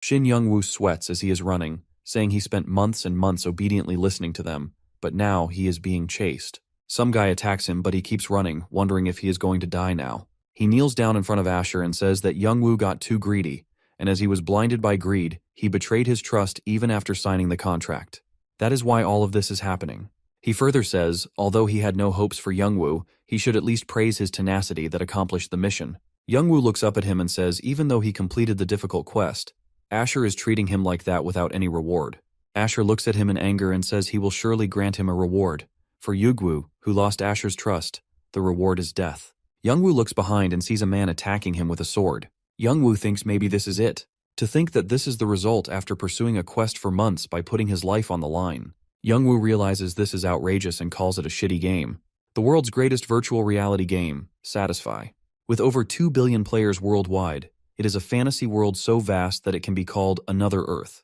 Shin Young-woo sweats as he is running, saying he spent months and months obediently listening to them, but now he is being chased. Some guy attacks him, but he keeps running, wondering if he is going to die now. He kneels down in front of Asher and says that Young-woo got too greedy, and as he was blinded by greed, he betrayed his trust even after signing the contract. That is why all of this is happening. He further says, although he had no hopes for Young-woo, he should at least praise his tenacity that accomplished the mission. Young-woo looks up at him and says even though he completed the difficult quest, Asher is treating him like that without any reward. Asher looks at him in anger and says he will surely grant him a reward. For Young-woo, who lost Asher's trust, the reward is death. Young-woo looks behind and sees a man attacking him with a sword. Young-woo thinks maybe this is it. To think that this is the result after pursuing a quest for months by putting his life on the line. Young-woo realizes this is outrageous and calls it a shitty game. The world's greatest virtual reality game, Satisfy. With over 2 billion players worldwide, it is a fantasy world so vast that it can be called another Earth.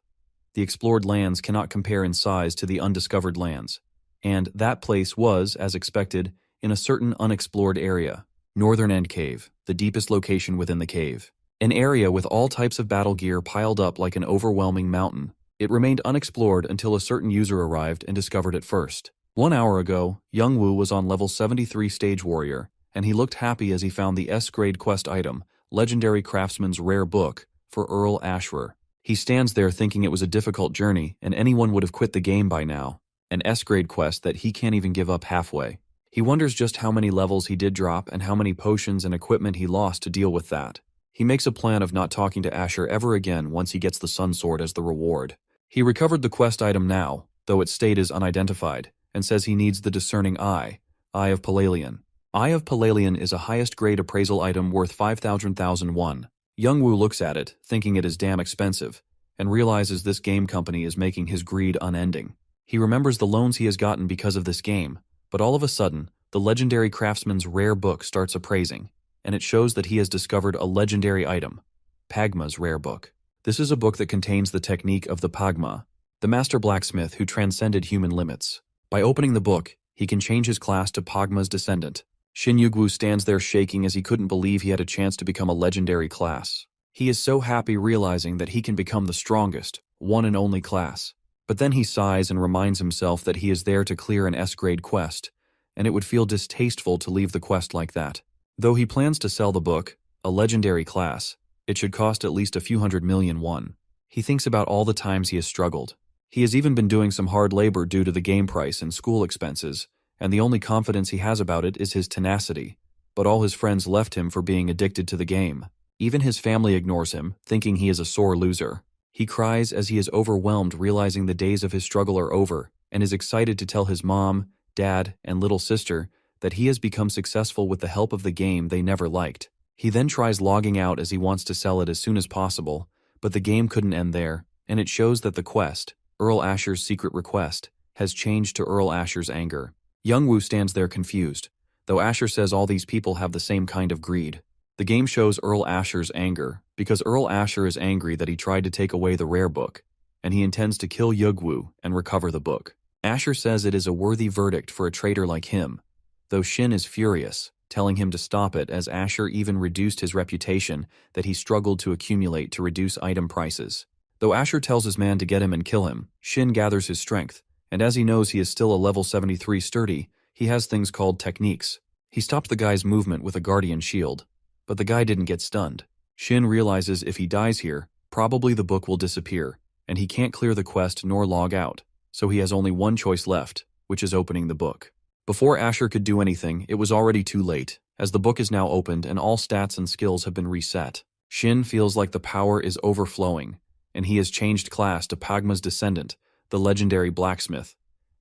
The explored lands cannot compare in size to the undiscovered lands. And that place was, as expected, in a certain unexplored area. Northern End Cave, the deepest location within the cave. An area with all types of battle gear piled up like an overwhelming mountain. It remained unexplored until a certain user arrived and discovered it first. 1 hour ago, Young-woo was on level 73 Stage Warrior, and he looked happy as he found the S-grade quest item, Legendary Craftsman's Rare Book, for Earl Asher. He stands there thinking it was a difficult journey, and anyone would have quit the game by now. An S-grade quest that he can't even give up halfway. He wonders just how many levels he did drop and how many potions and equipment he lost to deal with that. He makes a plan of not talking to Asher ever again once he gets the Sun Sword as the reward. He recovered the quest item now, though its state is unidentified, and says he needs the discerning Eye of Palalian. Eye of Palalian is a highest grade appraisal item worth 5,000,001. Young-woo looks at it, thinking it is damn expensive, and realizes this game company is making his greed unending. He remembers the loans he has gotten because of this game, but all of a sudden, the Legendary Craftsman's Rare Book starts appraising, and it shows that he has discovered a legendary item, Pagma's Rare Book. This is a book that contains the technique of the Pagma, the master blacksmith who transcended human limits. By opening the book, he can change his class to Pagma's descendant. Shin Young-woo stands there shaking as he couldn't believe he had a chance to become a legendary class. He is so happy realizing that he can become the strongest, one and only class. But then he sighs and reminds himself that he is there to clear an S-grade quest, and it would feel distasteful to leave the quest like that. Though he plans to sell the book, a legendary class, it should cost at least a few hundred million won. He thinks about all the times he has struggled. He has even been doing some hard labor due to the game price and school expenses, and the only confidence he has about it is his tenacity. But all his friends left him for being addicted to the game. Even his family ignores him, thinking he is a sore loser. He cries as he is overwhelmed realizing the days of his struggle are over, and is excited to tell his mom, dad, and little sister that he has become successful with the help of the game they never liked. He then tries logging out as he wants to sell it as soon as possible, but the game couldn't end there, and it shows that the quest, Earl Asher's secret request, has changed to Earl Asher's anger. Young-woo stands there confused, though Asher says all these people have the same kind of greed. The game shows Earl Asher's anger, because Earl Asher is angry that he tried to take away the rare book, and he intends to kill Young-woo and recover the book. Asher says it is a worthy verdict for a traitor like him, though Shin is furious, telling him to stop it as Asher even reduced his reputation that he struggled to accumulate to reduce item prices. Though Asher tells his man to get him and kill him, Shin gathers his strength, and as he knows he is still a level 73 sturdy, he has things called techniques. He stopped the guy's movement with a guardian shield, but the guy didn't get stunned. Shin realizes if he dies here, probably the book will disappear, and he can't clear the quest nor log out, so he has only one choice left, which is opening the book. Before Asher could do anything, it was already too late, as the book is now opened and all stats and skills have been reset. Shin feels like the power is overflowing, and he has changed class to Pagma's descendant, the legendary blacksmith.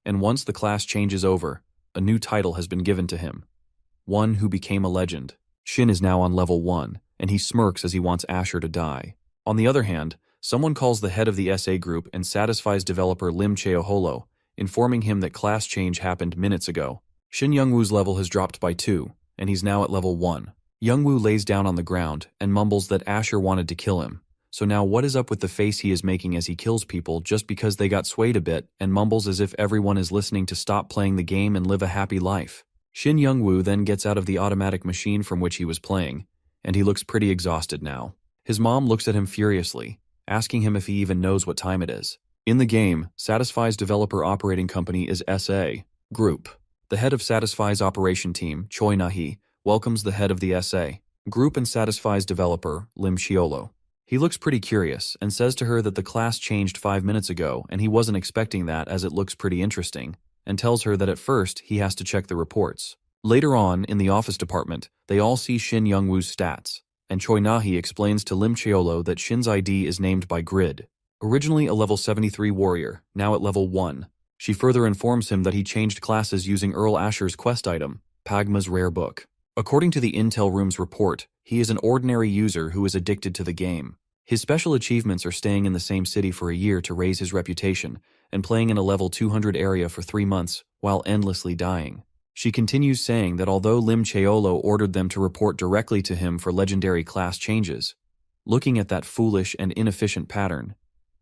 And once the class change is over, a new title has been given to him. One who became a legend. Shin is now on level 1, and he smirks as he wants Asher to die. On the other hand, someone calls the head of the SA group and satisfies developer Lim Cheoholo, informing him that class change happened minutes ago. Shin Young-woo's level has dropped by 2, and he's now at level 1. Young-woo lays down on the ground and mumbles that Asher wanted to kill him. So now what is up with the face he is making as he kills people just because they got swayed a bit, and mumbles as if everyone is listening to stop playing the game and live a happy life? Shin Young-woo then gets out of the automatic machine from which he was playing, and he looks pretty exhausted now. His mom looks at him furiously, asking him if he even knows what time it is. In the game, Satisfy's developer operating company is SA Group. The head of Satisfy's operation team, Choi Nahi, welcomes the head of the SA Group and Satisfy's developer, Lim Chiolo. He looks pretty curious and says to her that the class changed 5 minutes ago and he wasn't expecting that as it looks pretty interesting, and tells her that at first he has to check the reports. Later on, in the office department, they all see Shin Young-woo's stats, and Choi Nahi explains to Lim Chiolo that Shin's ID is named by grid. Originally a level 73 warrior, now at level 1. She further informs him that he changed classes using Earl Asher's quest item, Pagma's rare book. According to the Intel Room's report, he is an ordinary user who is addicted to the game. His special achievements are staying in the same city for a year to raise his reputation, and playing in a level 200 area for 3 months, while endlessly dying. She continues saying that although Lim Chiolo ordered them to report directly to him for legendary class changes, looking at that foolish and inefficient pattern,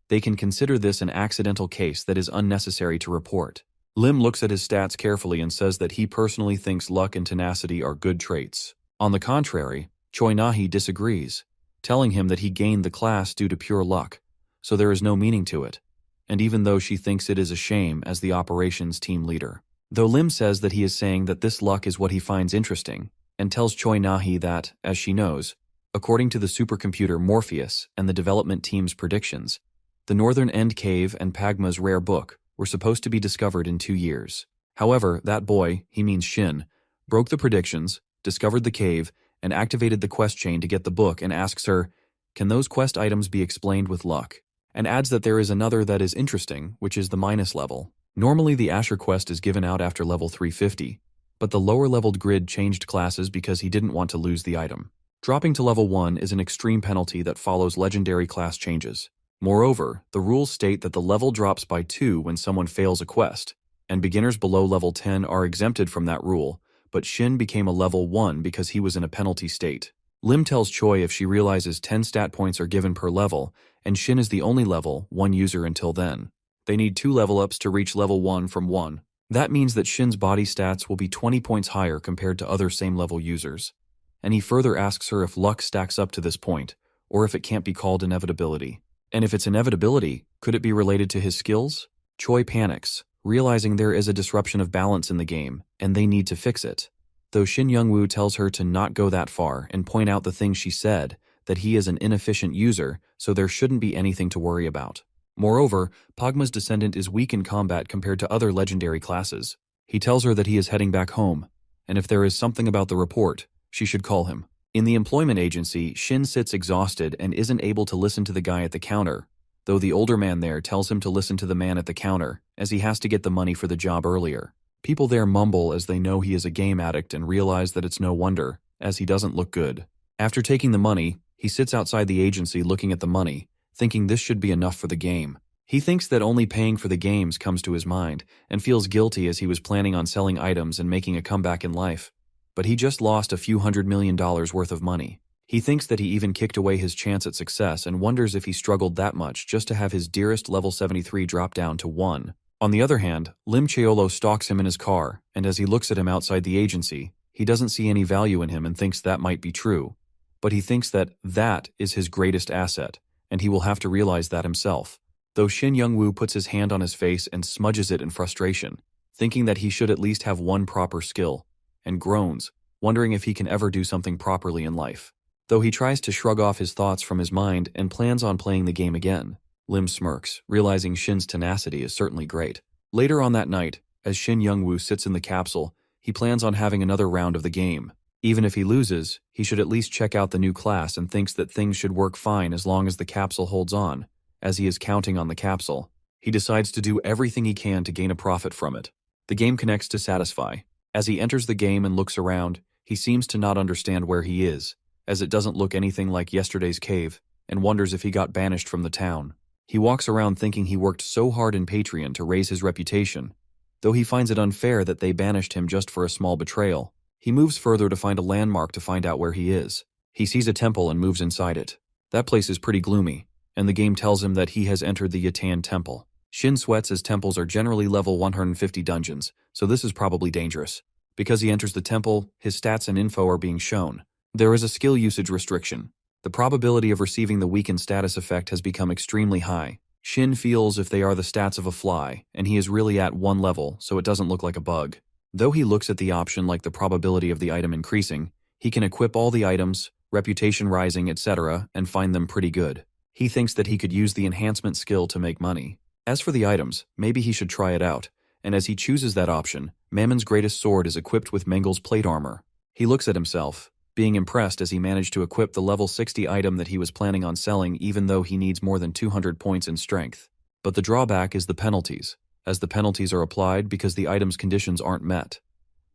they can consider this an accidental case that is unnecessary to report. Lim looks at his stats carefully and says that he personally thinks luck and tenacity are good traits. On the contrary, Choi Nahi disagrees, telling him that he gained the class due to pure luck, so there is no meaning to it, and even though she thinks it is a shame as the operations team leader. Though Lim says that he is saying that this luck is what he finds interesting, and tells Choi Nahi that, as she knows, according to the supercomputer Morpheus and the development team's predictions, the Northern End Cave and Pagma's rare book were supposed to be discovered in 2 years. However, that boy, he means Shin, broke the predictions, discovered the cave, and activated the quest chain to get the book and asks her, can those quest items be explained with luck? And adds that there is another that is interesting, which is the minus level. Normally the Asher quest is given out after level 350, but the lower-leveled grid changed classes because he didn't want to lose the item. Dropping to level 1 is an extreme penalty that follows legendary class changes. Moreover, the rules state that the level drops by 2 when someone fails a quest, and beginners below level 10 are exempted from that rule, but Shin became a level 1 because he was in a penalty state. Lim tells Choi if she realizes 10 stat points are given per level, and Shin is the only level 1 user until then. They need 2 level ups to reach level 1 from 1. That means that Shin's body stats will be 20 points higher compared to other same level users. And he further asks her if luck stacks up to this point, or if it can't be called inevitability. And if it's inevitability, could it be related to his skills? Choi panics, realizing there is a disruption of balance in the game, and they need to fix it. Though Shin Young-woo tells her to not go that far and point out the things she said, that he is an inefficient user, so there shouldn't be anything to worry about. Moreover, Pagma's descendant is weak in combat compared to other legendary classes. He tells her that he is heading back home, and if there is something about the report, she should call him. In the employment agency, Shin sits exhausted and isn't able to listen to the guy at the counter, though the older man there tells him to listen to the man at the counter, as he has to get the money for the job earlier. People there mumble as they know he is a game addict and realize that it's no wonder, as he doesn't look good. After taking the money, he sits outside the agency looking at the money, thinking this should be enough for the game. He thinks that only paying for the games comes to his mind, and feels guilty as he was planning on selling items and making a comeback in life. But he just lost a few $100 million worth of money. He thinks that he even kicked away his chance at success and wonders if he struggled that much just to have his dearest level 73 drop down to 1. On the other hand, Lim Chiolo stalks him in his car, and as he looks at him outside the agency, he doesn't see any value in him and thinks that might be true. But he thinks that that is his greatest asset, and he will have to realize that himself. Though Shin Young-woo puts his hand on his face and smudges it in frustration, thinking that he should at least have one proper skill, and groans, wondering if he can ever do something properly in life. Though he tries to shrug off his thoughts from his mind and plans on playing the game again, Lim smirks, realizing Shin's tenacity is certainly great. Later on that night, as Shin Young-woo sits in the capsule, he plans on having another round of the game. Even if he loses, he should at least check out the new class and thinks that things should work fine as long as the capsule holds on, as he is counting on the capsule. He decides to do everything he can to gain a profit from it. The game connects to Satisfy. As he enters the game and looks around, he seems to not understand where he is, as it doesn't look anything like yesterday's cave, and wonders if he got banished from the town. He walks around thinking he worked so hard in Patreon to raise his reputation, though he finds it unfair that they banished him just for a small betrayal. He moves further to find a landmark to find out where he is. He sees a temple and moves inside it. That place is pretty gloomy, and the game tells him that he has entered the Yatan Temple. Shin sweats as temples are generally level 150 dungeons, so this is probably dangerous. Because he enters the temple, his stats and info are being shown. There is a skill usage restriction. The probability of receiving the weakened status effect has become extremely high. Shin feels if they are the stats of a fly, and he is really at 1 level, so it doesn't look like a bug. Though he looks at the option like the probability of the item increasing, he can equip all the items, reputation rising, etc., and find them pretty good. He thinks that he could use the enhancement skill to make money. As for the items, maybe he should try it out, and as he chooses that option, Mammon's greatest sword is equipped with Mengel's plate armor. He looks at himself, being impressed as he managed to equip the level 60 item that he was planning on selling even though he needs more than 200 points in strength. But the drawback is the penalties, as the penalties are applied because the item's conditions aren't met.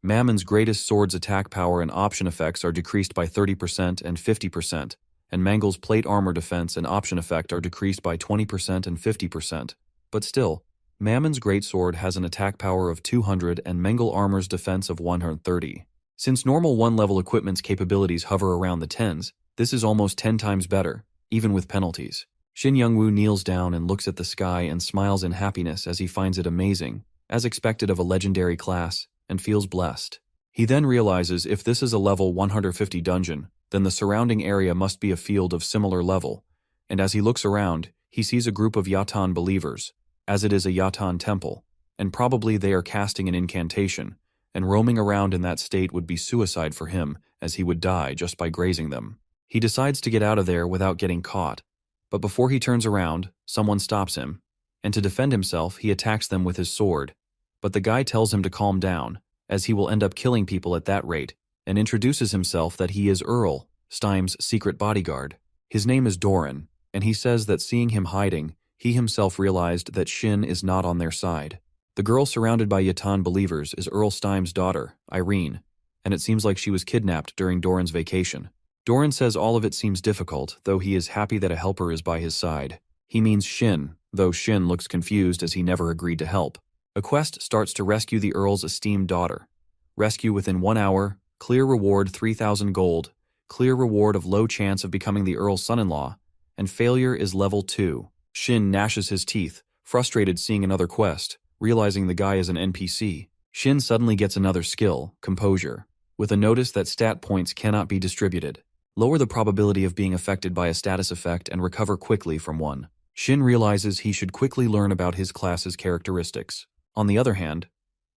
Mammon's greatest sword's attack power and option effects are decreased by 30% and 50%, and Mangel's plate armor defense and option effect are decreased by 20% and 50%. But still, Mammon's greatsword has an attack power of 200 and Mengel armor's defense of 130. Since normal 1-level equipment's capabilities hover around the 10s, this is almost 10 times better, even with penalties. Shin Youngwoo kneels down and looks at the sky and smiles in happiness as he finds it amazing, as expected of a legendary class, and feels blessed. He then realizes if this is a level 150 dungeon, then the surrounding area must be a field of similar level, and as he looks around, he sees a group of Yatan believers, as it is a Yatan temple, and probably they are casting an incantation, and roaming around in that state would be suicide for him, as he would die just by grazing them. He decides to get out of there without getting caught, but before he turns around, someone stops him, and to defend himself, he attacks them with his sword. But the guy tells him to calm down, as he will end up killing people at that rate, and introduces himself that he is Earl, Steim's secret bodyguard. His name is Doran, and he says that seeing him hiding, he himself realized that Shin is not on their side. The girl surrounded by Yatan believers is Earl Steim's daughter, Irene, and it seems like she was kidnapped during Doran's vacation. Doran says all of it seems difficult, though he is happy that a helper is by his side. He means Shin, though Shin looks confused as he never agreed to help. A quest starts to rescue the Earl's esteemed daughter. Rescue within 1 hour, clear reward 3,000 gold, clear reward of low chance of becoming the Earl's son-in-law, and failure is level 2. Shin gnashes his teeth, frustrated seeing another quest, realizing the guy is an NPC. Shin suddenly gets another skill, Composure, with a notice that stat points cannot be distributed. Lower the probability of being affected by a status effect and recover quickly from one. Shin realizes he should quickly learn about his class's characteristics. On the other hand,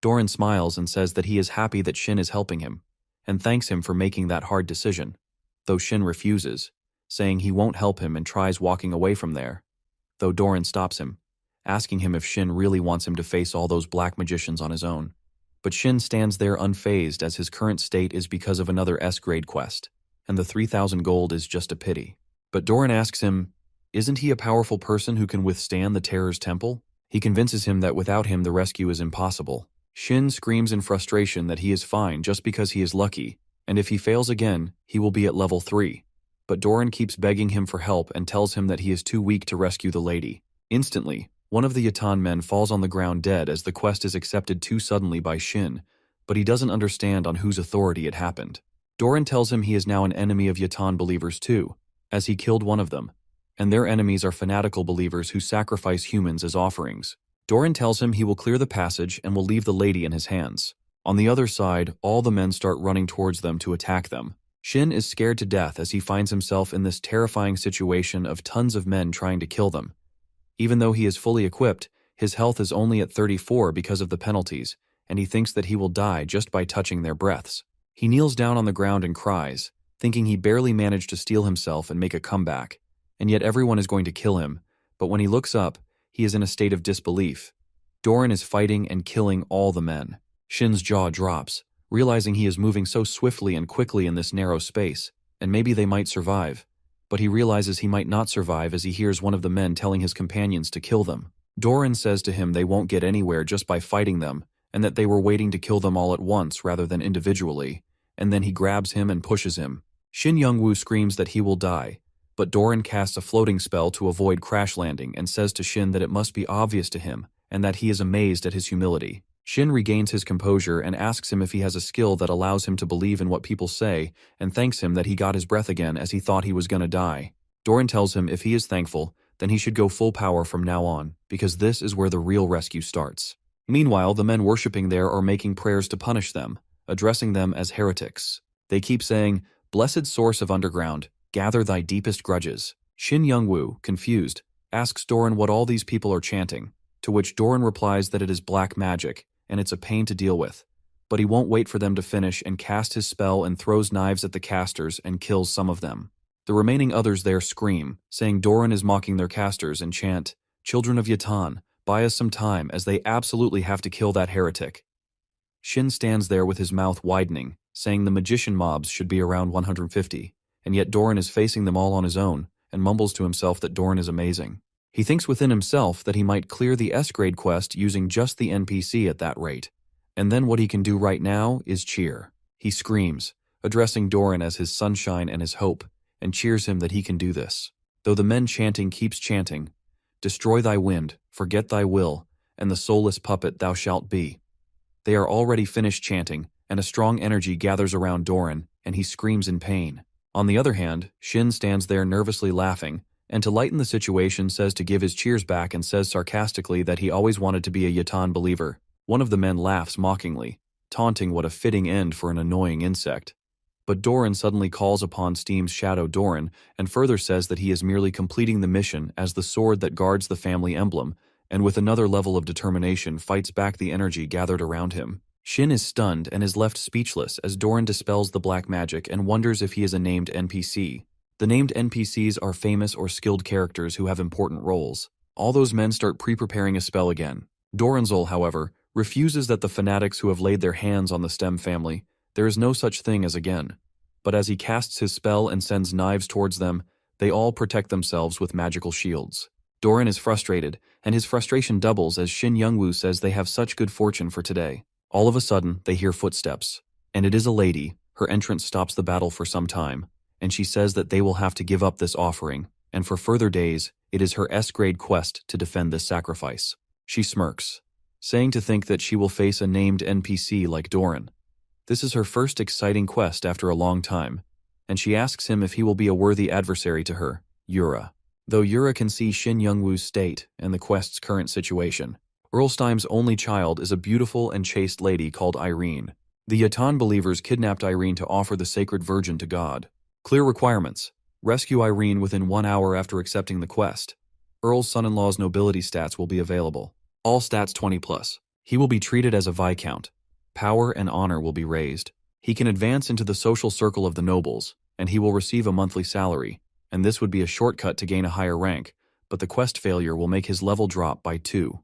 Doran smiles and says that he is happy that Shin is helping him, and thanks him for making that hard decision, though Shin refuses, saying he won't help him and tries walking away from there, though Doran stops him, asking him if Shin really wants him to face all those black magicians on his own. But Shin stands there unfazed as his current state is because of another S-grade quest, and the 3,000 gold is just a pity. But Doran asks him, isn't he a powerful person who can withstand the Terror's temple? He convinces him that without him the rescue is impossible. Shin screams in frustration that he is fine just because he is lucky, and if he fails again, he will be at level 3. But Doran keeps begging him for help and tells him that he is too weak to rescue the lady. Instantly, one of the Yatan men falls on the ground dead as the quest is accepted too suddenly by Shin, but he doesn't understand on whose authority it happened. Doran tells him he is now an enemy of Yatan believers too, as he killed one of them, and their enemies are fanatical believers who sacrifice humans as offerings. Doran tells him he will clear the passage and will leave the lady in his hands. On the other side, all the men start running towards them to attack them. Shin is scared to death as he finds himself in this terrifying situation of tons of men trying to kill them. Even though he is fully equipped, his health is only at 34 because of the penalties, and he thinks that he will die just by touching their breaths. He kneels down on the ground and cries, thinking he barely managed to steel himself and make a comeback, and yet everyone is going to kill him, but when he looks up, he is in a state of disbelief. Doran is fighting and killing all the men. Shin's jaw drops, realizing he is moving so swiftly and quickly in this narrow space, and maybe they might survive. But he realizes he might not survive as he hears one of the men telling his companions to kill them. Doran says to him they won't get anywhere just by fighting them, and that they were waiting to kill them all at once rather than individually, and then he grabs him and pushes him. Shin Youngwoo screams that he will die, but Doran casts a floating spell to avoid crash landing and says to Shin that it must be obvious to him, and that he is amazed at his humility. Shin regains his composure and asks him if he has a skill that allows him to believe in what people say, and thanks him that he got his breath again as he thought he was gonna die. Doran tells him if he is thankful, then he should go full power from now on, because this is where the real rescue starts. Meanwhile, the men worshipping there are making prayers to punish them, addressing them as heretics. They keep saying, "Blessed source of underground, gather thy deepest grudges. Shin Youngwoo, confused, asks Doran what all these people are chanting, to which Doran replies that it is black magic, and it's a pain to deal with. But he won't wait for them to finish and cast his spell and throws knives at the casters and kills some of them. The remaining others there scream, saying Doran is mocking their casters and chant, "Children of Yatan, buy us some time," as they absolutely have to kill that heretic. Shin stands there with his mouth widening, saying the magician mobs should be around 150, and yet Doran is facing them all on his own, and mumbles to himself that Doran is amazing. He thinks within himself that he might clear the S-grade quest using just the NPC at that rate, and then what he can do right now is cheer. He screams, addressing Doran as his sunshine and his hope, and cheers him that he can do this. Though the men chanting keeps chanting, "Destroy thy wind, forget thy will, and the soulless puppet thou shalt be." They are already finished chanting, and a strong energy gathers around Doran, and he screams in pain. On the other hand, Shin stands there nervously laughing, and to lighten the situation says to give his cheers back and says sarcastically that he always wanted to be a Yatan believer. One of the men laughs mockingly, taunting what a fitting end for an annoying insect. But Doran suddenly calls upon Steam's shadow Doran and further says that he is merely completing the mission as the sword that guards the family emblem, and with another level of determination fights back the energy gathered around him. Shin is stunned and is left speechless as Doran dispels the black magic and wonders if he is a named NPC. The named NPCs are famous or skilled characters who have important roles. All those men start pre-preparing a spell again. Dronzer, however, refuses that the fanatics who have laid their hands on the STEM family, there is no such thing as again. But as he casts his spell and sends knives towards them, they all protect themselves with magical shields. Doran is frustrated, and his frustration doubles as Shin Youngwoo says they have such good fortune for today. All of a sudden, they hear footsteps, and it is a lady. Her entrance stops the battle for some time, and she says that they will have to give up this offering, and for further days, it is her S-grade quest to defend this sacrifice. She smirks, saying to think that she will face a named NPC like Doran. This is her first exciting quest after a long time, and she asks him if he will be a worthy adversary to her, Yura. Though Yura can see Shin Youngwoo's state and the quest's current situation, Earlsteim's only child is a beautiful and chaste lady called Irene. The Yatan believers kidnapped Irene to offer the sacred virgin to God. Clear requirements: rescue Irene within 1 hour after accepting the quest. Earl's son-in-law's nobility stats will be available. All stats 20+. He will be treated as a viscount. Power and honor will be raised. He can advance into the social circle of the nobles, and he will receive a monthly salary, and this would be a shortcut to gain a higher rank, but the quest failure will make his level drop by 2.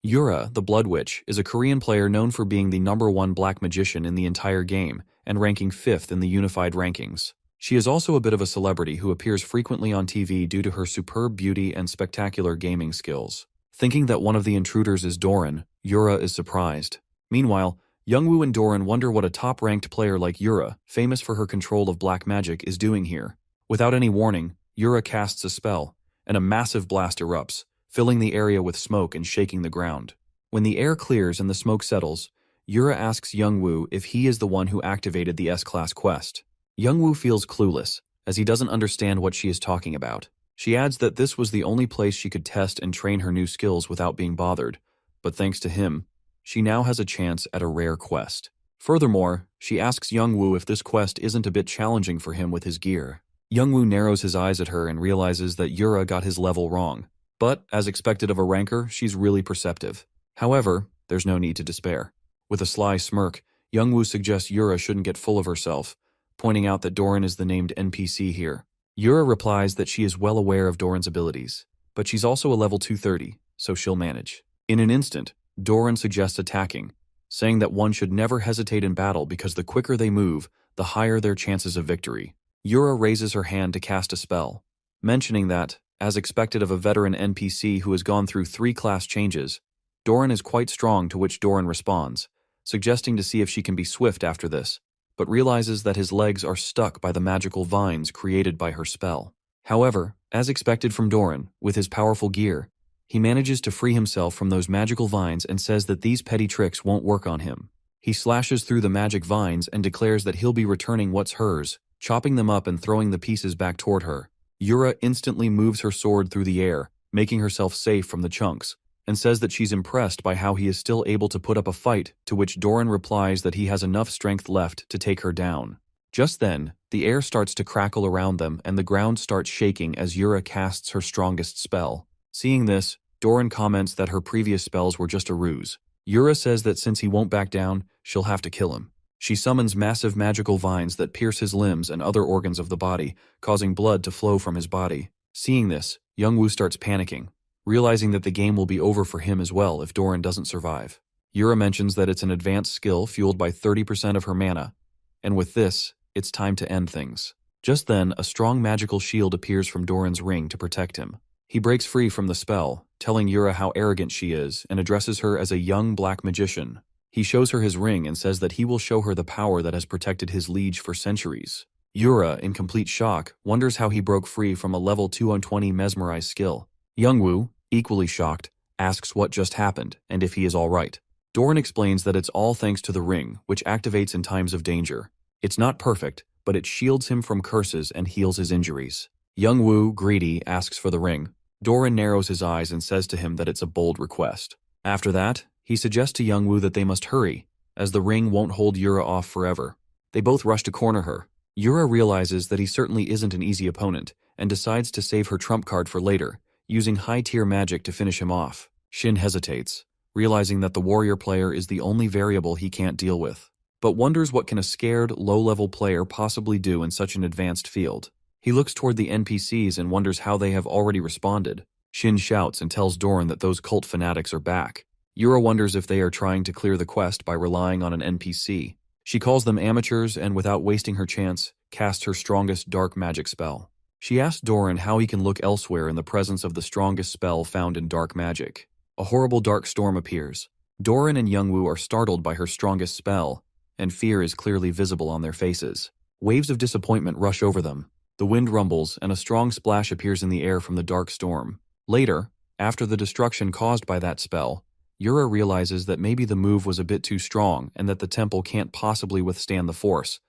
Yura, the Blood Witch, is a Korean player known for being the #1 black magician in the entire game and ranking 5th in the unified rankings. She is also a bit of a celebrity who appears frequently on TV due to her superb beauty and spectacular gaming skills. Thinking that one of the intruders is Doran, Yura is surprised. Meanwhile, Youngwoo and Doran wonder what a top-ranked player like Yura, famous for her control of black magic, is doing here. Without any warning, Yura casts a spell, and a massive blast erupts, filling the area with smoke and shaking the ground. When the air clears and the smoke settles, Yura asks Youngwoo if he is the one who activated the S-Class quest. Youngwoo feels clueless, as he doesn't understand what she is talking about. She adds that this was the only place she could test and train her new skills without being bothered, but thanks to him, she now has a chance at a rare quest. Furthermore, she asks Youngwoo if this quest isn't a bit challenging for him with his gear. Youngwoo narrows his eyes at her and realizes that Yura got his level wrong. But, as expected of a ranker, she's really perceptive. However, there's no need to despair. With a sly smirk, Youngwoo suggests Yura shouldn't get full of herself, pointing out that Doran is the named NPC here. Yura replies that she is well aware of Doran's abilities, but she's also a level 230, so she'll manage. In an instant, Doran suggests attacking, saying that one should never hesitate in battle because the quicker they move, the higher their chances of victory. Yura raises her hand to cast a spell, mentioning that, as expected of a veteran NPC who has gone through 3 class changes, Doran is quite strong, to which Doran responds, suggesting to see if she can be swift after this, but realizes that his legs are stuck by the magical vines created by her spell. However, as expected from Doran, with his powerful gear, he manages to free himself from those magical vines and says that these petty tricks won't work on him. He slashes through the magic vines and declares that he'll be returning what's hers, chopping them up and throwing the pieces back toward her. Yura instantly moves her sword through the air, making herself safe from the chunks, and says that she's impressed by how he is still able to put up a fight, to which Doran replies that he has enough strength left to take her down. Just then, the air starts to crackle around them and the ground starts shaking as Yura casts her strongest spell. Seeing this, Doran comments that her previous spells were just a ruse. Yura says that since he won't back down, she'll have to kill him. She summons massive magical vines that pierce his limbs and other organs of the body, causing blood to flow from his body. Seeing this, Youngwoo starts panicking, realizing that the game will be over for him as well if Doran doesn't survive. Yura mentions that it's an advanced skill fueled by 30% of her mana, and with this, it's time to end things. Just then, a strong magical shield appears from Doran's ring to protect him. He breaks free from the spell, telling Yura how arrogant she is and addresses her as a young black magician. He shows her his ring and says that he will show her the power that has protected his liege for centuries. Yura, in complete shock, wonders how he broke free from a level 220 mesmerize skill. Youngwoo, equally shocked, asks what just happened and if he is alright. Doran explains that it's all thanks to the ring, which activates in times of danger. It's not perfect, but it shields him from curses and heals his injuries. Youngwoo, greedy, asks for the ring. Doran narrows his eyes and says to him that it's a bold request. After that, he suggests to Youngwoo that they must hurry, as the ring won't hold Yura off forever. They both rush to corner her. Yura realizes that he certainly isn't an easy opponent, and decides to save her trump card for later, using high-tier magic to finish him off. Shin hesitates, realizing that the warrior player is the only variable he can't deal with, but wonders what can a scared, low-level player possibly do in such an advanced field. He looks toward the NPCs and wonders how they have already responded. Shin shouts and tells Doran that those cult fanatics are back. Yura wonders if they are trying to clear the quest by relying on an NPC. She calls them amateurs and, without wasting her chance, casts her strongest dark magic spell. She asks Doran how he can look elsewhere in the presence of the strongest spell found in dark magic. A horrible dark storm appears. Doran and Youngwoo are startled by her strongest spell, and fear is clearly visible on their faces. Waves of disappointment rush over them. The wind rumbles, and a strong splash appears in the air from the dark storm. Later, after the destruction caused by that spell, Yura realizes that maybe the move was a bit too strong and that the temple can't possibly withstand the force,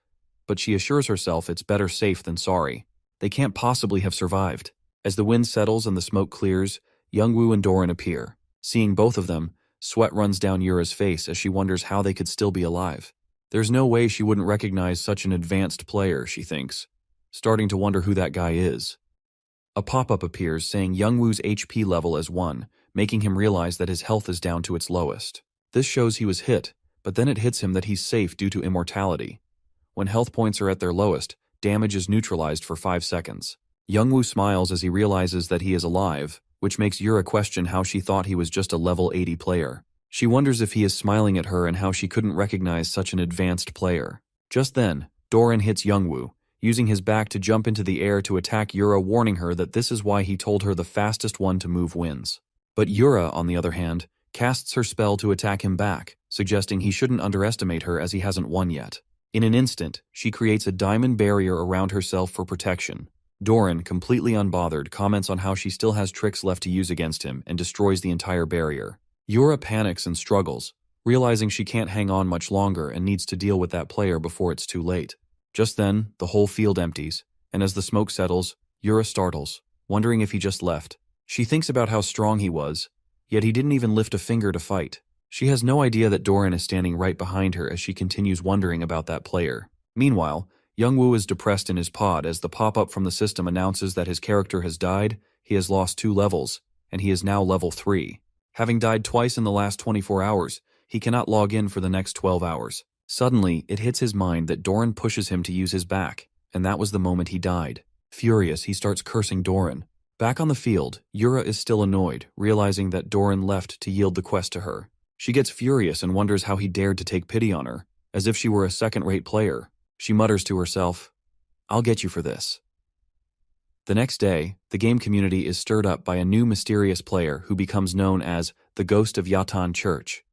but she assures herself it's better safe than sorry. They can't possibly have survived. As the wind settles and the smoke clears, Youngwoo and Doran appear. Seeing both of them, sweat runs down Yura's face as she wonders how they could still be alive. There's no way she wouldn't recognize such an advanced player, she thinks, starting to wonder who that guy is. A pop-up appears saying Youngwoo's HP level is 1, making him realize that his health is down to its lowest. This shows he was hit, but then it hits him that he's safe due to immortality. When health points are at their lowest, damage is neutralized for 5 seconds. Youngwoo smiles as he realizes that he is alive, which makes Yura question how she thought he was just a level 80 player. She wonders if he is smiling at her and how she couldn't recognize such an advanced player. Just then, Doran hits Youngwoo, using his back to jump into the air to attack Yura, warning her that this is why he told her the fastest one to move wins. But Yura, on the other hand, casts her spell to attack him back, suggesting he shouldn't underestimate her as he hasn't won yet. In an instant, she creates a diamond barrier around herself for protection. Doran, completely unbothered, comments on how she still has tricks left to use against him and destroys the entire barrier. Yura panics and struggles, realizing she can't hang on much longer and needs to deal with that player before it's too late. Just then, the whole field empties, and as the smoke settles, Yura startles, wondering if he just left. She thinks about how strong he was, yet he didn't even lift a finger to fight. She has no idea that Doran is standing right behind her as she continues wondering about that player. Meanwhile, Youngwoo is depressed in his pod as the pop-up from the system announces that his character has died, he has lost 2 levels, and he is now level 3. Having died twice in the last 24 hours, he cannot log in for the next 12 hours. Suddenly, it hits his mind that Doran pushes him to use his back, and that was the moment he died. Furious, he starts cursing Doran. Back on the field, Yura is still annoyed, realizing that Doran left to yield the quest to her. She gets furious and wonders how he dared to take pity on her, as if she were a second-rate player. She mutters to herself, "I'll get you for this." The next day, the game community is stirred up by a new mysterious player who becomes known as the Ghost of Yatan Church.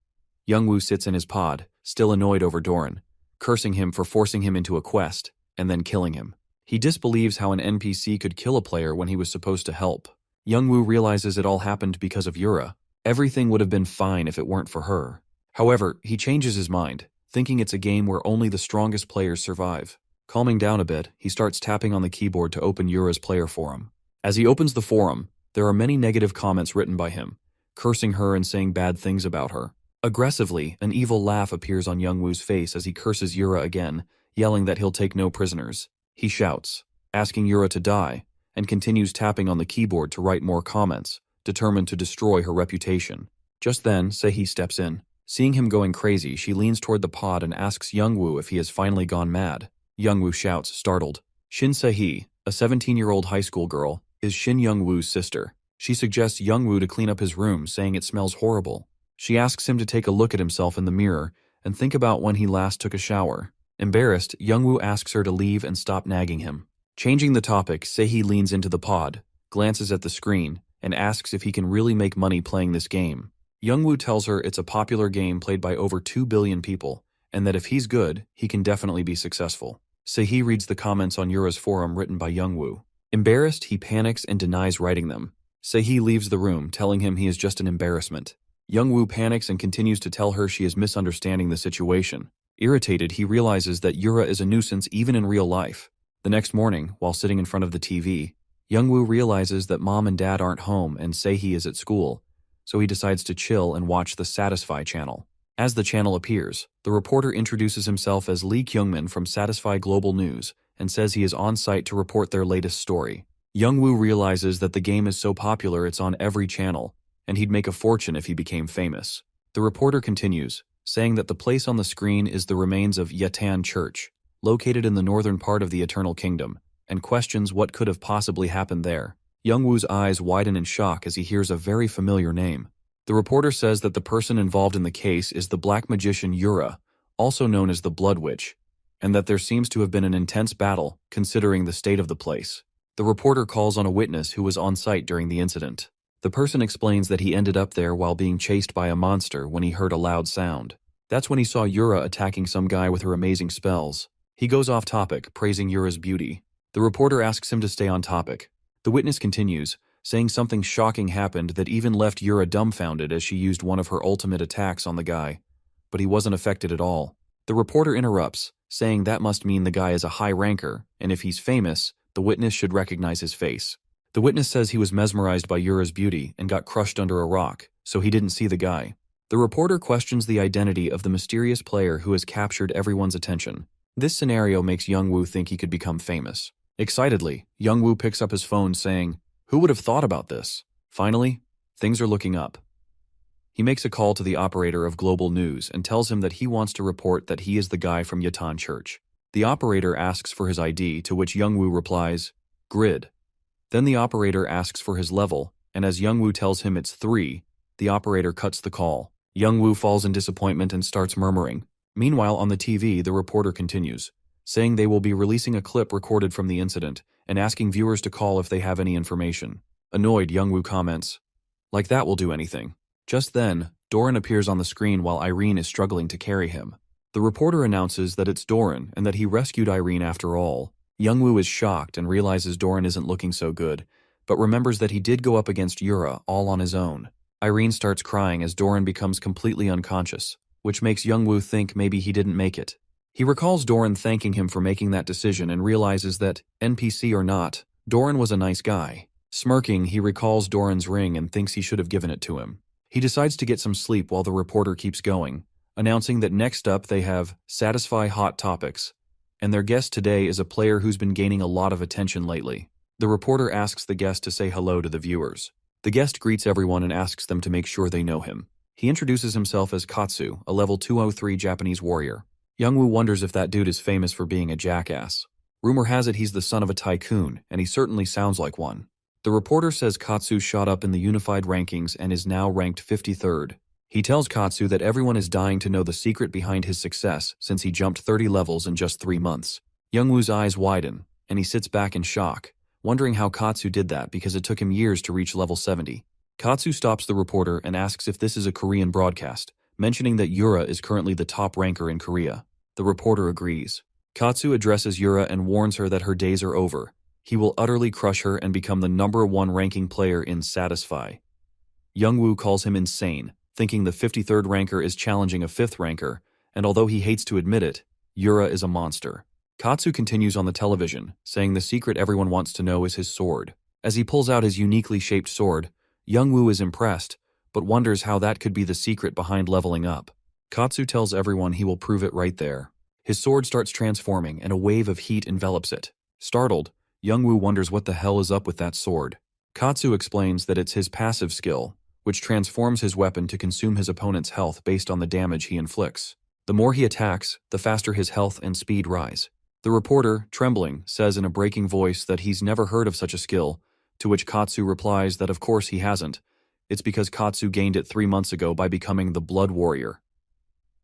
Youngwoo sits in his pod, still annoyed over Doran, cursing him for forcing him into a quest, and then killing him. He disbelieves how an NPC could kill a player when he was supposed to help. Youngwoo realizes it all happened because of Yura. Everything would have been fine if it weren't for her. However, he changes his mind, thinking it's a game where only the strongest players survive. Calming down a bit, he starts tapping on the keyboard to open Yura's player forum. As he opens the forum, there are many negative comments written by him, cursing her and saying bad things about her. Aggressively, an evil laugh appears on Youngwoo's face as he curses Yura again, yelling that he'll take no prisoners. He shouts, asking Yura to die, and continues tapping on the keyboard to write more comments, determined to destroy her reputation. Just then, Sei steps in. Seeing him going crazy, she leans toward the pod and asks Youngwoo if he has finally gone mad. Youngwoo shouts, startled. Shin Sei, a 17-year-old high school girl, is Shin Youngwoo's sister. She suggests Youngwoo to clean up his room, saying it smells horrible. She asks him to take a look at himself in the mirror and think about when he last took a shower. Embarrassed, Youngwoo asks her to leave and stop nagging him. Changing the topic, Sei leans into the pod, glances at the screen, and asks if he can really make money playing this game. Youngwoo tells her it's a popular game played by over 2 billion people, and that if he's good, he can definitely be successful. Sei reads the comments on Yura's forum written by Youngwoo. Embarrassed, he panics and denies writing them. Sei leaves the room, telling him he is just an embarrassment. Youngwoo panics and continues to tell her she is misunderstanding the situation. Irritated, he realizes that Yura is a nuisance even in real life. The next morning, while sitting in front of the TV, Youngwoo realizes that mom and dad aren't home and Sei is at school, so he decides to chill and watch the Satisfy channel. As the channel appears, the reporter introduces himself as Lee Kyungmin from Satisfy Global News and says he is on site to report their latest story. Youngwoo realizes that the game is so popular it's on every channel, and he'd make a fortune if he became famous. The reporter continues, saying that the place on the screen is the remains of Yetan Church, located in the northern part of the Eternal Kingdom, and questions what could have possibly happened there. Youngwoo's eyes widen in shock as he hears a very familiar name. The reporter says that the person involved in the case is the black magician Yura, also known as the Blood Witch, and that there seems to have been an intense battle, considering the state of the place. The reporter calls on a witness who was on site during the incident. The person explains that he ended up there while being chased by a monster when he heard a loud sound. That's when he saw Yura attacking some guy with her amazing spells. He goes off topic, praising Yura's beauty. The reporter asks him to stay on topic. The witness continues, saying something shocking happened that even left Yura dumbfounded as she used one of her ultimate attacks on the guy. But he wasn't affected at all. The reporter interrupts, saying that must mean the guy is a high ranker, and if he's famous, the witness should recognize his face. The witness says he was mesmerized by Yura's beauty and got crushed under a rock, so he didn't see the guy. The reporter questions the identity of the mysterious player who has captured everyone's attention. This scenario makes Youngwoo think he could become famous. Excitedly, Youngwoo picks up his phone saying, "Who would have thought about this?" Finally, things are looking up. He makes a call to the operator of Global News and tells him that he wants to report that he is the guy from Yetan Church. The operator asks for his ID, to which Youngwoo replies, "Grid." Then the operator asks for his level, and as Youngwoo tells him it's 3, the operator cuts the call. Youngwoo falls in disappointment and starts murmuring. Meanwhile, on the TV, the reporter continues, saying they will be releasing a clip recorded from the incident and asking viewers to call if they have any information. Annoyed, Youngwoo comments, "Like that will do anything." Just then, Doran appears on the screen while Irene is struggling to carry him. The reporter announces that it's Doran and that he rescued Irene after all. Youngwoo is shocked and realizes Doran isn't looking so good, but remembers that he did go up against Yura all on his own. Irene starts crying as Doran becomes completely unconscious, which makes Youngwoo think maybe he didn't make it. He recalls Doran thanking him for making that decision and realizes that, NPC or not, Doran was a nice guy. Smirking, he recalls Doran's ring and thinks he should have given it to him. He decides to get some sleep while the reporter keeps going, announcing that next up they have Satisfy Hot Topics, and their guest today is a player who's been gaining a lot of attention lately. The reporter asks the guest to say hello to the viewers. The guest greets everyone and asks them to make sure they know him. He introduces himself as Katsu, a level 203 Japanese warrior. Youngwoo wonders if that dude is famous for being a jackass. Rumor has it he's the son of a tycoon, and he certainly sounds like one. The reporter says Katsu shot up in the unified rankings and is now ranked 53rd. He tells Katsu that everyone is dying to know the secret behind his success since he jumped 30 levels in just 3 months. Youngwoo's eyes widen, and he sits back in shock, wondering how Katsu did that because it took him years to reach level 70. Katsu stops the reporter and asks if this is a Korean broadcast, mentioning that Yura is currently the top ranker in Korea. The reporter agrees. Katsu addresses Yura and warns her that her days are over. He will utterly crush her and become the #1 ranking player in Satisfy. Youngwoo calls him insane, thinking the 53rd ranker is challenging a 5th ranker, and although he hates to admit it, Yura is a monster. Katsu continues on the television, saying the secret everyone wants to know is his sword. As he pulls out his uniquely shaped sword, Youngwoo is impressed, but wonders how that could be the secret behind leveling up. Katsu tells everyone he will prove it right there. His sword starts transforming and a wave of heat envelops it. Startled, Youngwoo wonders what the hell is up with that sword. Katsu explains that it's his passive skill, which transforms his weapon to consume his opponent's health based on the damage he inflicts. The more he attacks, the faster his health and speed rise. The reporter, trembling, says in a breaking voice that he's never heard of such a skill, to which Katsu replies that of course he hasn't. It's because Katsu gained it 3 months ago by becoming the Blood Warrior.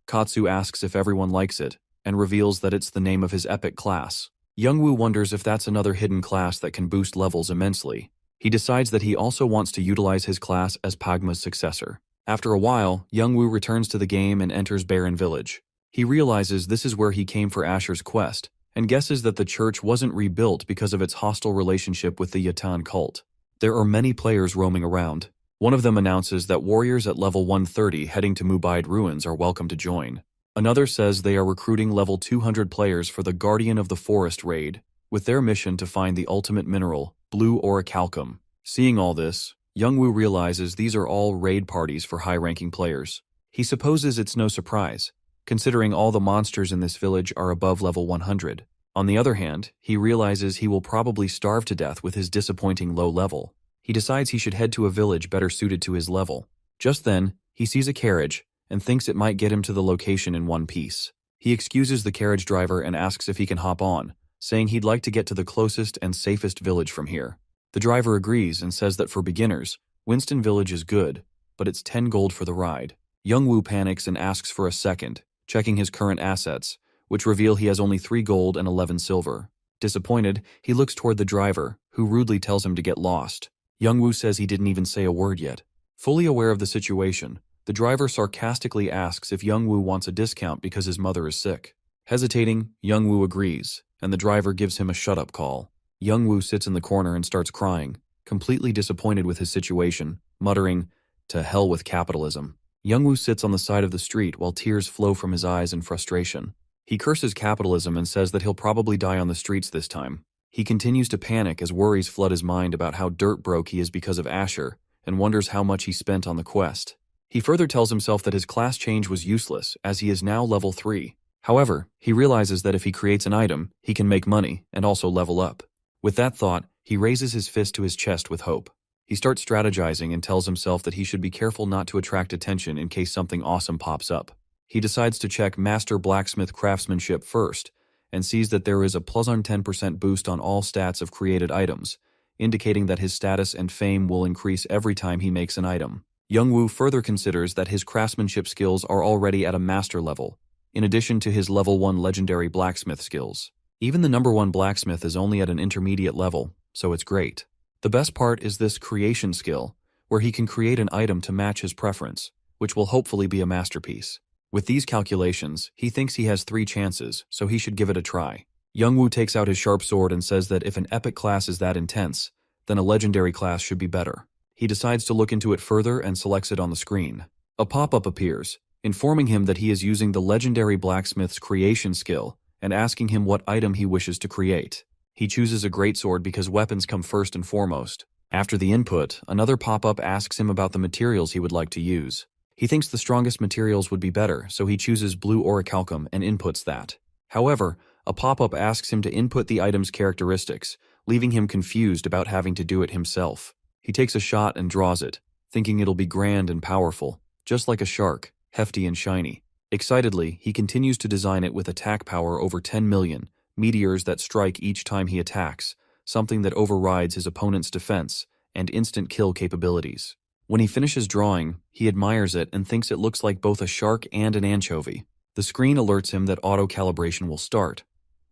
Katsu asks if everyone likes it, and reveals that it's the name of his epic class. Youngwoo wonders if that's another hidden class that can boost levels immensely. He decides that he also wants to utilize his class as Pagma's successor. After a while, Youngwoo returns to the game and enters Barren Village. He realizes this is where he came for Asher's quest, and guesses that the church wasn't rebuilt because of its hostile relationship with the Yatan cult. There are many players roaming around. One of them announces that warriors at level 130 heading to Mubaid Ruins are welcome to join. Another says they are recruiting level 200 players for the Guardian of the Forest raid, with their mission to find the ultimate mineral, blue orichalcum. Seeing all this, Youngwoo realizes these are all raid parties for high-ranking players. He supposes it's no surprise, considering all the monsters in this village are above level 100. On the other hand, he realizes he will probably starve to death with his disappointing low level. He decides he should head to a village better suited to his level. Just then, he sees a carriage and thinks it might get him to the location in one piece. He excuses the carriage driver and asks if he can hop on, saying he'd like to get to the closest and safest village from here. The driver agrees and says that for beginners, Winston Village is good, but it's 10 gold for the ride. Youngwoo panics and asks for a second, checking his current assets, which reveal he has only 3 gold and 11 silver. Disappointed, he looks toward the driver, who rudely tells him to get lost. Youngwoo says he didn't even say a word yet. Fully aware of the situation, the driver sarcastically asks if Youngwoo wants a discount because his mother is sick. Hesitating, Youngwoo agrees, and the driver gives him a shut-up call. Youngwoo sits in the corner and starts crying, completely disappointed with his situation, muttering, "To hell with capitalism." Youngwoo sits on the side of the street while tears flow from his eyes in frustration. He curses capitalism and says that he'll probably die on the streets this time. He continues to panic as worries flood his mind about how dirt broke he is because of Asher, and wonders how much he spent on the quest. He further tells himself that his class change was useless, as he is now level 3. However, he realizes that if he creates an item, he can make money and also level up. With that thought, he raises his fist to his chest with hope. He starts strategizing and tells himself that he should be careful not to attract attention in case something awesome pops up. He decides to check Master Blacksmith craftsmanship first, and sees that there is a plus 10% boost on all stats of created items, indicating that his status and fame will increase every time he makes an item. Youngwoo further considers that his craftsmanship skills are already at a master level, in addition to his level 1 legendary blacksmith skills. Even the number 1 blacksmith is only at an intermediate level, so it's great. The best part is this creation skill, where he can create an item to match his preference, which will hopefully be a masterpiece. With these calculations, he thinks he has 3 chances, so he should give it a try. Youngwoo takes out his sharp sword and says that if an epic class is that intense, then a legendary class should be better. He decides to look into it further and selects it on the screen. A pop-up appears, informing him that he is using the legendary blacksmith's creation skill and asking him what item he wishes to create. He chooses a greatsword because weapons come first and foremost. After the input, another pop-up asks him about the materials he would like to use. He thinks the strongest materials would be better, so he chooses blue orichalcum and inputs that. However, a pop-up asks him to input the item's characteristics, leaving him confused about having to do it himself. He takes a shot and draws it, thinking it'll be grand and powerful, just like a shark, hefty and shiny. Excitedly, he continues to design it with attack power over 10 million, meteors that strike each time he attacks, something that overrides his opponent's defense, and instant kill capabilities. When he finishes drawing, he admires it and thinks it looks like both a shark and an anchovy. The screen alerts him that auto-calibration will start,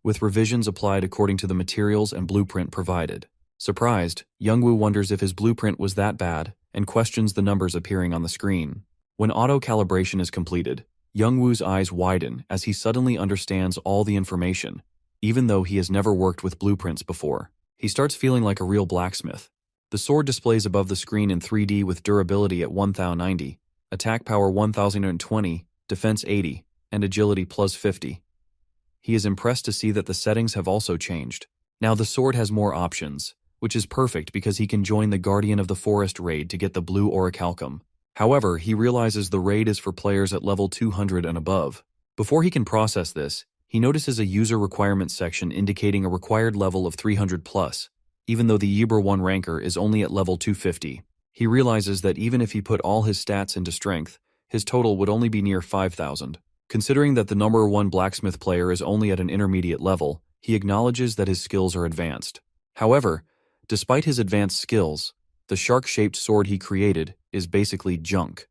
with revisions applied according to the materials and blueprint provided. Surprised, Youngwoo wonders if his blueprint was that bad and questions the numbers appearing on the screen. When auto-calibration is completed, Youngwoo's eyes widen as he suddenly understands all the information, even though he has never worked with blueprints before. He starts feeling like a real blacksmith. The sword displays above the screen in 3D with durability at 1090, attack power 1020, defense 80, and agility plus 50. He is impressed to see that the settings have also changed. Now the sword has more options, which is perfect because he can join the Guardian of the Forest raid to get the blue orichalcum. However, he realizes the raid is for players at level 200 and above. Before he can process this, He notices a user requirements section indicating a required level of 300 plus, even though the Yber 1 ranker is only at level 250. He realizes that even if he put all his stats into strength, his total would only be near 5,000. Considering that the number 1 blacksmith player is only at an intermediate level, he acknowledges that his skills are advanced. However, despite his advanced skills, the shark-shaped sword he created is basically junk.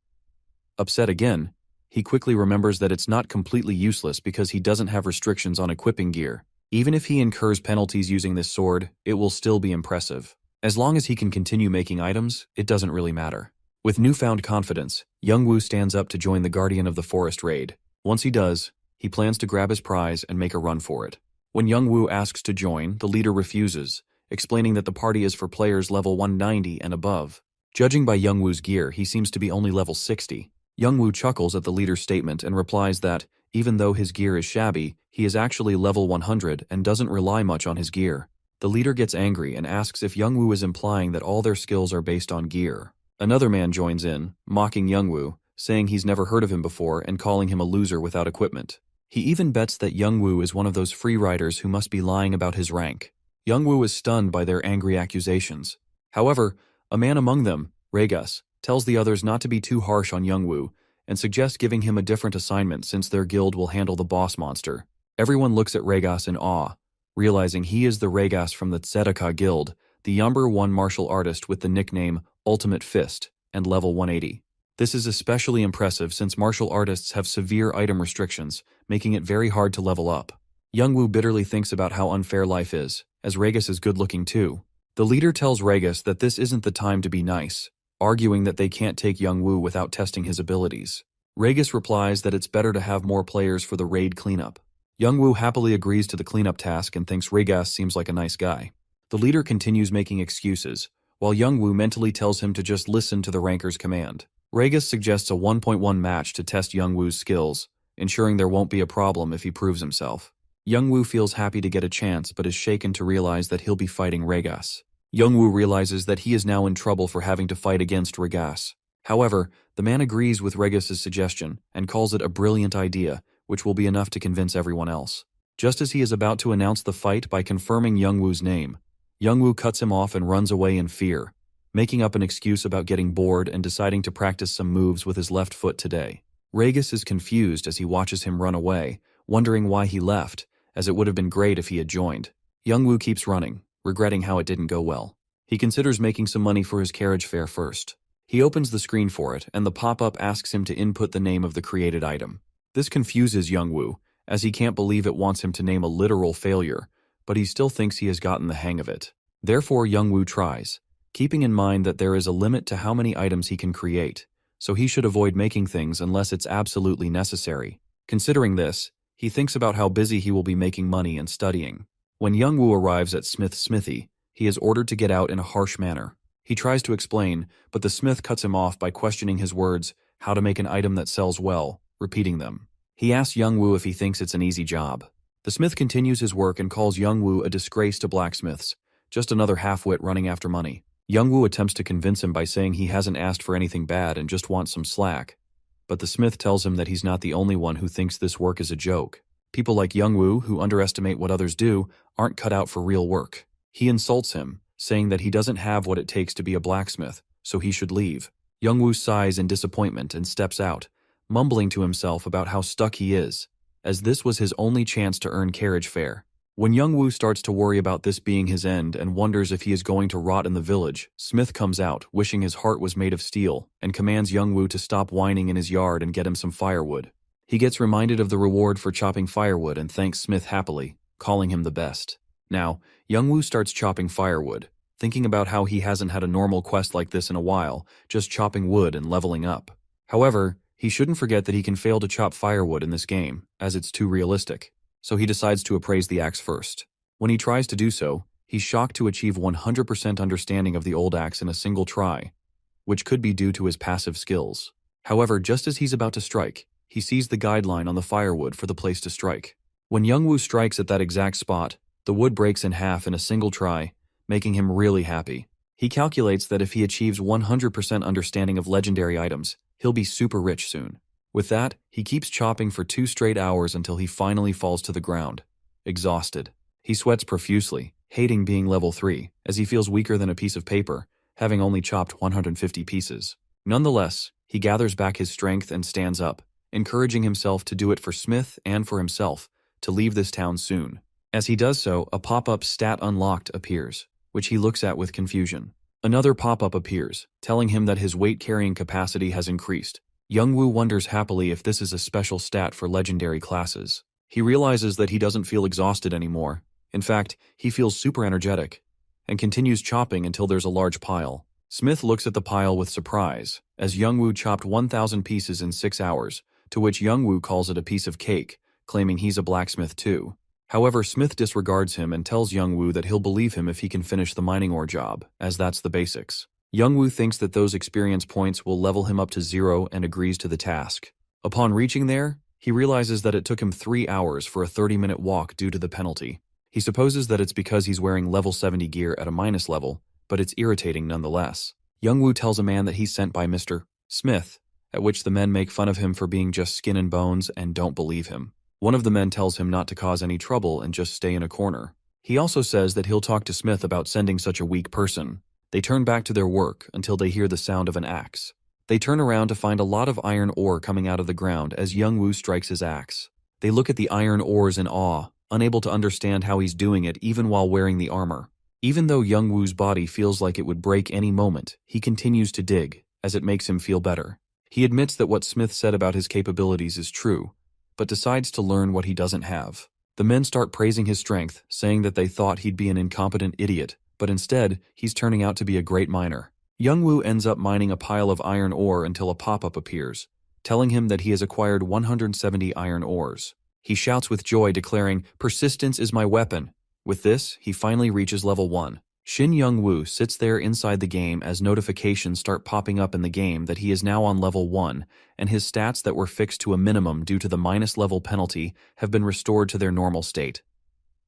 Upset again, he quickly remembers that it's not completely useless because he doesn't have restrictions on equipping gear. Even if he incurs penalties using this sword, it will still be impressive. As long as he can continue making items, it doesn't really matter. With newfound confidence, Youngwoo stands up to join the Guardian of the Forest raid. Once he does, he plans to grab his prize and make a run for it. When Youngwoo asks to join, the leader refuses, explaining that the party is for players level 190 and above. Judging by Youngwoo's gear, he seems to be only level 60. Youngwoo chuckles at the leader's statement and replies that, even though his gear is shabby, he is actually level 100 and doesn't rely much on his gear. The leader gets angry and asks if Youngwoo is implying that all their skills are based on gear. Another man joins in, mocking Youngwoo, saying he's never heard of him before and calling him a loser without equipment. He even bets that Youngwoo is one of those free riders who must be lying about his rank. Youngwoo is stunned by their angry accusations. However, a man among them, Regas, tells the others not to be too harsh on Youngwoo and suggests giving him a different assignment since their guild will handle the boss monster. Everyone looks at Regas in awe, realizing he is the Regas from the Tzedakah Guild, the number 1 martial artist with the nickname Ultimate Fist and level 180. This is especially impressive since martial artists have severe item restrictions, making it very hard to level up. Youngwoo bitterly thinks about how unfair life is, as Regas is good-looking too. The leader tells Regas that this isn't the time to be nice, arguing that they can't take Youngwoo without testing his abilities. Regas replies that it's better to have more players for the raid cleanup. Youngwoo happily agrees to the cleanup task and thinks Regas seems like a nice guy. The leader continues making excuses, while Youngwoo mentally tells him to just listen to the ranker's command. Regas suggests a 1.1 match to test Youngwoo's skills, ensuring there won't be a problem if he proves himself. Youngwoo feels happy to get a chance but is shaken to realize that he'll be fighting Regas. Youngwoo realizes that he is now in trouble for having to fight against Regas. However, the man agrees with Regas' suggestion and calls it a brilliant idea, which will be enough to convince everyone else. Just as he is about to announce the fight by confirming Youngwoo's name, Youngwoo cuts him off and runs away in fear, making up an excuse about getting bored and deciding to practice some moves with his left foot today. Regas is confused as he watches him run away, wondering why he left, as it would have been great if he had joined. Youngwoo keeps running, regretting how it didn't go well. He considers making some money for his carriage fare first. He opens the screen for it, and the pop-up asks him to input the name of the created item. This confuses Youngwoo, as he can't believe it wants him to name a literal failure, but he still thinks he has gotten the hang of it. Therefore, Youngwoo tries, keeping in mind that there is a limit to how many items he can create, so he should avoid making things unless it's absolutely necessary. Considering this, he thinks about how busy he will be making money and studying. When Youngwoo arrives at Smith's smithy, he is ordered to get out in a harsh manner. He tries to explain, but the smith cuts him off by questioning his words, how to make an item that sells well, repeating them. He asks Youngwoo if he thinks it's an easy job. The smith continues his work and calls Youngwoo a disgrace to blacksmiths, just another half-wit running after money. Youngwoo attempts to convince him by saying he hasn't asked for anything bad and just wants some slack, but the smith tells him that he's not the only one who thinks this work is a joke. People like Youngwoo, who underestimate what others do, aren't cut out for real work. He insults him, saying that he doesn't have what it takes to be a blacksmith, so he should leave. Youngwoo sighs in disappointment and steps out, mumbling to himself about how stuck he is, as this was his only chance to earn carriage fare. When Youngwoo starts to worry about this being his end and wonders if he is going to rot in the village, Smith comes out, wishing his heart was made of steel, and commands Youngwoo to stop whining in his yard and get him some firewood. He gets reminded of the reward for chopping firewood and thanks Smith happily, calling him the best. Now, Youngwoo starts chopping firewood, thinking about how he hasn't had a normal quest like this in a while, just chopping wood and leveling up. However, he shouldn't forget that he can fail to chop firewood in this game, as it's too realistic. So he decides to appraise the axe first. When he tries to do so, he's shocked to achieve 100% understanding of the old axe in a single try, which could be due to his passive skills. However, just as he's about to strike, he sees the guideline on the firewood for the place to strike. When Youngwoo strikes at that exact spot, the wood breaks in half in a single try, making him really happy. He calculates that if he achieves 100% understanding of legendary items, he'll be super rich soon. With that, he keeps chopping for 2 straight hours until he finally falls to the ground, exhausted. He sweats profusely, hating being level 3, as he feels weaker than a piece of paper, having only chopped 150 pieces. Nonetheless, he gathers back his strength and stands up, encouraging himself to do it for Smith and for himself, to leave this town soon. As he does so, a pop-up stat unlocked appears, which he looks at with confusion. Another pop-up appears, telling him that his weight-carrying capacity has increased. Youngwoo wonders happily if this is a special stat for legendary classes. He realizes that he doesn't feel exhausted anymore. In fact, he feels super energetic, and continues chopping until there's a large pile. Smith looks at the pile with surprise, as Youngwoo chopped 1,000 pieces in 6 hours, to which Youngwoo calls it a piece of cake, claiming he's a blacksmith too. However, Smith disregards him and tells Youngwoo that he'll believe him if he can finish the mining ore job, as that's the basics. Youngwoo thinks that those experience points will level him up to 0 and agrees to the task. Upon reaching there, he realizes that it took him 3 hours for a 30-minute walk due to the penalty. He supposes that it's because he's wearing level 70 gear at a minus level, but it's irritating nonetheless. Youngwoo tells a man that he's sent by Mr. Smith, at which the men make fun of him for being just skin and bones and don't believe him. One of the men tells him not to cause any trouble and just stay in a corner. He also says that he'll talk to Smith about sending such a weak person. They turn back to their work until they hear the sound of an axe. They turn around to find a lot of iron ore coming out of the ground as Youngwoo strikes his axe. They look at the iron ores in awe, unable to understand how he's doing it even while wearing the armor. Even though Youngwoo's body feels like it would break any moment, he continues to dig, as it makes him feel better. He admits that what Smith said about his capabilities is true, but decides to learn what he doesn't have. The men start praising his strength, saying that they thought he'd be an incompetent idiot, but instead, he's turning out to be a great miner. Youngwoo ends up mining a pile of iron ore until a pop-up appears, telling him that he has acquired 170 iron ores. He shouts with joy, declaring, "Persistence is my weapon." With this, he finally reaches level 1. Shin Youngwoo sits there inside the game as notifications start popping up in the game that he is now on level 1, and his stats that were fixed to a minimum due to the minus level penalty have been restored to their normal state.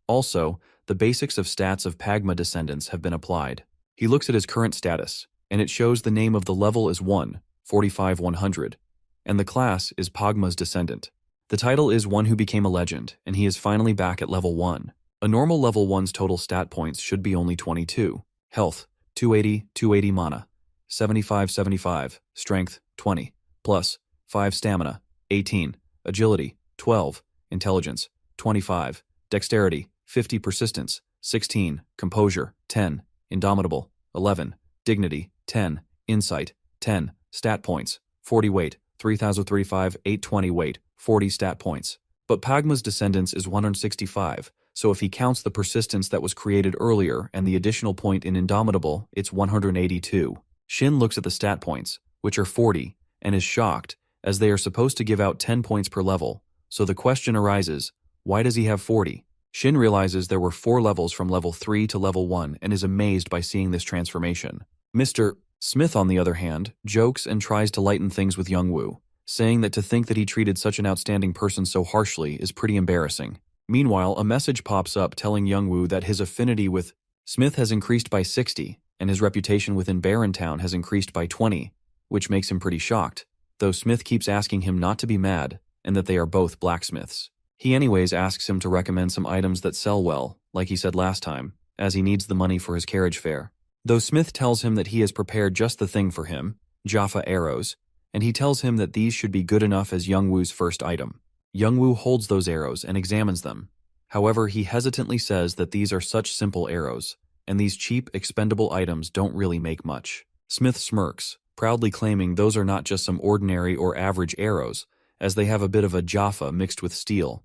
Also, the basics of stats of Pagma descendants have been applied. He looks at his current status, and it shows the name of the level is 1, 45-100, and the class is Pagma's descendant. The title is One Who Became a Legend, and he is finally back at level 1. A normal level 1's total stat points should be only 22. Health, 280 mana, 75, strength, 20, plus 5 stamina, 18, agility, 12, intelligence, 25, dexterity, 50 persistence, 16, composure, 10, indomitable, 11, dignity, 10, insight, 10, stat points, 40 weight, 3035, 820 weight, 40 stat points. But Pagma's descendants is 165, so if he counts the persistence that was created earlier and the additional point in indomitable, it's 182. Shin looks at the stat points, which are 40, and is shocked, as they are supposed to give out 10 points per level, so the question arises, why does he have 40? Shin realizes there were 4 levels from level 3 to level 1 and is amazed by seeing this transformation. Mr. Smith, on the other hand, jokes and tries to lighten things with Youngwoo, saying that to think that he treated such an outstanding person so harshly is pretty embarrassing. Meanwhile, a message pops up telling Youngwoo that his affinity with Smith has increased by 60, and his reputation within Barrentown has increased by 20, which makes him pretty shocked, though Smith keeps asking him not to be mad, and that they are both blacksmiths. He anyways asks him to recommend some items that sell well, like he said last time, as he needs the money for his carriage fare. Though Smith tells him that he has prepared just the thing for him, Jaffa arrows, and he tells him that these should be good enough as Youngwoo's first item. Youngwoo holds those arrows and examines them. However, he hesitantly says that these are such simple arrows, and these cheap, expendable items don't really make much. Smith smirks, proudly claiming those are not just some ordinary or average arrows, as they have a bit of a Jaffa mixed with steel.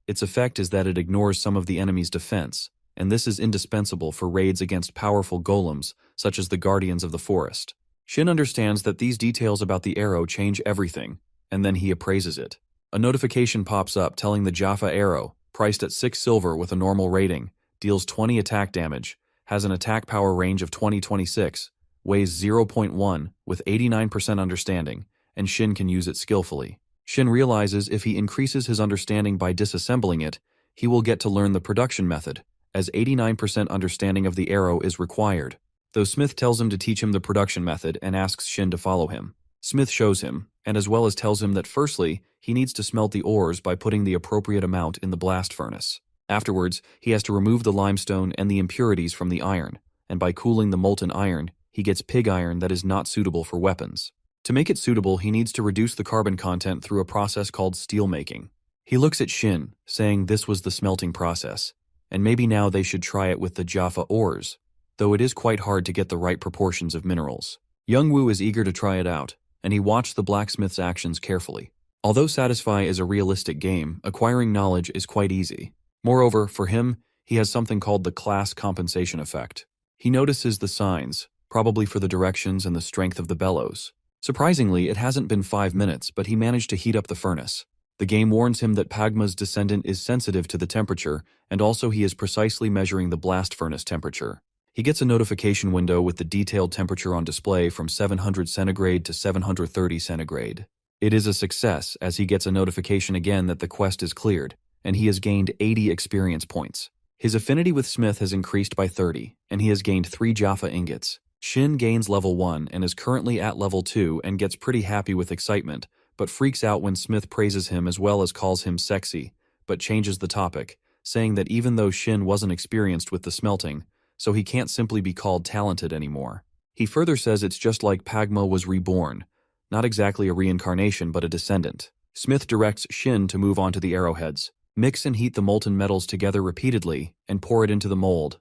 Its effect is that it ignores some of the enemy's defense, and this is indispensable for raids against powerful golems, such as the Guardians of the Forest. Shin understands that these details about the arrow change everything, and then he appraises it. A notification pops up telling the Jaffa arrow, priced at 6 silver with a normal rating, deals 20 attack damage, has an attack power range of 20-26, weighs 0.1 with 89% understanding, and Shin can use it skillfully. Shin realizes if he increases his understanding by disassembling it, he will get to learn the production method, as 89% understanding of the arrow is required. Though Smith tells him to teach him the production method and asks Shin to follow him. Smith shows him, and as well as tells him that firstly, he needs to smelt the ores by putting the appropriate amount in the blast furnace. Afterwards, he has to remove the limestone and the impurities from the iron, and by cooling the molten iron, he gets pig iron that is not suitable for weapons. To make it suitable, he needs to reduce the carbon content through a process called steel making. He looks at Shin, saying this was the smelting process, and maybe now they should try it with the Jaffa ores, though it is quite hard to get the right proportions of minerals. Young-woo is eager to try it out, and he watched the blacksmith's actions carefully. Although Satisfy is a realistic game, acquiring knowledge is quite easy. Moreover, for him, he has something called the class compensation effect. He notices the signs, probably for the directions and the strength of the bellows. Surprisingly, it hasn't been 5 minutes, but he managed to heat up the furnace. The game warns him that Pagma's descendant is sensitive to the temperature, and also he is precisely measuring the blast furnace temperature. He gets a notification window with the detailed temperature on display from 700 centigrade to 730 centigrade. It is a success, as he gets a notification again that the quest is cleared, and he has gained 80 experience points. His affinity with Smith has increased by 30, and he has gained 3 Jaffa ingots. Shin gains level 1 and is currently at level 2 and gets pretty happy with excitement, but freaks out when Smith praises him as well as calls him sexy, but changes the topic, saying that even though Shin wasn't experienced with the smelting, so he can't simply be called talented anymore. He further says it's just like Pagma was reborn, not exactly a reincarnation but a descendant. Smith directs Shin to move on to the arrowheads. Mix and heat the molten metals together repeatedly and pour it into the mold.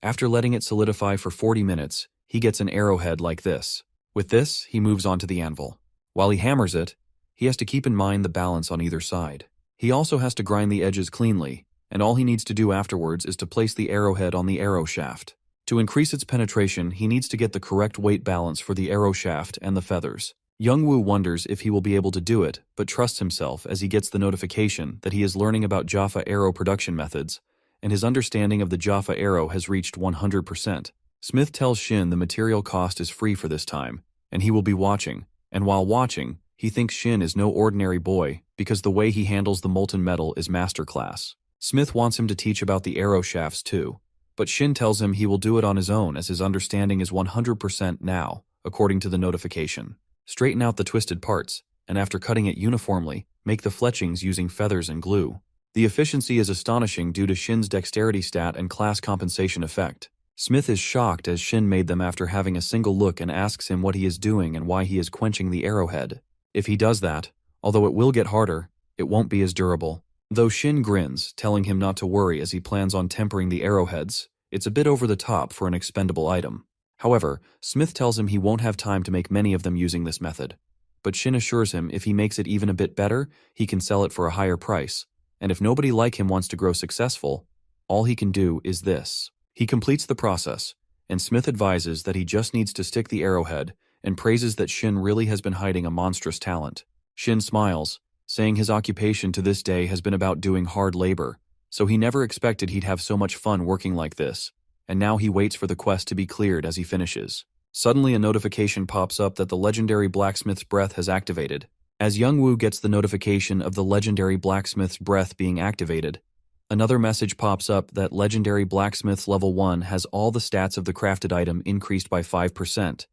After letting it solidify for 40 minutes, he gets an arrowhead like this. With this, he moves on to the anvil. While he hammers it, he has to keep in mind the balance on either side. He also has to grind the edges cleanly, and all he needs to do afterwards is to place the arrowhead on the arrow shaft. To increase its penetration, he needs to get the correct weight balance for the arrow shaft and the feathers. Young-woo wonders if he will be able to do it, but trusts himself as he gets the notification that he is learning about Jaffa arrow production methods, and his understanding of the Jaffa arrow has reached 100%. Smith tells Shin the material cost is free for this time, and he will be watching, and while watching, he thinks Shin is no ordinary boy because the way he handles the molten metal is masterclass. Smith wants him to teach about the arrow shafts too, but Shin tells him he will do it on his own as his understanding is 100% now, according to the notification. Straighten out the twisted parts, and after cutting it uniformly, make the fletchings using feathers and glue. The efficiency is astonishing due to Shin's dexterity stat and class compensation effect. Smith is shocked as Shin made them after having a single look and asks him what he is doing and why he is quenching the arrowhead. If he does that, although it will get harder, it won't be as durable. Though Shin grins, telling him not to worry as he plans on tempering the arrowheads, it's a bit over the top for an expendable item. However, Smith tells him he won't have time to make many of them using this method. But Shin assures him if he makes it even a bit better, he can sell it for a higher price, and if nobody like him wants to grow successful, all he can do is this. He completes the process, and Smith advises that he just needs to stick the arrowhead and praises that Shin really has been hiding a monstrous talent. Shin smiles, saying his occupation to this day has been about doing hard labor, so he never expected he'd have so much fun working like this, and now he waits for the quest to be cleared as he finishes. Suddenly a notification pops up that the legendary blacksmith's breath has activated. As Young-woo gets the notification of the legendary blacksmith's breath being activated, another message pops up that legendary blacksmith's level 1 has all the stats of the crafted item increased by 5%,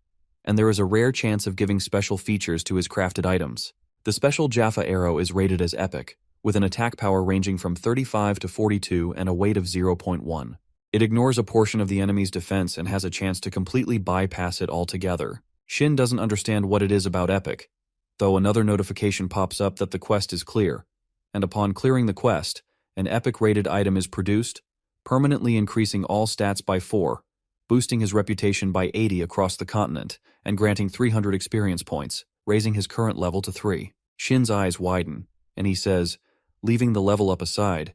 and there is a rare chance of giving special features to his crafted items. The special Jaffa arrow is rated as epic, with an attack power ranging from 35 to 42 and a weight of 0.1. It ignores a portion of the enemy's defense and has a chance to completely bypass it altogether. Shin doesn't understand what it is about epic, though another notification pops up that the quest is clear, and upon clearing the quest, an epic-rated item is produced, permanently increasing all stats by 4, boosting his reputation by 80 across the continent, and granting 300 experience points, raising his current level to 3. Shin's eyes widen, and he says, leaving the level up aside,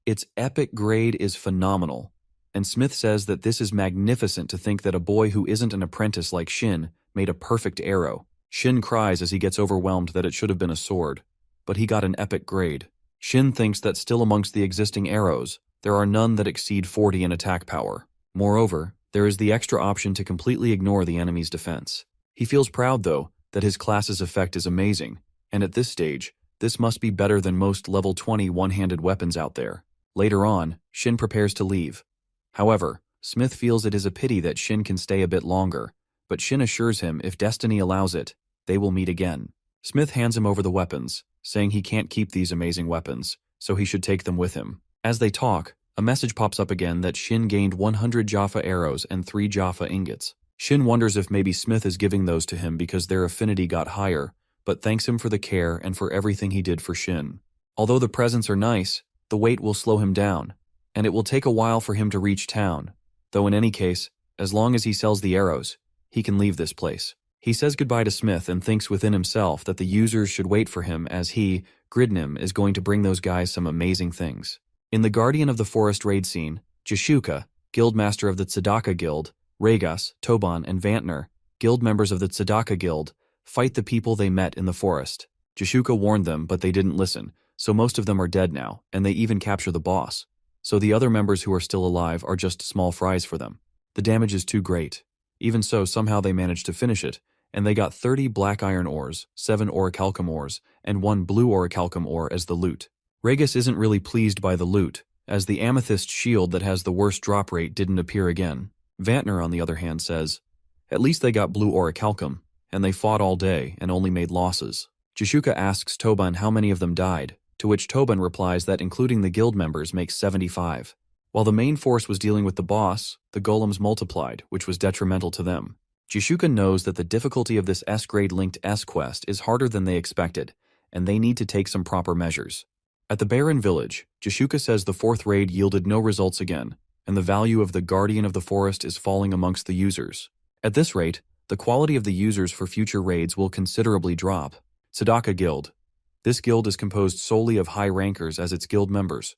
its epic grade is phenomenal, and Smith says that this is magnificent to think that a boy who isn't an apprentice like Shin made a perfect arrow. Shin cries as he gets overwhelmed that it should have been a sword, but he got an epic grade. Shin thinks that still amongst the existing arrows, there are none that exceed 40 in attack power. Moreover, there is the extra option to completely ignore the enemy's defense. He feels proud, though, that his class's effect is amazing, and at this stage, this must be better than most level 20 one-handed weapons out there. Later on, Shin prepares to leave. However, Smith feels it is a pity that Shin can stay a bit longer, but Shin assures him if destiny allows it, They will meet again. Smith hands him over the weapons, saying he can't keep these amazing weapons, so he should take them with him. As they talk, a message pops up again that Shin gained 100 Jaffa arrows and 3 Jaffa ingots. Shin wonders if maybe Smith is giving those to him because their affinity got higher, but thanks him for the care and for everything he did for Shin. Although the presents are nice, the weight will slow him down, and it will take a while for him to reach town, though in any case, as long as he sells the arrows, he can leave this place. He says goodbye to Smith and thinks within himself that the users should wait for him as he, Gridnim, is going to bring those guys some amazing things. In the Guardian of the Forest raid scene, Jashuka, guildmaster of the Tzedakah Guild, Regas, Toban, and Vantner, guild members of the Tzedakah Guild, fight the people they met in the forest. Jashuka warned them, but they didn't listen, so most of them are dead now, and they even capture the boss. So the other members who are still alive are just small fries for them. The damage is too great. Even so, somehow they managed to finish it, and they got 30 black iron ores, 7 orichalcum ores, and 1 blue orichalcum ore as the loot. Regas isn't really pleased by the loot, as the amethyst shield that has the worst drop rate didn't appear again. Vantner, on the other hand, says, "At least they got blue orichalcum, and they fought all day and only made losses." Jashuka asks Toban how many of them died, to which Toban replies that including the guild members makes 75. While the main force was dealing with the boss, the golems multiplied, which was detrimental to them. Jashuka knows that the difficulty of this S-grade linked S-quest is harder than they expected, and they need to take some proper measures. At the Barren Village, Jashuka says the 4th raid yielded no results again, and the value of the Guardian of the Forest is falling amongst the users. At this rate, the quality of the users for future raids will considerably drop. Tzedakah Guild. This guild is composed solely of high rankers as its guild members,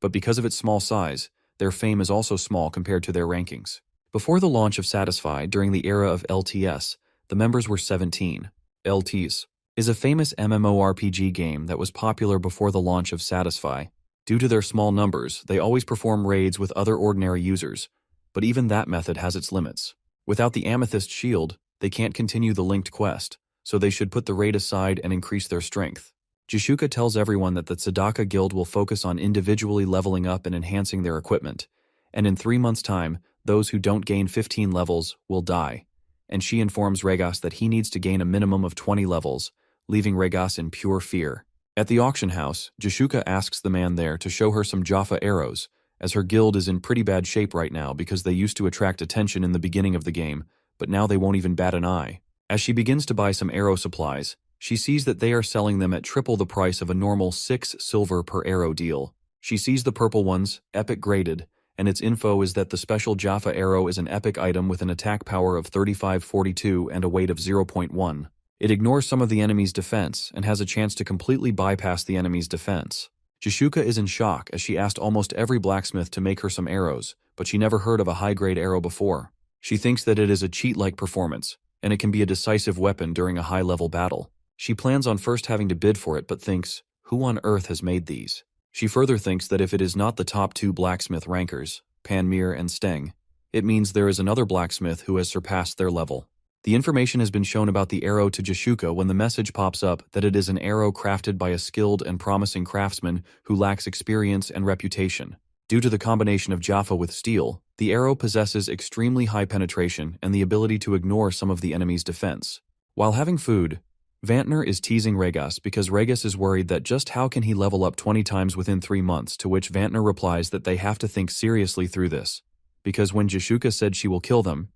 but because of its small size, their fame is also small compared to their rankings. Before the launch of Satisfy during the era of LTS, the members were 17. LTS is a famous MMORPG game that was popular before the launch of Satisfy. Due to their small numbers, they always perform raids with other ordinary users, but even that method has its limits. Without the Amethyst Shield, they can't continue the linked quest, so they should put the raid aside and increase their strength. Jashuka tells everyone that the Tzedakah Guild will focus on individually leveling up and enhancing their equipment, and in 3 months' time, those who don't gain 15 levels will die, and she informs Regas that he needs to gain a minimum of 20 levels, leaving Regas in pure fear. At the auction house, Jashuka asks the man there to show her some Jaffa arrows, as her guild is in pretty bad shape right now because they used to attract attention in the beginning of the game, but now they won't even bat an eye. As she begins to buy some arrow supplies, she sees that they are selling them at triple the price of a normal 6 silver per arrow deal. She sees the purple ones, epic graded, and its info is that the special Jaffa arrow is an epic item with an attack power of 3542 and a weight of 0.1. It ignores some of the enemy's defense and has a chance to completely bypass the enemy's defense. Jashuka is in shock as she asked almost every blacksmith to make her some arrows, but she never heard of a high-grade arrow before. She thinks that it is a cheat-like performance, and it can be a decisive weapon during a high-level battle. She plans on first having to bid for it but thinks, who on earth has made these? She further thinks that if it is not the top 2 blacksmith rankers, Panmir and Steng, it means there is another blacksmith who has surpassed their level. The information has been shown about the arrow to Jashuka when the message pops up that it is an arrow crafted by a skilled and promising craftsman who lacks experience and reputation. Due to the combination of Jaffa with steel, the arrow possesses extremely high penetration and the ability to ignore some of the enemy's defense. While having food, Vantner is teasing Regas because Regas is worried that just how can he level up 20 times within 3 months, to which Vantner replies that they have to think seriously through this, because when Jashuka said she will kill them,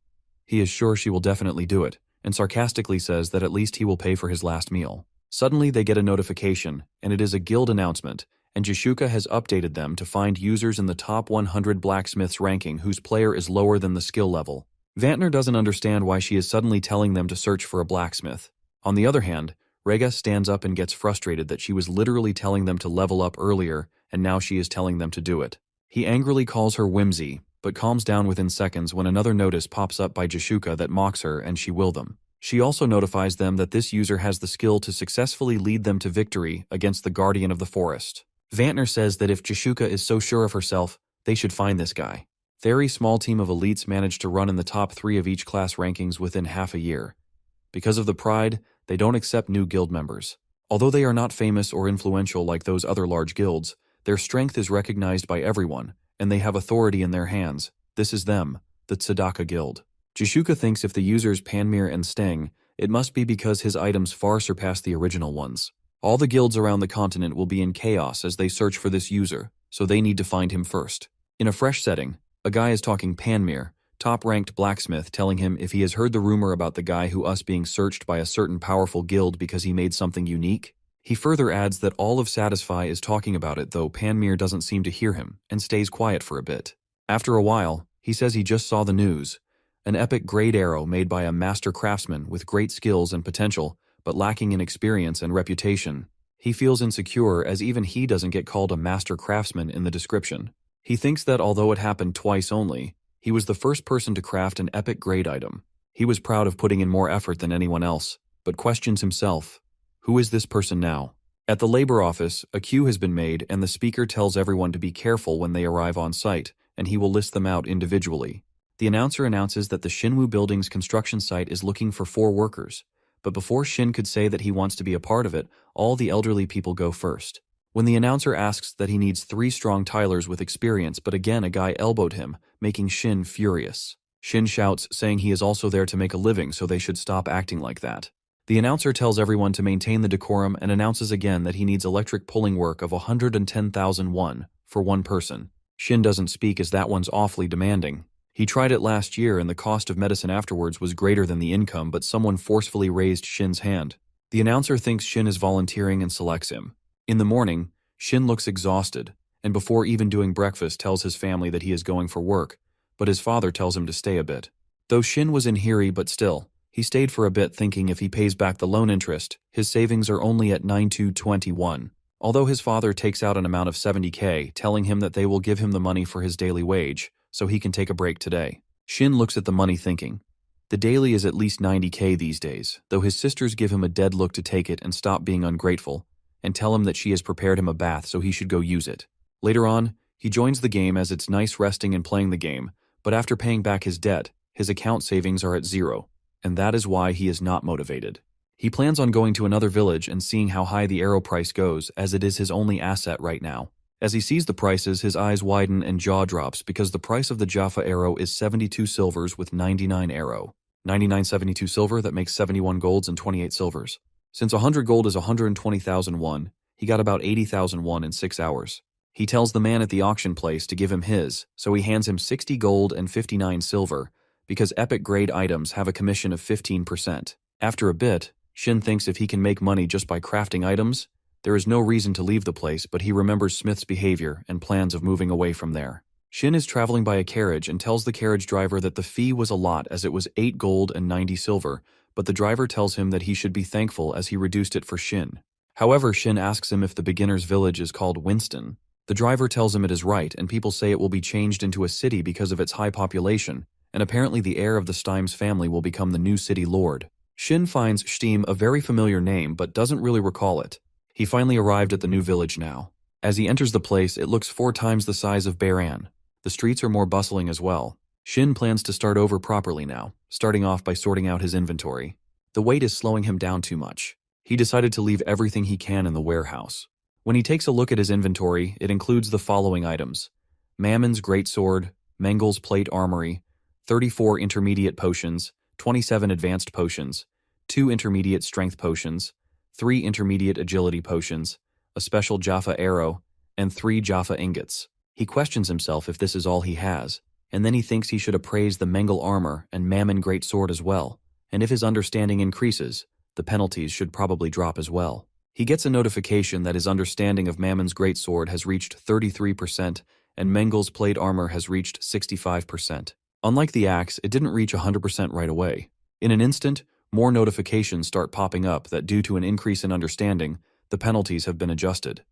he is sure she will definitely do it, and sarcastically says that at least he will pay for his last meal. Suddenly they get a notification, and it is a guild announcement, and Jashuka has updated them to find users in the top 100 blacksmiths ranking whose player is lower than the skill level. Vantner doesn't understand why she is suddenly telling them to search for a blacksmith. On the other hand, Regas stands up and gets frustrated that she was literally telling them to level up earlier, and now she is telling them to do it. He angrily calls her whimsy, but calms down within seconds when another notice pops up by Jashuka that mocks her and she will them. She also notifies them that this user has the skill to successfully lead them to victory against the Guardian of the Forest. Vantner says that if Jashuka is so sure of herself, they should find this guy. Very small team of elites managed to run in the top 3 of each class rankings within half a year. Because of the pride, they don't accept new guild members. Although they are not famous or influential like those other large guilds, their strength is recognized by everyone, and they have authority in their hands. This is them, the Tzedakah Guild. Jashuka thinks if the users Panmir and Steng It must be because his items far surpass the original ones. All the guilds around the continent will be in chaos as they search for this user, so they need to find him first. In a fresh setting, a guy is talking Panmir, top-ranked blacksmith, telling him if he has heard the rumor about the guy who us being searched by a certain powerful guild because he made something unique. He further adds that all of Satisfy is talking about it, though Panmir doesn't seem to hear him and stays quiet for a bit. After a while, he says he just saw the news. An epic grade arrow made by a master craftsman with great skills and potential, but lacking in experience and reputation. He feels insecure as even he doesn't get called a master craftsman in the description. He thinks that although it happened twice only, he was the first person to craft an epic grade item. He was proud of putting in more effort than anyone else, but questions himself. Who is this person now? At the labor office, a queue has been made and the speaker tells everyone to be careful when they arrive on site, and he will list them out individually. The announcer announces that the Shinwoo Building's construction site is looking for 4 workers, but before Shin could say that he wants to be a part of it, all the elderly people go first. When the announcer asks that he needs 3 strong tilers with experience, but again a guy elbowed him, making Shin furious. Shin shouts, saying he is also there to make a living, so they should stop acting like that. The announcer tells everyone to maintain the decorum and announces again that he needs electric pulling work of 110,000 won for 1 person. Shin doesn't speak as that one's awfully demanding. He tried it last year and the cost of medicine afterwards was greater than the income, but someone forcefully raised Shin's hand. The announcer thinks Shin is volunteering and selects him. In the morning, Shin looks exhausted, and before even doing breakfast tells his family that he is going for work, but his father tells him to stay a bit. Though Shin was in Hiri, but still, he stayed for a bit thinking if he pays back the loan interest, his savings are only at 9221. Although his father takes out an amount of 70k, telling him that they will give him the money for his daily wage, so he can take a break today. Shin looks at the money thinking, the daily is at least 90k these days, though his sisters give him a dead look to take it and stop being ungrateful, and tell him that she has prepared him a bath so he should go use it. Later on, he joins the game as it's nice resting and playing the game, but after paying back his debt, his account savings are at 0, and that is why he is not motivated. He plans on going to another village and seeing how high the arrow price goes, as it is his only asset right now. As he sees the prices, his eyes widen and jaw drops because the price of the Jaffa arrow is 72 silvers with 99 arrow. 99.72 silver, that makes 71 golds and 28 silvers. Since 100 gold is 120,000 won, he got about 80,000 won in 6 hours. He tells the man at the auction place to give him his, so he hands him 60 gold and 59 silver, because epic grade items have a commission of 15%. After a bit, Shin thinks if he can make money just by crafting items, there is no reason to leave the place, but he remembers Smith's behavior and plans of moving away from there. Shin is traveling by a carriage and tells the carriage driver that the fee was a lot as it was 8 gold and 90 silver, but the driver tells him that he should be thankful as he reduced it for Shin. However, Shin asks him if the beginner's village is called Winston. The driver tells him it is right, and people say it will be changed into a city because of its high population, and apparently the heir of the Stimes family will become the new city lord. Shin finds Stim a very familiar name but doesn't really recall it. He finally arrived at the new village now. As he enters the place, it looks 4 times the size of Baran. The streets are more bustling as well. Shin plans to start over properly now, starting off by sorting out his inventory. The weight is slowing him down too much. He decided to leave everything he can in the warehouse. When he takes a look at his inventory, it includes the following items: Mammon's Greatsword, Mengel's Plate Armory, 34 intermediate potions, 27 advanced potions, 2 intermediate strength potions, 3 intermediate agility potions, a special Jaffa arrow, and 3 Jaffa ingots. He questions himself if this is all he has, and then he thinks he should appraise the Mengel armor and Mammon Greatsword as well, and if his understanding increases, the penalties should probably drop as well. He gets a notification that his understanding of Mammon's Greatsword has reached 33% and Mengel's Plate Armor has reached 65%. Unlike the axe, it didn't reach 100% right away. In an instant, more notifications start popping up that due to an increase in understanding, the penalties have been adjusted.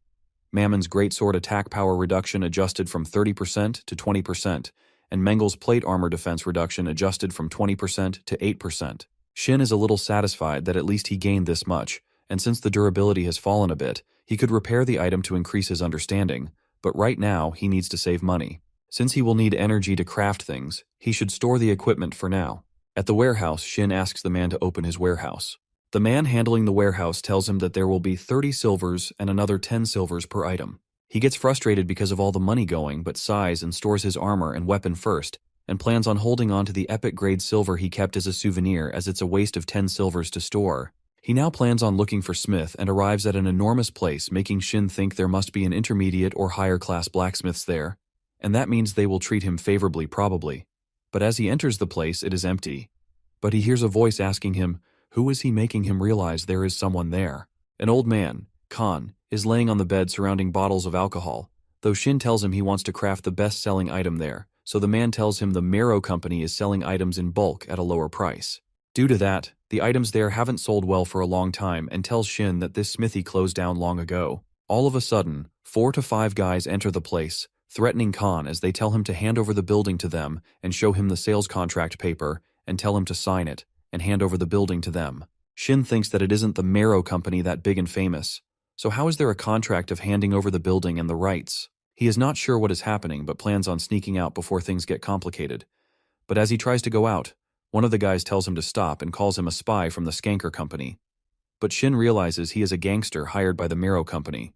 Mammon's Greatsword attack power reduction adjusted from 30% to 20%, and Mengel's Plate Armor defense reduction adjusted from 20% to 8%. Shin is a little satisfied that at least he gained this much, and since the durability has fallen a bit, he could repair the item to increase his understanding, but right now he needs to save money. Since he will need energy to craft things, he should store the equipment for now. At the warehouse, Shin asks the man to open his warehouse. The man handling the warehouse tells him that there will be 30 silvers and another 10 silvers per item. He gets frustrated because of all the money going, but sighs and stores his armor and weapon first, and plans on holding on to the epic grade silver he kept as a souvenir, as it's a waste of 10 silvers to store. He now plans on looking for Smith and arrives at an enormous place, making Shin think there must be an intermediate or higher class blacksmiths there, and that means they will treat him favorably probably. But as he enters the place, it is empty. But he hears a voice asking him, who is he, making him realize there is someone there. An old man, Khan, is laying on the bed surrounding bottles of alcohol, though Shin tells him he wants to craft the best-selling item there, so the man tells him the Mero company is selling items in bulk at a lower price. Due to that, the items there haven't sold well for a long time, and tells Shin that this smithy closed down long ago. All of a sudden, 4 to 5 guys enter the place, threatening Khan as they tell him to hand over the building to them and show him the sales contract paper and tell him to sign it and hand over the building to them. Shin thinks that it isn't the Mero company that big and famous, so how is there a contract of handing over the building and the rights? He is not sure what is happening but plans on sneaking out before things get complicated. But as he tries to go out, one of the guys tells him to stop and calls him a spy from the Skanker company. But Shin realizes he is a gangster hired by the Mero company.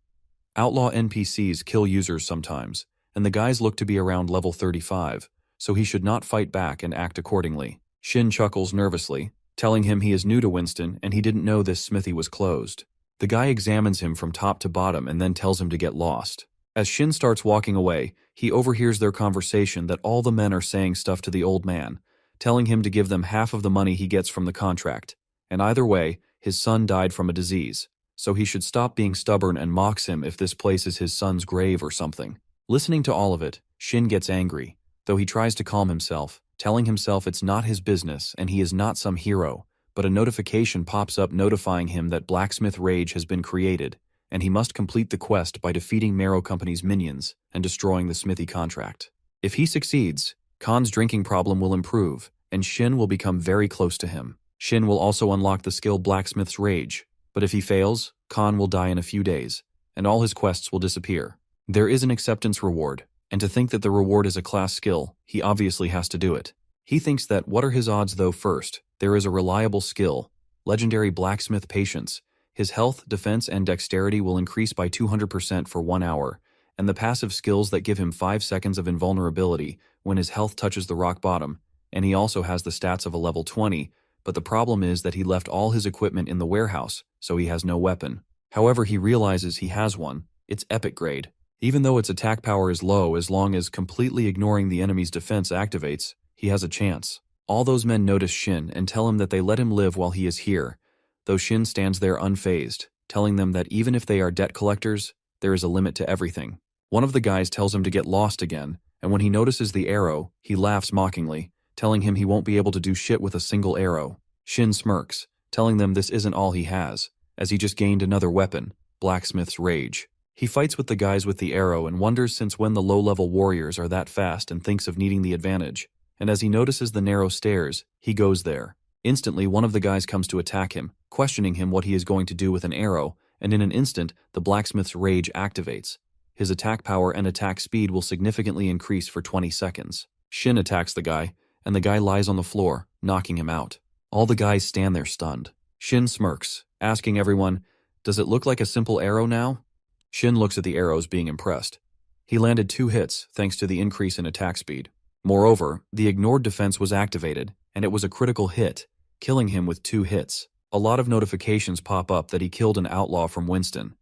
Outlaw NPCs kill users sometimes, and the guys look to be around level 35, so he should not fight back and act accordingly. Shin chuckles nervously, telling him he is new to Winston and he didn't know this smithy was closed. The guy examines him from top to bottom and then tells him to get lost. As Shin starts walking away, he overhears their conversation that all the men are saying stuff to the old man, telling him to give them half of the money he gets from the contract, and either way, his son died from a disease, so he should stop being stubborn, and mocks him if this place is his son's grave or something. Listening to all of it, Shin gets angry, though he tries to calm himself, telling himself it's not his business and he is not some hero, but a notification pops up notifying him that Blacksmith Rage has been created, and he must complete the quest by defeating Mero Company's minions and destroying the smithy contract. If he succeeds, Khan's drinking problem will improve, and Shin will become very close to him. Shin will also unlock the skill Blacksmith's Rage, but if he fails, Khan will die in a few days, and all his quests will disappear. There is an acceptance reward, and to think that the reward is a class skill, he obviously has to do it. He thinks that what are his odds though? First, there is a reliable skill, Legendary Blacksmith Patience. His health, defense, and dexterity will increase by 200% for 1 hour, and the passive skills that give him 5 seconds of invulnerability when his health touches the rock bottom, and he also has the stats of a level 20, but the problem is that he left all his equipment in the warehouse, so he has no weapon. However, he realizes he has one. It's epic grade. Even though its attack power is low, as long as completely ignoring the enemy's defense activates, he has a chance. All those men notice Shin and tell him that they let him live while he is here, though Shin stands there unfazed, telling them that even if they are debt collectors, there is a limit to everything. One of the guys tells him to get lost again, and when he notices the arrow, he laughs mockingly, telling him he won't be able to do shit with a single arrow. Shin smirks, telling them this isn't all he has, as he just gained another weapon, Blacksmith's Rage. He fights with the guys with the arrow and wonders since when the low-level warriors are that fast, and thinks of needing the advantage, and as he notices the narrow stairs, he goes there. Instantly, one of the guys comes to attack him, questioning him what he is going to do with an arrow, and in an instant, the Blacksmith's Rage activates. His attack power and attack speed will significantly increase for 20 seconds. Shin attacks the guy, and the guy lies on the floor, knocking him out. All the guys stand there stunned. Shin smirks, asking everyone, "Does it look like a simple arrow now?" Shin looks at the arrows, being impressed. He landed 2 hits thanks to the increase in attack speed. Moreover, the ignored defense was activated, and it was a critical hit, killing him with 2 hits. A lot of notifications pop up that he killed an outlaw from Winston.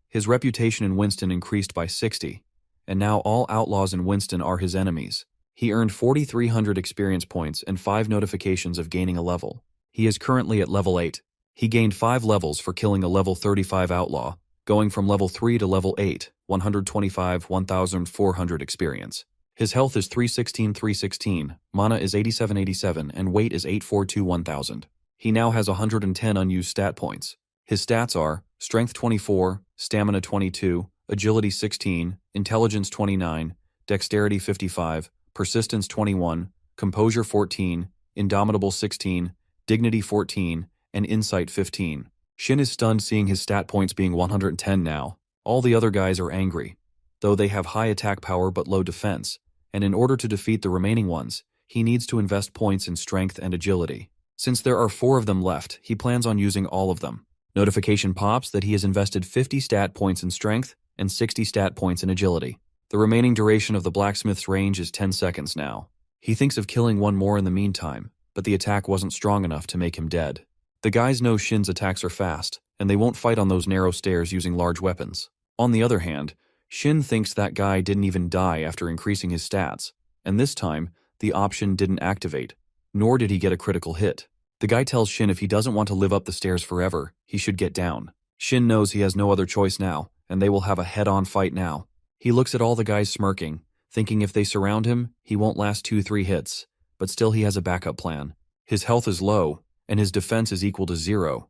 His reputation in Winston increased by 60, and now all outlaws in Winston are his enemies. He earned 4,300 experience points and 5 notifications of gaining a level. He is currently at level 8. He gained 5 levels for killing a level 35 outlaw, going from level 3 to level 8, 125, 1,400 experience. His health is 316, mana is 87, and weight is 842, 1,000. He now has 110 unused stat points. His stats are Strength 24, Stamina 22, Agility 16, Intelligence 29, Dexterity 55, Persistence 21, Composure 14, Indomitable 16, Dignity 14, and Insight 15. Shin is stunned seeing his stat points being 110 now. All the other guys are angry, though they have high attack power but low defense, and in order to defeat the remaining ones, he needs to invest points in strength and agility. Since there are 4 of them left, he plans on using all of them. Notification pops that he has invested 50 stat points in strength and 60 stat points in agility. The remaining duration of the Blacksmith's range is 10 seconds now. He thinks of killing one more in the meantime, but the attack wasn't strong enough to make him dead. The guys know Shin's attacks are fast, and they won't fight on those narrow stairs using large weapons. On the other hand, Shin thinks that guy didn't even die after increasing his stats, and this time, the option didn't activate, nor did he get a critical hit. The guy tells Shin if he doesn't want to live up the stairs forever, he should get down. Shin knows he has no other choice now, and they will have a head-on fight now. He looks at all the guys smirking, thinking if they surround him, he won't last 2-3 hits, but still he has a backup plan. His health is low, and his defense is equal to 0.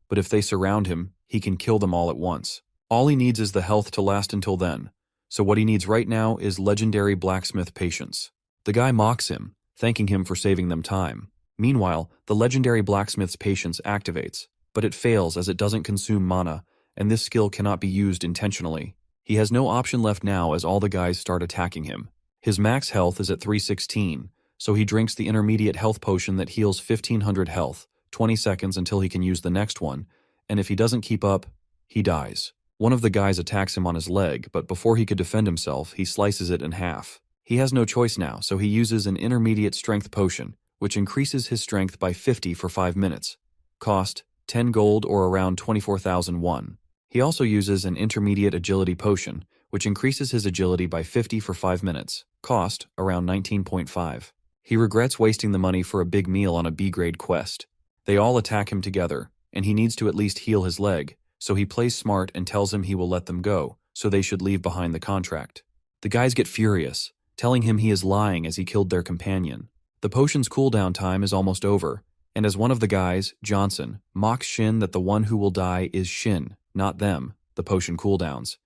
But if they surround him, he can kill them all at once. All he needs is the health to last until then, so what he needs right now is legendary Blacksmith patience. The guy mocks him, thanking him for saving them time. Meanwhile, the legendary Blacksmith's patience activates, but it fails as it doesn't consume mana, and this skill cannot be used intentionally. He has no option left now as all the guys start attacking him. His max health is at 316, so he drinks the intermediate health potion that heals 1500 health, 20 seconds until he can use the next one, and if he doesn't keep up, he dies. One of the guys attacks him on his leg, but before he could defend himself, he slices it in half. He has no choice now, so he uses an intermediate strength potion, which increases his strength by 50 for 5 minutes. Cost, 10 gold or around 24,001. He also uses an intermediate agility potion, which increases his agility by 50 for 5 minutes. Cost, around 19.5. He regrets wasting the money for a big meal on a B-grade quest. They all attack him together, and he needs to at least heal his leg, so he plays smart and tells him he will let them go, so they should leave behind the contract. The guys get furious, telling him he is lying as he killed their companion. The potion's cooldown time is almost over, and as one of the guys, Johnson, mocks Shin that the one who will die is Shin, not them, the potion cooldowns,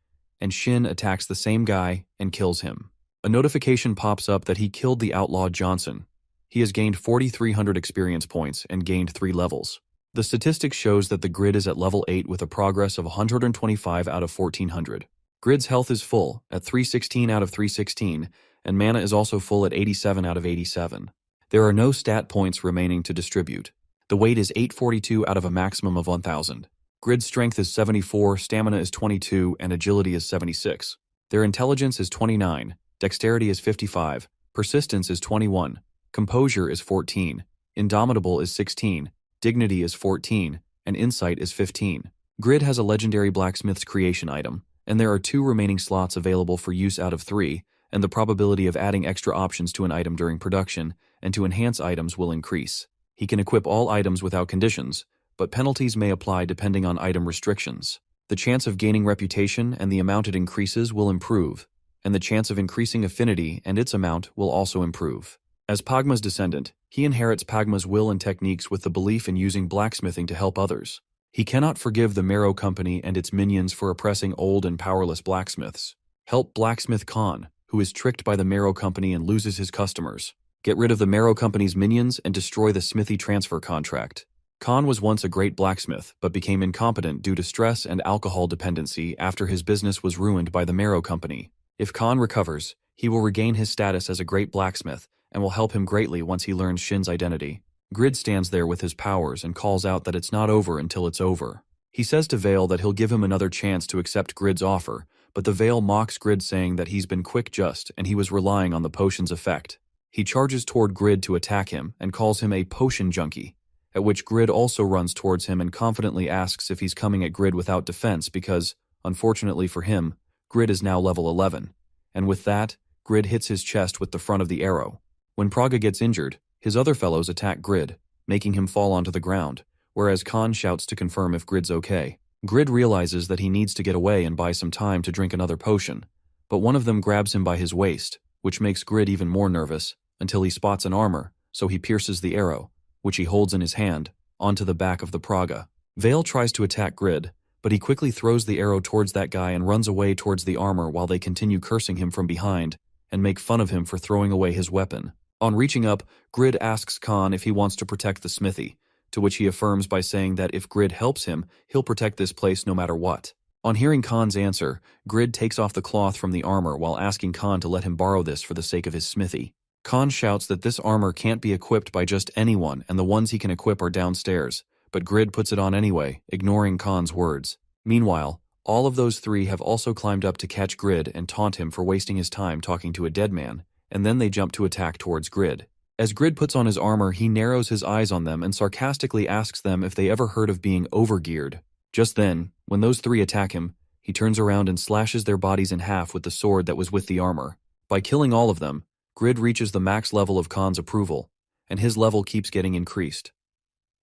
and Shin attacks the same guy and kills him. A notification pops up that he killed the outlaw Johnson. He has gained 4,300 experience points and gained 3 levels. The statistics shows that the grid is at level 8 with a progress of 125 out of 1,400. Grid's health is full, at 316 out of 316, and mana is also full at 87 out of 87. There are no stat points remaining to distribute. The weight is 842 out of a maximum of 1,000. Grid's strength is 74, stamina is 22, and agility is 76. Their intelligence is 29, dexterity is 55, persistence is 21, composure is 14, indomitable is 16, dignity is 14, and insight is 15. Grid has a legendary Blacksmith's creation item, and there are 2 remaining slots available for use out of 3, and the probability of adding extra options to an item during production and to enhance items will increase. He can equip all items without conditions, but penalties may apply depending on item restrictions. The chance of gaining reputation and the amount it increases will improve, and the chance of increasing affinity and its amount will also improve. As Pagma's descendant, he inherits Pagma's will and techniques with the belief in using blacksmithing to help others. He cannot forgive the Marrow Company and its minions for oppressing old and powerless blacksmiths. Help Blacksmith Khan, who is tricked by the Marrow Company and loses his customers. Get rid of the Marrow Company's minions and destroy the smithy transfer contract. Khan was once a great blacksmith, but became incompetent due to stress and alcohol dependency after his business was ruined by the Marrow Company. If Khan recovers, he will regain his status as a great blacksmith and will help him greatly once he learns Shin's identity. Grid stands there with his powers and calls out that it's not over until it's over. He says to Vale that he'll give him another chance to accept Grid's offer, but the Vale mocks Grid saying that he's been quick just and he was relying on the potion's effect. He charges toward Grid to attack him and calls him a potion junkie, at which Grid also runs towards him and confidently asks if he's coming at Grid without defense because, unfortunately for him, Grid is now level 11, and with that, Grid hits his chest with the front of the arrow. When Praga gets injured, his other fellows attack Grid, making him fall onto the ground, whereas Khan shouts to confirm if Grid's okay. Grid realizes that he needs to get away and buy some time to drink another potion, but one of them grabs him by his waist, which makes Grid even more nervous, until he spots an armor, so he pierces the arrow, which he holds in his hand, onto the back of the Praga. Vale tries to attack Grid, but he quickly throws the arrow towards that guy and runs away towards the armor while they continue cursing him from behind and make fun of him for throwing away his weapon. On reaching up, Grid asks Khan if he wants to protect the smithy, to which he affirms by saying that if Grid helps him, he'll protect this place no matter what. On hearing Khan's answer, Grid takes off the cloth from the armor while asking Khan to let him borrow this for the sake of his smithy. Khan shouts that this armor can't be equipped by just anyone and the ones he can equip are downstairs, but Grid puts it on anyway, ignoring Khan's words. Meanwhile, all of those 3 have also climbed up to catch Grid and taunt him for wasting his time talking to a dead man, and then they jump to attack towards Grid. As Grid puts on his armor, he narrows his eyes on them and sarcastically asks them if they ever heard of being overgeared. Just then, when those three attack him, he turns around and slashes their bodies in half with the sword that was with the armor. By killing all of them, Grid reaches the max level of Khan's approval, and his level keeps getting increased.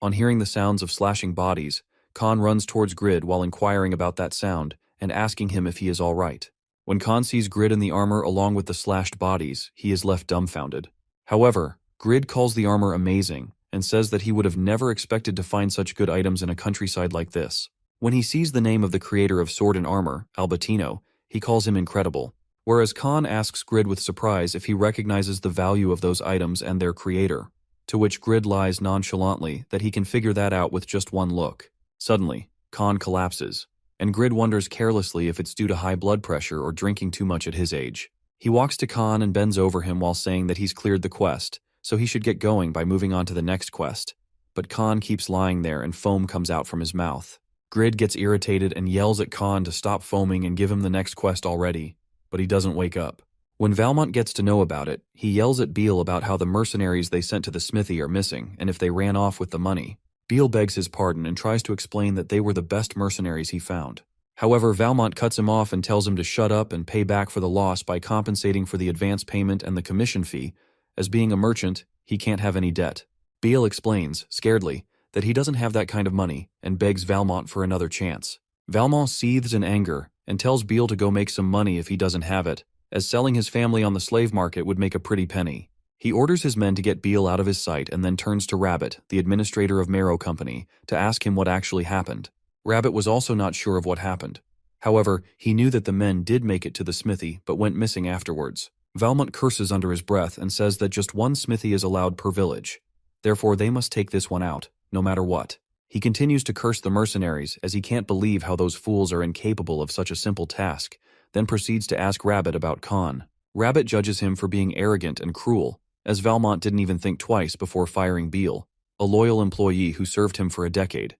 On hearing the sounds of slashing bodies, Khan runs towards Grid while inquiring about that sound and asking him if he is all right. When Khan sees Grid in the armor along with the slashed bodies, he is left dumbfounded. However, Grid calls the armor amazing and says that he would have never expected to find such good items in a countryside like this. When he sees the name of the creator of sword and armor, Albertino, he calls him incredible, whereas Khan asks Grid with surprise if he recognizes the value of those items and their creator, to which Grid lies nonchalantly that he can figure that out with just one look. Suddenly, Khan collapses, and Grid wonders carelessly if it's due to high blood pressure or drinking too much at his age. He walks to Khan and bends over him while saying that he's cleared the quest, so he should get going by moving on to the next quest. But Khan keeps lying there and foam comes out from his mouth. Grid gets irritated and yells at Khan to stop foaming and give him the next quest already, but he doesn't wake up. When Valmont gets to know about it, he yells at Beale about how the mercenaries they sent to the smithy are missing and if they ran off with the money. Beale begs his pardon and tries to explain that they were the best mercenaries he found. However, Valmont cuts him off and tells him to shut up and pay back for the loss by compensating for the advance payment and the commission fee. As being a merchant, he can't have any debt. Beale explains, scaredly, that he doesn't have that kind of money and begs Valmont for another chance. Valmont seethes in anger and tells Beale to go make some money if he doesn't have it, as selling his family on the slave market would make a pretty penny. He orders his men to get Beale out of his sight and then turns to Rabbit, the administrator of Marrow Company, to ask him what actually happened. Rabbit was also not sure of what happened. However, he knew that the men did make it to the smithy but went missing afterwards. Valmont curses under his breath and says that just one smithy is allowed per village. Therefore, they must take this one out, no matter what. He continues to curse the mercenaries as he can't believe how those fools are incapable of such a simple task, then proceeds to ask Rabbit about Khan. Rabbit judges him for being arrogant and cruel, as Valmont didn't even think twice before firing Beale, a loyal employee who served him for a decade.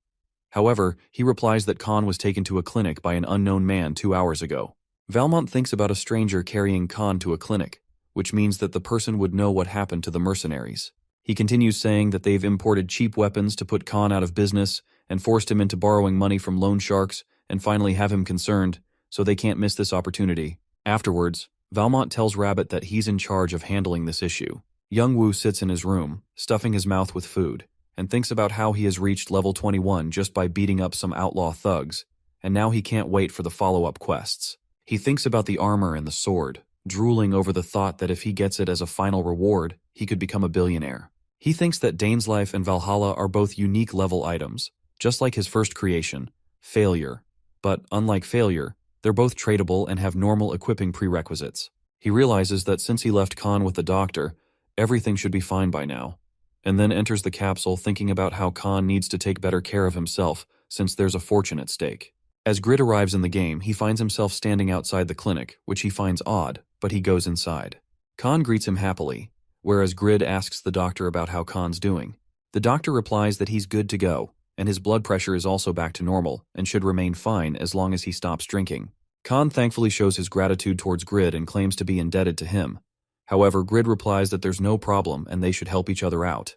However, he replies that Khan was taken to a clinic by an unknown man 2 hours ago. Valmont thinks about a stranger carrying Khan to a clinic, which means that the person would know what happened to the mercenaries. He continues saying that they've imported cheap weapons to put Khan out of business and forced him into borrowing money from loan sharks and finally have him concerned, so they can't miss this opportunity. Afterwards, Valmont tells Rabbit that he's in charge of handling this issue. Young Woo sits in his room, stuffing his mouth with food, and thinks about how he has reached level 21 just by beating up some outlaw thugs, and now he can't wait for the follow-up quests. He thinks about the armor and the sword, drooling over the thought that if he gets it as a final reward, he could become a billionaire. He thinks that Dane's Life and Valhalla are both unique level items, just like his first creation, Failure. But, unlike Failure, they're both tradable and have normal equipping prerequisites. He realizes that since he left Khan with the doctor, everything should be fine by now, and then enters the capsule thinking about how Khan needs to take better care of himself since there's a fortune at stake. As Grid arrives in the game, he finds himself standing outside the clinic, which he finds odd, but he goes inside. Khan greets him happily, whereas Grid asks the doctor about how Khan's doing. The doctor replies that he's good to go, and his blood pressure is also back to normal and should remain fine as long as he stops drinking. Khan thankfully shows his gratitude towards Grid and claims to be indebted to him. However, Grid replies that there's no problem and they should help each other out.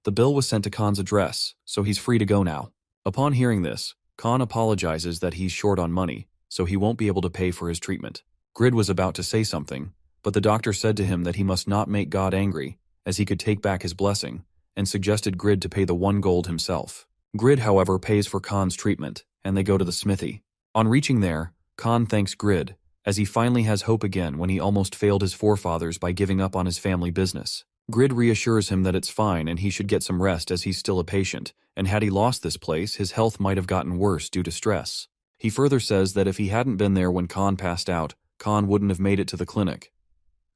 The bill was sent to Khan's address, so he's free to go now. Upon hearing this, Khan apologizes that he's short on money, so he won't be able to pay for his treatment. Grid was about to say something, but the doctor said to him that he must not make God angry, as he could take back his blessing, and suggested Grid to pay the 1 gold himself. Grid, however, pays for Khan's treatment, and they go to the smithy. On reaching there, Khan thanks Grid, as he finally has hope again when he almost failed his forefathers by giving up on his family business. Grid reassures him that it's fine and he should get some rest as he's still a patient, and had he lost this place, his health might have gotten worse due to stress. He further says that if he hadn't been there when Khan passed out, Khan wouldn't have made it to the clinic.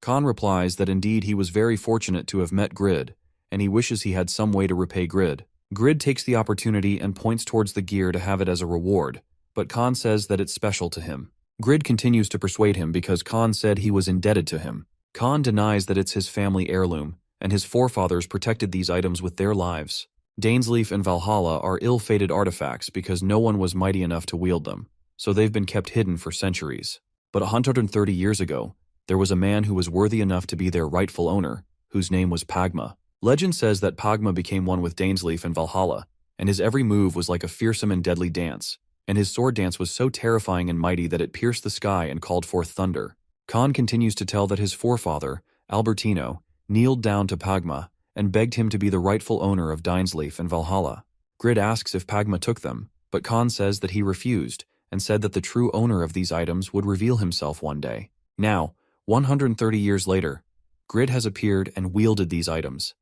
Khan replies that indeed he was very fortunate to have met Grid, and he wishes he had some way to repay Grid. Grid takes the opportunity and points towards the gear to have it as a reward, but Khan says that it's special to him. Grid continues to persuade him because Khan said he was indebted to him. Khan denies that it's his family heirloom, and his forefathers protected these items with their lives. Dainsleaf and Valhalla are ill-fated artifacts because no one was mighty enough to wield them, so they've been kept hidden for centuries. But 130 years ago, there was a man who was worthy enough to be their rightful owner, whose name was Pagma. Legend says that Pagma became one with Dainsleif in Valhalla, and his every move was like a fearsome and deadly dance, and his sword dance was so terrifying and mighty that it pierced the sky and called forth thunder. Khan continues to tell that his forefather, Albertino, kneeled down to Pagma and begged him to be the rightful owner of Dainsleif and Valhalla. Grid asks if Pagma took them, but Khan says that he refused and said that the true owner of these items would reveal himself one day. Now, 130 years later, Grid has appeared and wielded these items.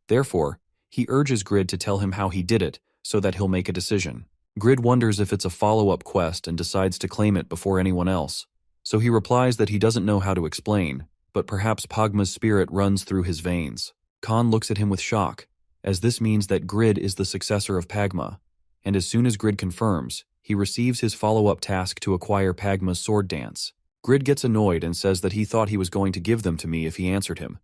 Therefore, he urges Grid to tell him how he did it so that he'll make a decision. Grid wonders if it's a follow-up quest and decides to claim it before anyone else. So he replies that he doesn't know how to explain, but perhaps Pagma's spirit runs through his veins. Khan looks at him with shock, as this means that Grid is the successor of Pagma, and as soon as Grid confirms, he receives his follow-up task to acquire Pagma's sword dance. Grid gets annoyed and says that he thought he was going to give them to me if he answered him,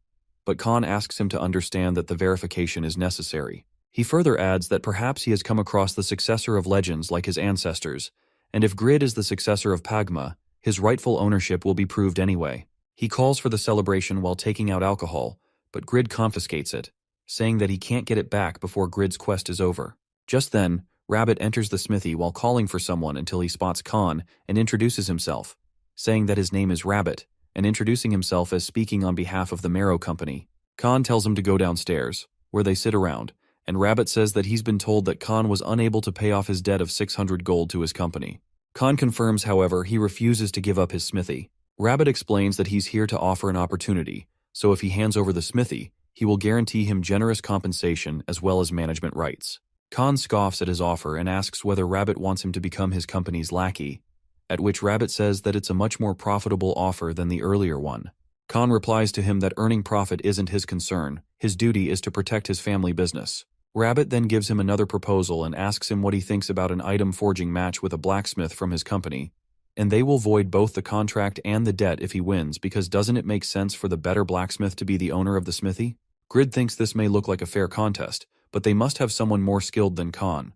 but Khan asks him to understand that the verification is necessary. He further adds that perhaps he has come across the successor of legends like his ancestors, and if Grid is the successor of Pagma, his rightful ownership will be proved anyway. He calls for the celebration while taking out alcohol, but Grid confiscates it, saying that he can't get it back before Grid's quest is over. Just then, Rabbit enters the smithy while calling for someone until he spots Khan and introduces himself, saying that his name is Rabbit, and introducing himself as speaking on behalf of the Marrow Company. Khan tells him to go downstairs, where they sit around, and Rabbit says that he's been told that Khan was unable to pay off his debt of 600 gold to his company. Khan confirms, however, he refuses to give up his smithy. Rabbit explains that he's here to offer an opportunity, so if he hands over the smithy, he will guarantee him generous compensation as well as management rights. Khan scoffs at his offer and asks whether Rabbit wants him to become his company's lackey, at which Rabbit says that it's a much more profitable offer than the earlier one. Khan replies to him that earning profit isn't his concern, his duty is to protect his family business. Rabbit then gives him another proposal and asks him what he thinks about an item forging match with a blacksmith from his company, and they will void both the contract and the debt if he wins, because doesn't it make sense for the better blacksmith to be the owner of the smithy? Grid thinks this may look like a fair contest, but they must have someone more skilled than Khan.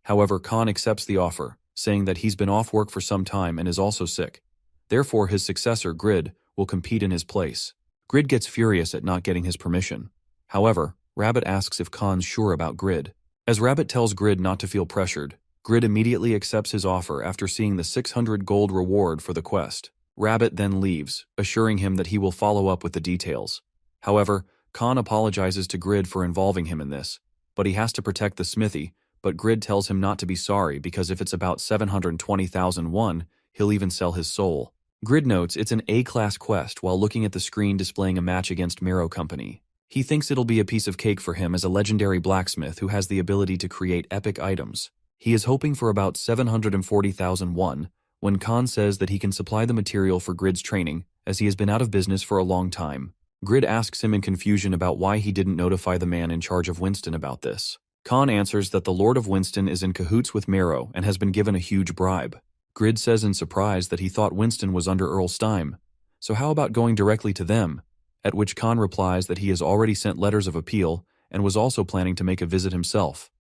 However, Khan accepts the offer, saying that he's been off work for some time and is also sick. Therefore, his successor, Grid, will compete in his place. Grid gets furious at not getting his permission. However, Rabbit asks if Khan's sure about Grid. As Rabbit tells Grid not to feel pressured, Grid immediately accepts his offer after seeing the 600 gold reward for the quest. Rabbit then leaves, assuring him that he will follow up with the details. However, Khan apologizes to Grid for involving him in this, but he has to protect the smithy, but Grid tells him not to be sorry because if it's about 720,000 won, he'll even sell his soul. Grid notes it's an A-class quest while looking at the screen displaying a match against Marrow Company. He thinks it'll be a piece of cake for him as a legendary blacksmith who has the ability to create epic items. He is hoping for about 740,000 won, when Khan says that he can supply the material for Grid's training, as he has been out of business for a long time. Grid asks him in confusion about why he didn't notify the man in charge of Winston about this. Khan answers that the Lord of Winston is in cahoots with Marrow and has been given a huge bribe. Grid says in surprise that he thought Winston was under Earl Steim, so how about going directly to them? At which Khan replies that he has already sent letters of appeal and was also planning to make a visit himself.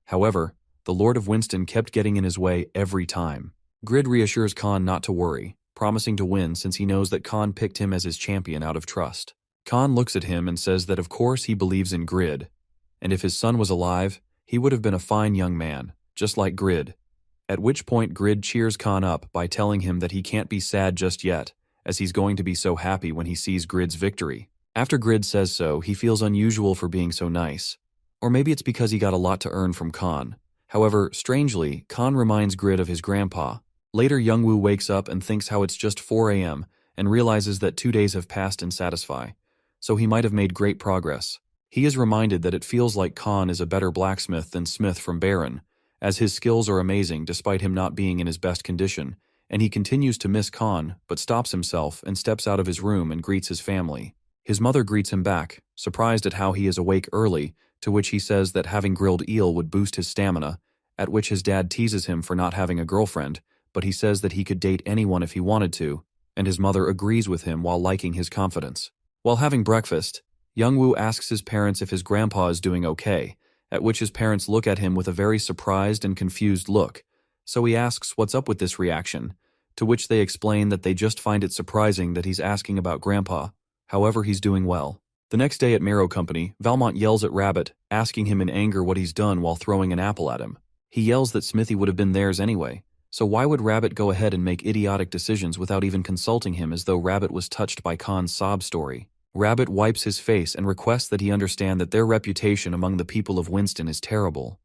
However, the Lord of Winston kept getting in his way every time. Grid reassures Khan not to worry, promising to win since he knows that Khan picked him as his champion out of trust. Khan looks at him and says that of course he believes in Grid, and if his son was alive, he would have been a fine young man, just like Grid. At which point Grid cheers Khan up by telling him that he can't be sad just yet, as he's going to be so happy when he sees Grid's victory. After Grid says so, he feels unusual for being so nice. Or maybe it's because he got a lot to earn from Khan. However, strangely, Khan reminds Grid of his grandpa. Later, Youngwoo wakes up and thinks how it's just 4 a.m. and realizes that 2 days have passed in Satisfy, so he might have made great progress. He is reminded that it feels like Khan is a better blacksmith than Smith from Baron, as his skills are amazing despite him not being in his best condition, and he continues to miss Khan, but stops himself and steps out of his room and greets his family. His mother greets him back, surprised at how he is awake early, to which he says that having grilled eel would boost his stamina, at which his dad teases him for not having a girlfriend, but he says that he could date anyone if he wanted to, and his mother agrees with him while liking his confidence. While having breakfast, Youngwoo asks his parents if his grandpa is doing okay, at which his parents look at him with a very surprised and confused look, so he asks what's up with this reaction, to which they explain that they just find it surprising that he's asking about Grandpa. However, he's doing well. The next day at Marrow Company, Valmont yells at Rabbit, asking him in anger what he's done while throwing an apple at him. He yells that Smithy would have been theirs anyway, so why would Rabbit go ahead and make idiotic decisions without even consulting him, as though Rabbit was touched by Khan's sob story? Rabbit wipes his face and requests that he understand that their reputation among the people of Winston is terrible.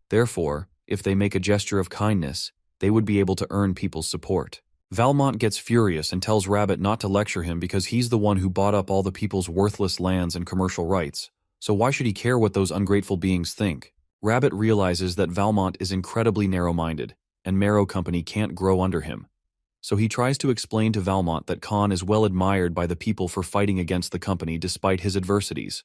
Therefore, if they make a gesture of kindness, they would be able to earn people's support. Valmont gets furious and tells Rabbit not to lecture him because he's the one who bought up all the people's worthless lands and commercial rights, so why should he care what those ungrateful beings think? Rabbit realizes that Valmont is incredibly narrow-minded, and Marrow Company can't grow under him. So he tries to explain to Valmont that Khan is well admired by the people for fighting against the company despite his adversities.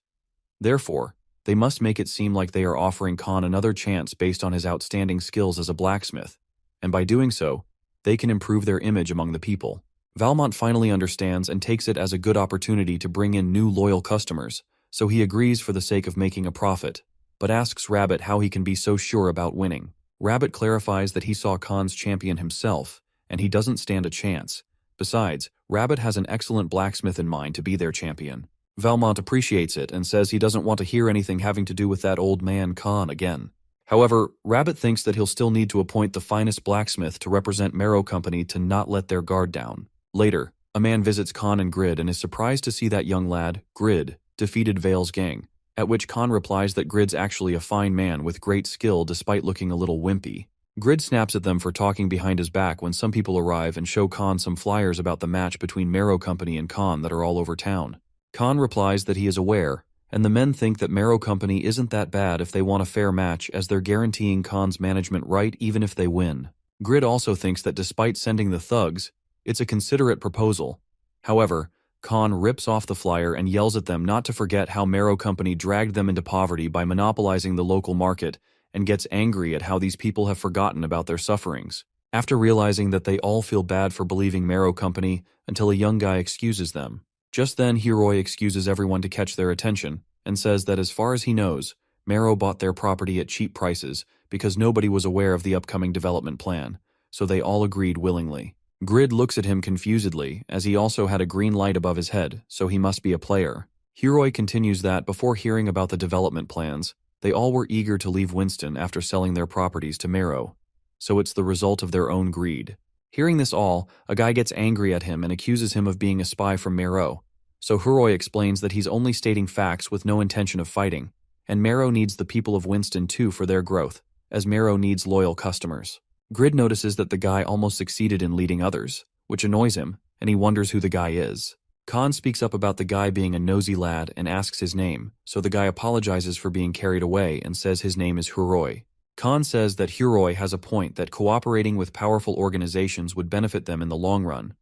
Therefore, they must make it seem like they are offering Khan another chance based on his outstanding skills as a blacksmith, and by doing so, they can improve their image among the people. Valmont finally understands and takes it as a good opportunity to bring in new loyal customers, so he agrees for the sake of making a profit, but asks Rabbit how he can be so sure about winning. Rabbit clarifies that he saw Khan's champion himself, and he doesn't stand a chance. Besides, Rabbit has an excellent blacksmith in mind to be their champion. Valmont appreciates it and says he doesn't want to hear anything having to do with that old man Khan again. However, Rabbit thinks that he'll still need to appoint the finest blacksmith to represent Marrow Company to not let their guard down. Later, a man visits Khan and Grid and is surprised to see that young lad, Grid, defeated Vale's gang, at which Khan replies that Grid's actually a fine man with great skill despite looking a little wimpy. Grid snaps at them for talking behind his back when some people arrive and show Khan some flyers about the match between Marrow Company and Khan that are all over town. Khan replies that he is aware, and the men think that Marrow Company isn't that bad if they want a fair match, as they're guaranteeing Khan's management right even if they win. Grid also thinks that despite sending the thugs, it's a considerate proposal. However, Khan rips off the flyer and yells at them not to forget how Marrow Company dragged them into poverty by monopolizing the local market, and gets angry at how these people have forgotten about their sufferings. After realizing that they all feel bad for believing Marrow Company until a young guy excuses them. Just then, Heroi excuses everyone to catch their attention and says that as far as he knows, Marrow bought their property at cheap prices because nobody was aware of the upcoming development plan, so they all agreed willingly. Grid looks at him confusedly, as he also had a green light above his head, so he must be a player. Heroi continues that before hearing about the development plans, they all were eager to leave Winston after selling their properties to Marrow, so it's the result of their own greed. Hearing this all, a guy gets angry at him and accuses him of being a spy from Marrow, so Heroi explains that he's only stating facts with no intention of fighting, and Marrow needs the people of Winston too for their growth, as Marrow needs loyal customers. Grid notices that the guy almost succeeded in leading others, which annoys him, and he wonders who the guy is. Khan speaks up about the guy being a nosy lad and asks his name, so the guy apologizes for being carried away and says his name is Heroi. Khan says that Heroi has a point that cooperating with powerful organizations would benefit them in the long run.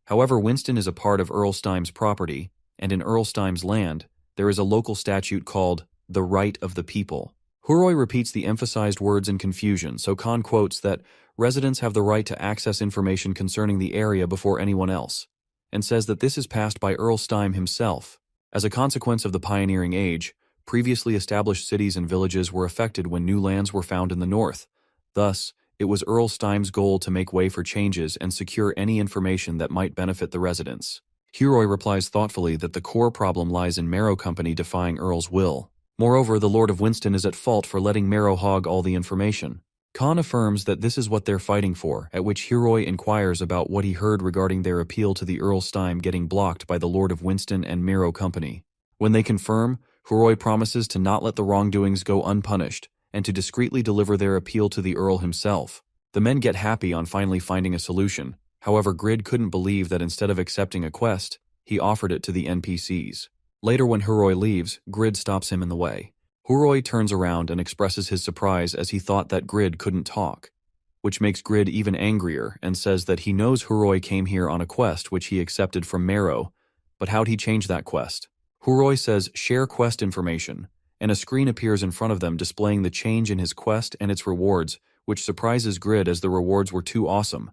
However, Winston is a part of Earlsteim's property, and in Earlsteim's land, there is a local statute called the right of the people. Heroi repeats the emphasized words in confusion, so Khan quotes that residents have the right to access information concerning the area before anyone else, and says that this is passed by Earlsteim himself. As a consequence of the pioneering age, previously established cities and villages were affected when new lands were found in the north. Thus, it was Earlsteim's goal to make way for changes and secure any information that might benefit the residents. Heroi replies thoughtfully that the core problem lies in Marrow Company defying Earl's will. Moreover, the Lord of Winston is at fault for letting Marrow hog all the information. Khan affirms that this is what they're fighting for, at which Heroi inquires about what he heard regarding their appeal to the Earlsteim getting blocked by the Lord of Winston and Marrow Company. When they confirm, Heroi promises to not let the wrongdoings go unpunished, and to discreetly deliver their appeal to the Earl himself. The men get happy on finally finding a solution. However, Grid couldn't believe that instead of accepting a quest, he offered it to the NPCs. Later, when Heroi leaves, Grid stops him in the way. Heroi turns around and expresses his surprise as he thought that Grid couldn't talk, which makes Grid even angrier and says that he knows Heroi came here on a quest which he accepted from Marrow, but how'd he change that quest? Heroi says share quest information, and a screen appears in front of them displaying the change in his quest and its rewards, which surprises Grid as the rewards were too awesome.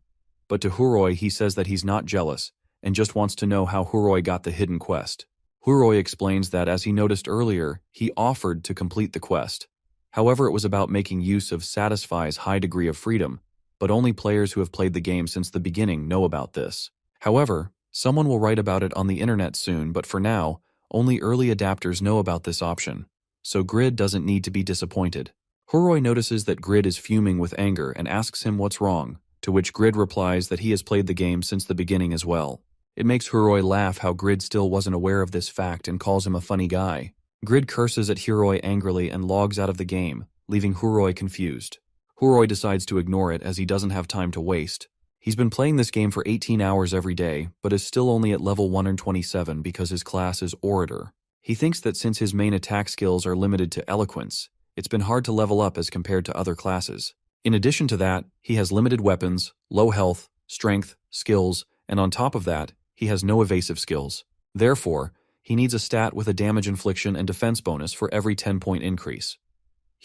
But to Heroi he says that he's not jealous, and just wants to know how Heroi got the hidden quest. Heroi explains that, as he noticed earlier, he offered to complete the quest. However, it was about making use of Satisfy's high degree of freedom, but only players who have played the game since the beginning know about this. However, someone will write about it on the internet soon, but for now, only early adapters know about this option. So Grid doesn't need to be disappointed. Huroi notices that Grid is fuming with anger and asks him what's wrong, to which Grid replies that he has played the game since the beginning as well. It makes Huroi laugh how Grid still wasn't aware of this fact and calls him a funny guy. Grid curses at Huroi angrily and logs out of the game, leaving Huroi confused. Huroi decides to ignore it as he doesn't have time to waste. He's been playing this game for 18 hours every day, but is still only at level 127 because his class is Orator. He thinks that since his main attack skills are limited to Eloquence, it's been hard to level up as compared to other classes. In addition to that, he has limited weapons, low health, strength, skills, and on top of that, he has no evasive skills. Therefore, he needs a stat with a damage infliction and defense bonus for every 10-point increase.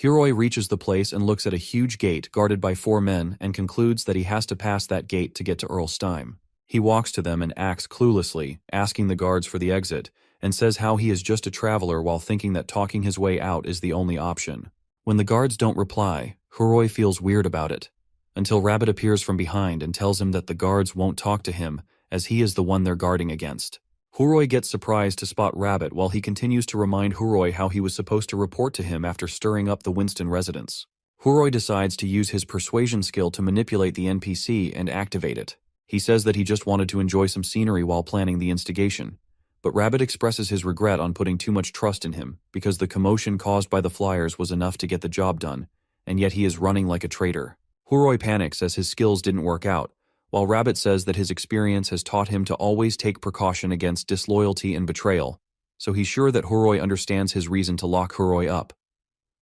Huroi reaches the place and looks at a huge gate guarded by 4 men and concludes that he has to pass that gate to get to Earlstein. He walks to them and acts cluelessly, asking the guards for the exit, and says how he is just a traveler while thinking that talking his way out is the only option. When the guards don't reply, Huroi feels weird about it, until Rabbit appears from behind and tells him that the guards won't talk to him as he is the one they're guarding against. Huroi gets surprised to spot Rabbit while he continues to remind Huroi how he was supposed to report to him after stirring up the Winston residence. Huroi decides to use his persuasion skill to manipulate the NPC and activate it. He says that he just wanted to enjoy some scenery while planning the instigation, but Rabbit expresses his regret on putting too much trust in him because the commotion caused by the flyers was enough to get the job done, and yet he is running like a traitor. Huroi panics as his skills didn't work out, while Rabbit says that his experience has taught him to always take precaution against disloyalty and betrayal, so he's sure that Huroi understands his reason to lock Huroi up.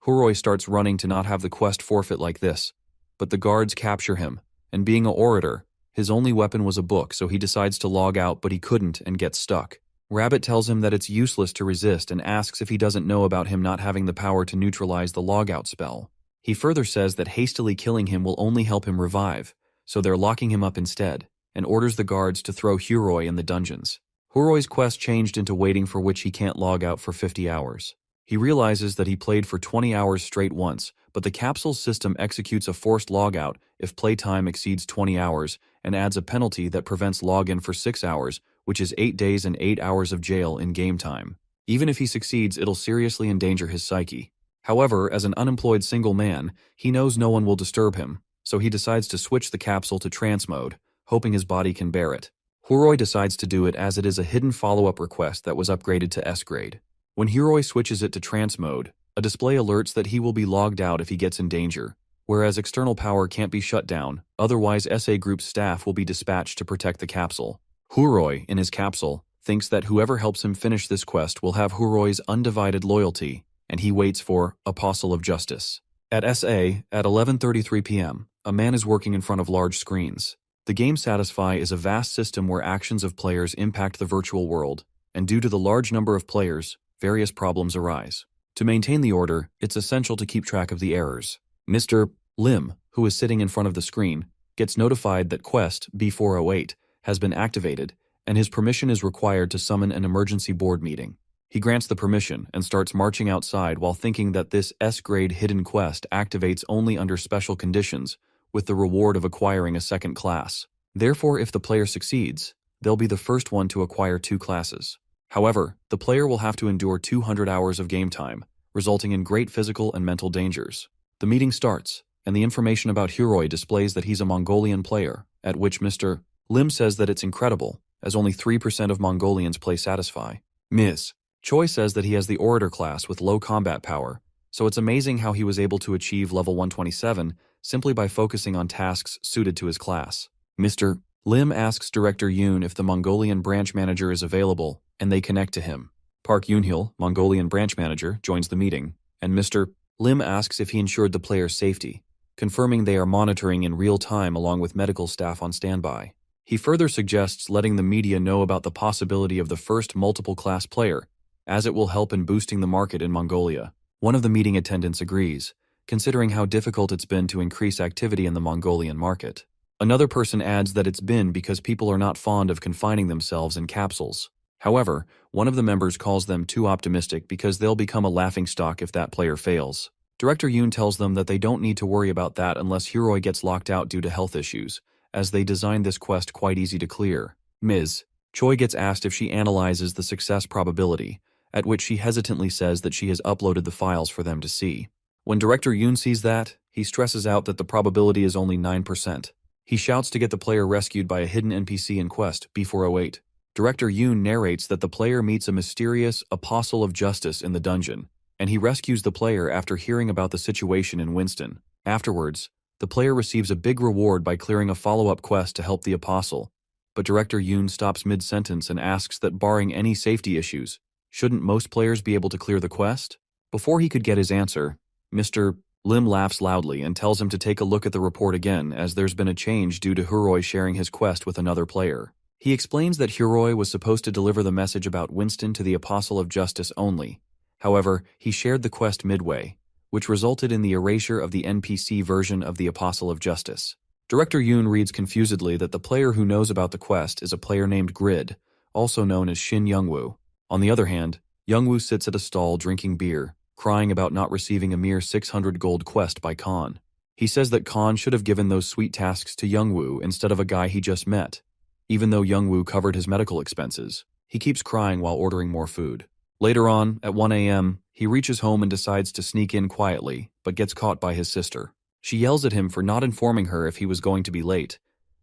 Huroi starts running to not have the quest forfeit like this, but the guards capture him, and being an orator, his only weapon was a book, so he decides to log out but he couldn't and gets stuck. Rabbit tells him that it's useless to resist and asks if he doesn't know about him not having the power to neutralize the logout spell. He further says that hastily killing him will only help him revive, so they're locking him up instead, and orders the guards to throw Huroi in the dungeons. Huroi's quest changed into waiting for which he can't log out for 50 hours. He realizes that he played for 20 hours straight once, but the capsule system executes a forced logout if playtime exceeds 20 hours and adds a penalty that prevents login for 6 hours, which is 8 days and 8 hours of jail in game time. Even if he succeeds, it'll seriously endanger his psyche. However, as an unemployed single man, he knows no one will disturb him, so he decides to switch the capsule to trance mode, hoping his body can bear it. Huroi decides to do it as it is a hidden follow-up request that was upgraded to S grade. When Huroi switches it to trance mode, a display alerts that he will be logged out if he gets in danger, whereas external power can't be shut down, otherwise SA Group's staff will be dispatched to protect the capsule. Huroi, in his capsule, thinks that whoever helps him finish this quest will have Huroi's undivided loyalty, and he waits for Apostle of Justice. At SA, at 11:33 p.m., a man is working in front of large screens. The game Satisfy is a vast system where actions of players impact the virtual world, and due to the large number of players, various problems arise. To maintain the order, it's essential to keep track of the errors. Mr. Lim, who is sitting in front of the screen, gets notified that Quest B408 has been activated, and his permission is required to summon an emergency board meeting. He grants the permission and starts marching outside while thinking that this S-grade hidden quest activates only under special conditions, with the reward of acquiring a second class. Therefore, if the player succeeds, they'll be the first one to acquire 2 classes. However, the player will have to endure 200 hours of game time, resulting in great physical and mental dangers. The meeting starts, and the information about Huroi displays that he's a Mongolian player, at which Mr. Lim says that it's incredible, as only 3% of Mongolians play Satisfy. Ms. Choi says that he has the Orator class with low combat power, so it's amazing how he was able to achieve level 127 simply by focusing on tasks suited to his class. Mr. Lim asks Director Yoon if the Mongolian branch manager is available, and they connect to him. Park Yoonhil, Mongolian branch manager, joins the meeting, and Mr. Lim asks if he ensured the player's safety, confirming they are monitoring in real time along with medical staff on standby. He further suggests letting the media know about the possibility of the first multiple-class player, as it will help in boosting the market in Mongolia. One of the meeting attendants agrees, considering how difficult it's been to increase activity in the Mongolian market. Another person adds that it's been because people are not fond of confining themselves in capsules. However, one of the members calls them too optimistic because they'll become a laughingstock if that player fails. Director Yoon tells them that they don't need to worry about that unless Hiroi gets locked out due to health issues, as they designed this quest quite easy to clear. Ms. Choi gets asked if she analyzes the success probability, at which she hesitantly says that she has uploaded the files for them to see. When Director Yoon sees that, he stresses out that the probability is only 9%. He shouts to get the player rescued by a hidden NPC in Quest B408. Director Yoon narrates that the player meets a mysterious Apostle of Justice in the dungeon, and he rescues the player after hearing about the situation in Winston. Afterwards, the player receives a big reward by clearing a follow-up quest to help the Apostle, but Director Yoon stops mid-sentence and asks that barring any safety issues, shouldn't most players be able to clear the quest? Before he could get his answer, Mr. Lim laughs loudly and tells him to take a look at the report again as there's been a change due to Hiroi sharing his quest with another player. He explains that Hiroi was supposed to deliver the message about Winston to the Apostle of Justice only. However, he shared the quest midway, which resulted in the erasure of the NPC version of the Apostle of Justice. Director Yoon reads confusedly that the player who knows about the quest is a player named Grid, also known as Shin Youngwoo. On the other hand, Youngwoo sits at a stall drinking beer, crying about not receiving a mere 600 gold quest by Khan. He says that Khan should have given those sweet tasks to Youngwoo instead of a guy he just met. Even though Youngwoo covered his medical expenses, he keeps crying while ordering more food. Later on, at 1 a.m., he reaches home and decides to sneak in quietly, but gets caught by his sister. She yells at him for not informing her if he was going to be late,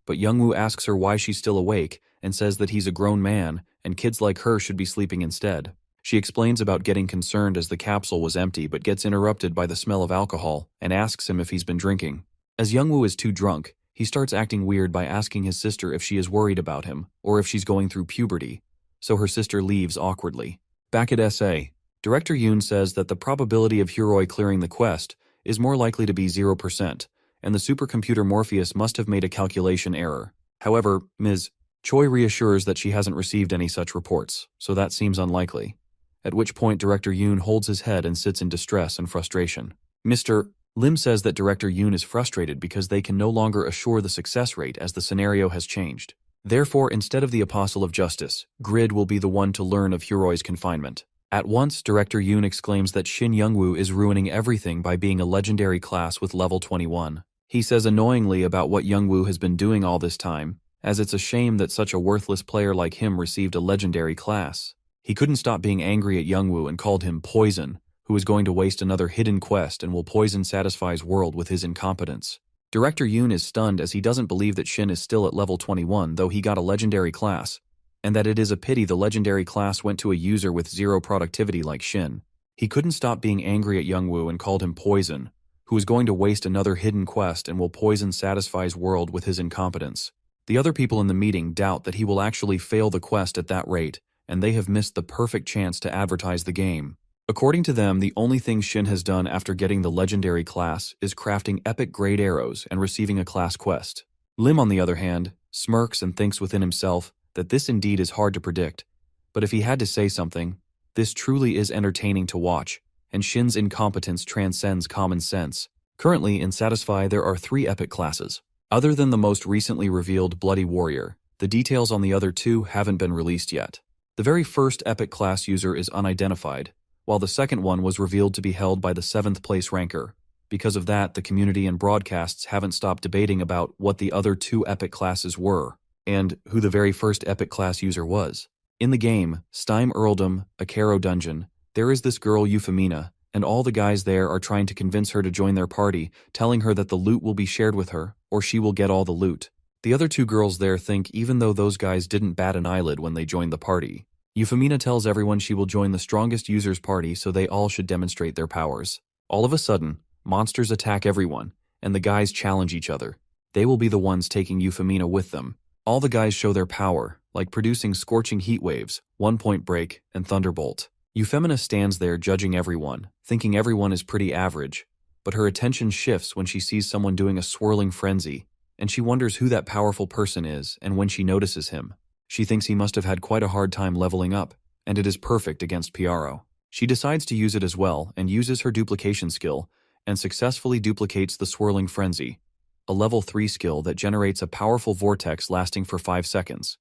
but Youngwoo asks her why she's still awake and says that he's a grown man and kids like her should be sleeping instead. She explains about getting concerned as the capsule was empty but gets interrupted by the smell of alcohol and asks him if he's been drinking. As Youngwoo is too drunk, he starts acting weird by asking his sister if she is worried about him or if she's going through puberty, so her sister leaves awkwardly. Back at SA, Director Yoon says that the probability of Hiroi clearing the quest is more likely to be 0%, and the supercomputer Morpheus must have made a calculation error. However, Ms. Choi reassures that she hasn't received any such reports, so that seems unlikely. At which point Director Yoon holds his head and sits in distress and frustration. Mr. Lim says that Director Yoon is frustrated because they can no longer assure the success rate as the scenario has changed. Therefore, instead of the Apostle of Justice, Grid will be the one to learn of Hiroi's confinement. At once, Director Yoon exclaims that Shin Youngwoo is ruining everything by being a legendary class with level 21. He says annoyingly about what Youngwoo has been doing all this time, as it's a shame that such a worthless player like him received a legendary class. He couldn't stop being angry at Youngwoo and called him Poison, who is going to waste another hidden quest and will poison Satisfy's world with his incompetence. Director Yoon is stunned as he doesn't believe that Shin is still at level 21 though he got a legendary class, and that it is a pity the legendary class went to a user with zero productivity like Shin. He couldn't stop being angry at Youngwoo and called him Poison, who is going to waste another hidden quest and will poison Satisfy's world with his incompetence. The other people in the meeting doubt that he will actually fail the quest at that rate, and they have missed the perfect chance to advertise the game. According to them, the only thing Shin has done after getting the legendary class is crafting epic grade arrows and receiving a class quest. Lim, on the other hand, smirks and thinks within himself that this indeed is hard to predict, but if he had to say something, this truly is entertaining to watch, and Shin's incompetence transcends common sense. Currently, in Satisfy there are 3 epic classes. Other than the most recently revealed Bloody Warrior, the details on the other 2 haven't been released yet. The very first epic class user is unidentified, while the second one was revealed to be held by the 7th place ranker. Because of that, the community and broadcasts haven't stopped debating about what the other 2 epic classes were, and who the very first epic class user was. In the game, Steim Earldom, a Caro dungeon, there is this girl Euphemina, and all the guys there are trying to convince her to join their party, telling her that the loot will be shared with her, or she will get all the loot. The other 2 girls there think even though those guys didn't bat an eyelid when they joined the party. Euphemina tells everyone she will join the strongest user's party so they all should demonstrate their powers. All of a sudden, monsters attack everyone, and the guys challenge each other. They will be the ones taking Euphemina with them. All the guys show their power, like producing scorching heat waves, 1-point break, and thunderbolt. Euphemina stands there judging everyone, thinking everyone is pretty average, but her attention shifts when she sees someone doing a swirling frenzy, and she wonders who that powerful person is, and when she notices him, she thinks he must have had quite a hard time leveling up, and it is perfect against Piaro. She decides to use it as well, and uses her duplication skill, and successfully duplicates the swirling frenzy, a level 3 skill that generates a powerful vortex lasting for 5 seconds,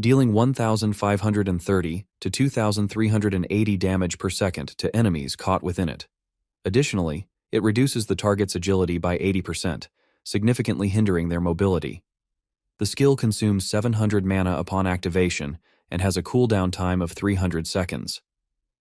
dealing 1,530 to 2,380 damage per second to enemies caught within it. Additionally, It reduces the target's agility by 80%, significantly hindering their mobility. The skill consumes 700 mana upon activation and has a cooldown time of 300 seconds.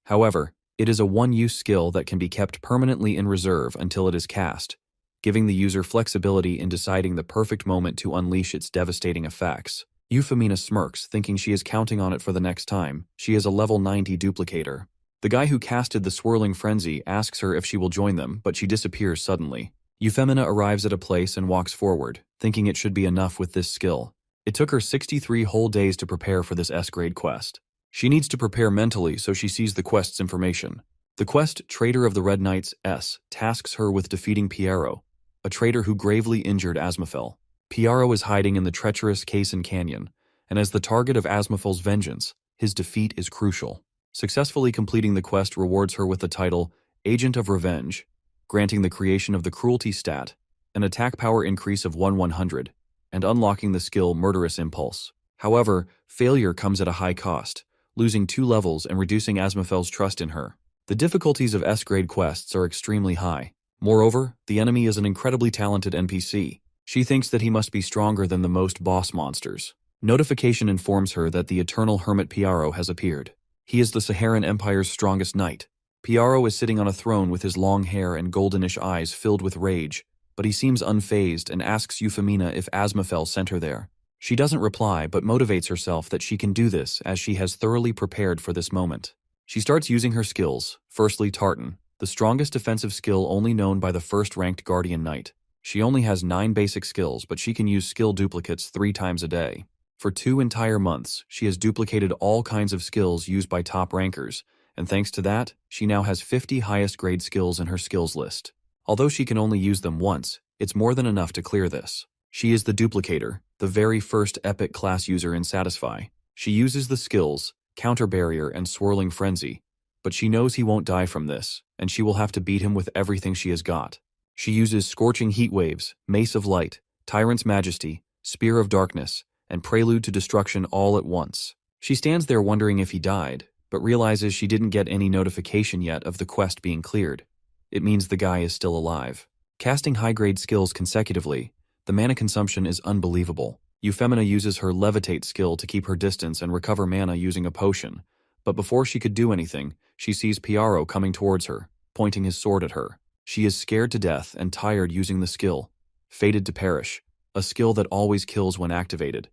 However, it is a one-use skill that can be kept permanently in reserve until it is cast, giving the user flexibility in deciding the perfect moment to unleash its devastating effects. Euphemina smirks, thinking she is counting on it for the next time. She is a level 90 duplicator. The guy who casted the Swirling Frenzy asks her if she will join them, but she disappears suddenly. Euphemina arrives at a place and walks forward, thinking it should be enough with this skill. It took her 63 whole days to prepare for this S-grade quest. She needs to prepare mentally, so she sees the quest's information. The quest, Traitor of the Red Knights S, tasks her with defeating Piero, a traitor who gravely injured Asmafel. Piero is hiding in the treacherous Cason Canyon, and as the target of Asmafel's vengeance, his defeat is crucial. Successfully completing the quest rewards her with the title Agent of Revenge, granting the creation of the Cruelty stat, an attack power increase of 1/100, and unlocking the skill Murderous Impulse. However, failure comes at a high cost, losing 2 levels and reducing Asmafel's trust in her. The difficulties of S-grade quests are extremely high. Moreover, the enemy is an incredibly talented NPC. She thinks that he must be stronger than the most boss monsters. Notification informs her that the Eternal Hermit Piero has appeared. He is the Saharan Empire's strongest knight. Piero is sitting on a throne with his long hair and goldenish eyes filled with rage, but he seems unfazed and asks Euphemina if Asmafel sent her there. She doesn't reply, but motivates herself that she can do this as she has thoroughly prepared for this moment. She starts using her skills, firstly Tartan, the strongest defensive skill only known by the first-ranked Guardian Knight. She only has 9 basic skills, but she can use skill duplicates 3 times a day. For 2 entire months, she has duplicated all kinds of skills used by top rankers, and thanks to that, she now has 50 highest grade skills in her skills list. Although she can only use them once, it's more than enough to clear this. She is the duplicator, the very first epic class user in Satisfy. She uses the skills, Counter Barrier and Swirling Frenzy, but she knows he won't die from this, and she will have to beat him with everything she has got. She uses Scorching Heat Waves, Mace of Light, Tyrant's Majesty, Spear of Darkness, and Prelude to Destruction all at once. She stands there wondering if he died, but realizes she didn't get any notification yet of the quest being cleared. It means the guy is still alive. Casting high-grade skills consecutively, the mana consumption is unbelievable. Euphemina uses her Levitate skill to keep her distance and recover mana using a potion, but before she could do anything, she sees Piero coming towards her, pointing his sword at her. She is scared to death and tired using the skill, Fated to Perish, a skill that always kills when activated.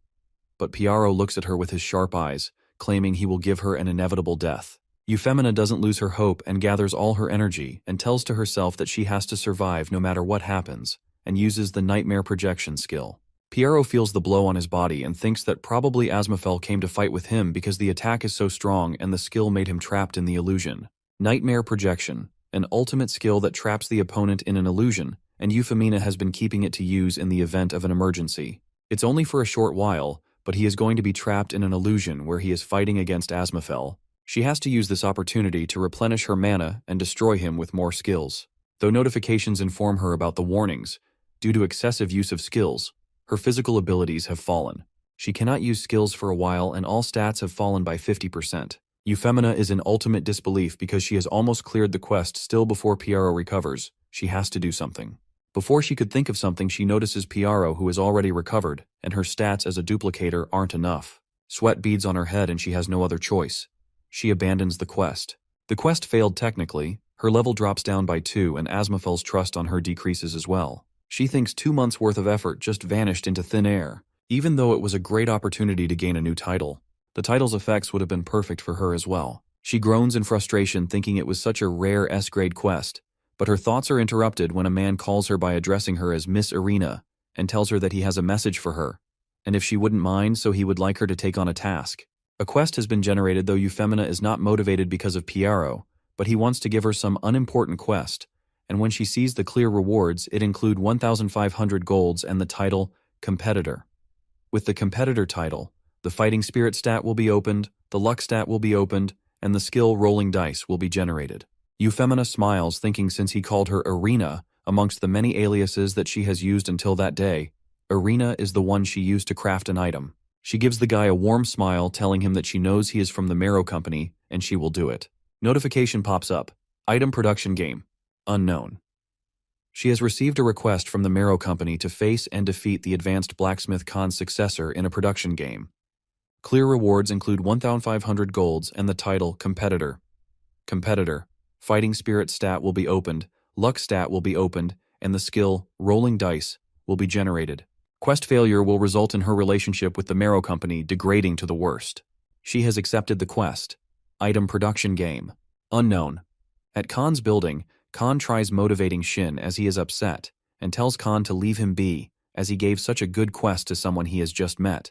But Piero looks at her with his sharp eyes, claiming he will give her an inevitable death. Euphemina doesn't lose her hope and gathers all her energy and tells to herself that she has to survive no matter what happens, and uses the Nightmare Projection skill. Piero feels the blow on his body and thinks that probably Asmafel came to fight with him because the attack is so strong and the skill made him trapped in the illusion. Nightmare Projection, an ultimate skill that traps the opponent in an illusion, and Euphemina has been keeping it to use in the event of an emergency. It's only for a short while, but he is going to be trapped in an illusion where he is fighting against Asmafel. She has to use this opportunity to replenish her mana and destroy him with more skills. Though notifications inform her about the warnings, due to excessive use of skills, her physical abilities have fallen. She cannot use skills for a while and all stats have fallen by 50%. Euphemina is in ultimate disbelief because she has almost cleared the quest still before Piero recovers. She has to do something. Before she could think of something, she notices Piero, who is already recovered, and her stats as a duplicator aren't enough. Sweat beads on her head and she has no other choice. She abandons the quest. The quest failed technically, her level drops down by 2 and Asmafel's trust on her decreases as well. She thinks 2 months' worth of effort just vanished into thin air, even though it was a great opportunity to gain a new title. The title's effects would have been perfect for her as well. She groans in frustration thinking it was such a rare S-grade quest, but her thoughts are interrupted when a man calls her by addressing her as Miss Arena and tells her that he has a message for her, and if she wouldn't mind, so he would like her to take on a task. A quest has been generated, though Euphemina is not motivated because of Piero, but he wants to give her some unimportant quest, and when she sees the clear rewards, it include 1,500 golds and the title Competitor. With the Competitor title, the Fighting Spirit stat will be opened, the Luck stat will be opened, and the skill Rolling Dice will be generated. Euphemina smiles, thinking since he called her Arena, amongst the many aliases that she has used until that day, Arena is the one she used to craft an item. She gives the guy a warm smile, telling him that she knows he is from the Marrow Company, and she will do it. Notification pops up. Item Production Game. Unknown. She has received a request from the Marrow Company to face and defeat the advanced Blacksmith Khan's successor in a production game. Clear rewards include 1,500 golds and the title Competitor. Competitor. Fighting Spirit stat will be opened, Luck stat will be opened, and the skill Rolling Dice will be generated. Quest failure will result in her relationship with the Marrow Company degrading to the worst. She has accepted the quest. Item production game. Unknown. At Khan's building, Khan tries motivating Shin as he is upset, and tells Khan to leave him be, as he gave such a good quest to someone he has just met.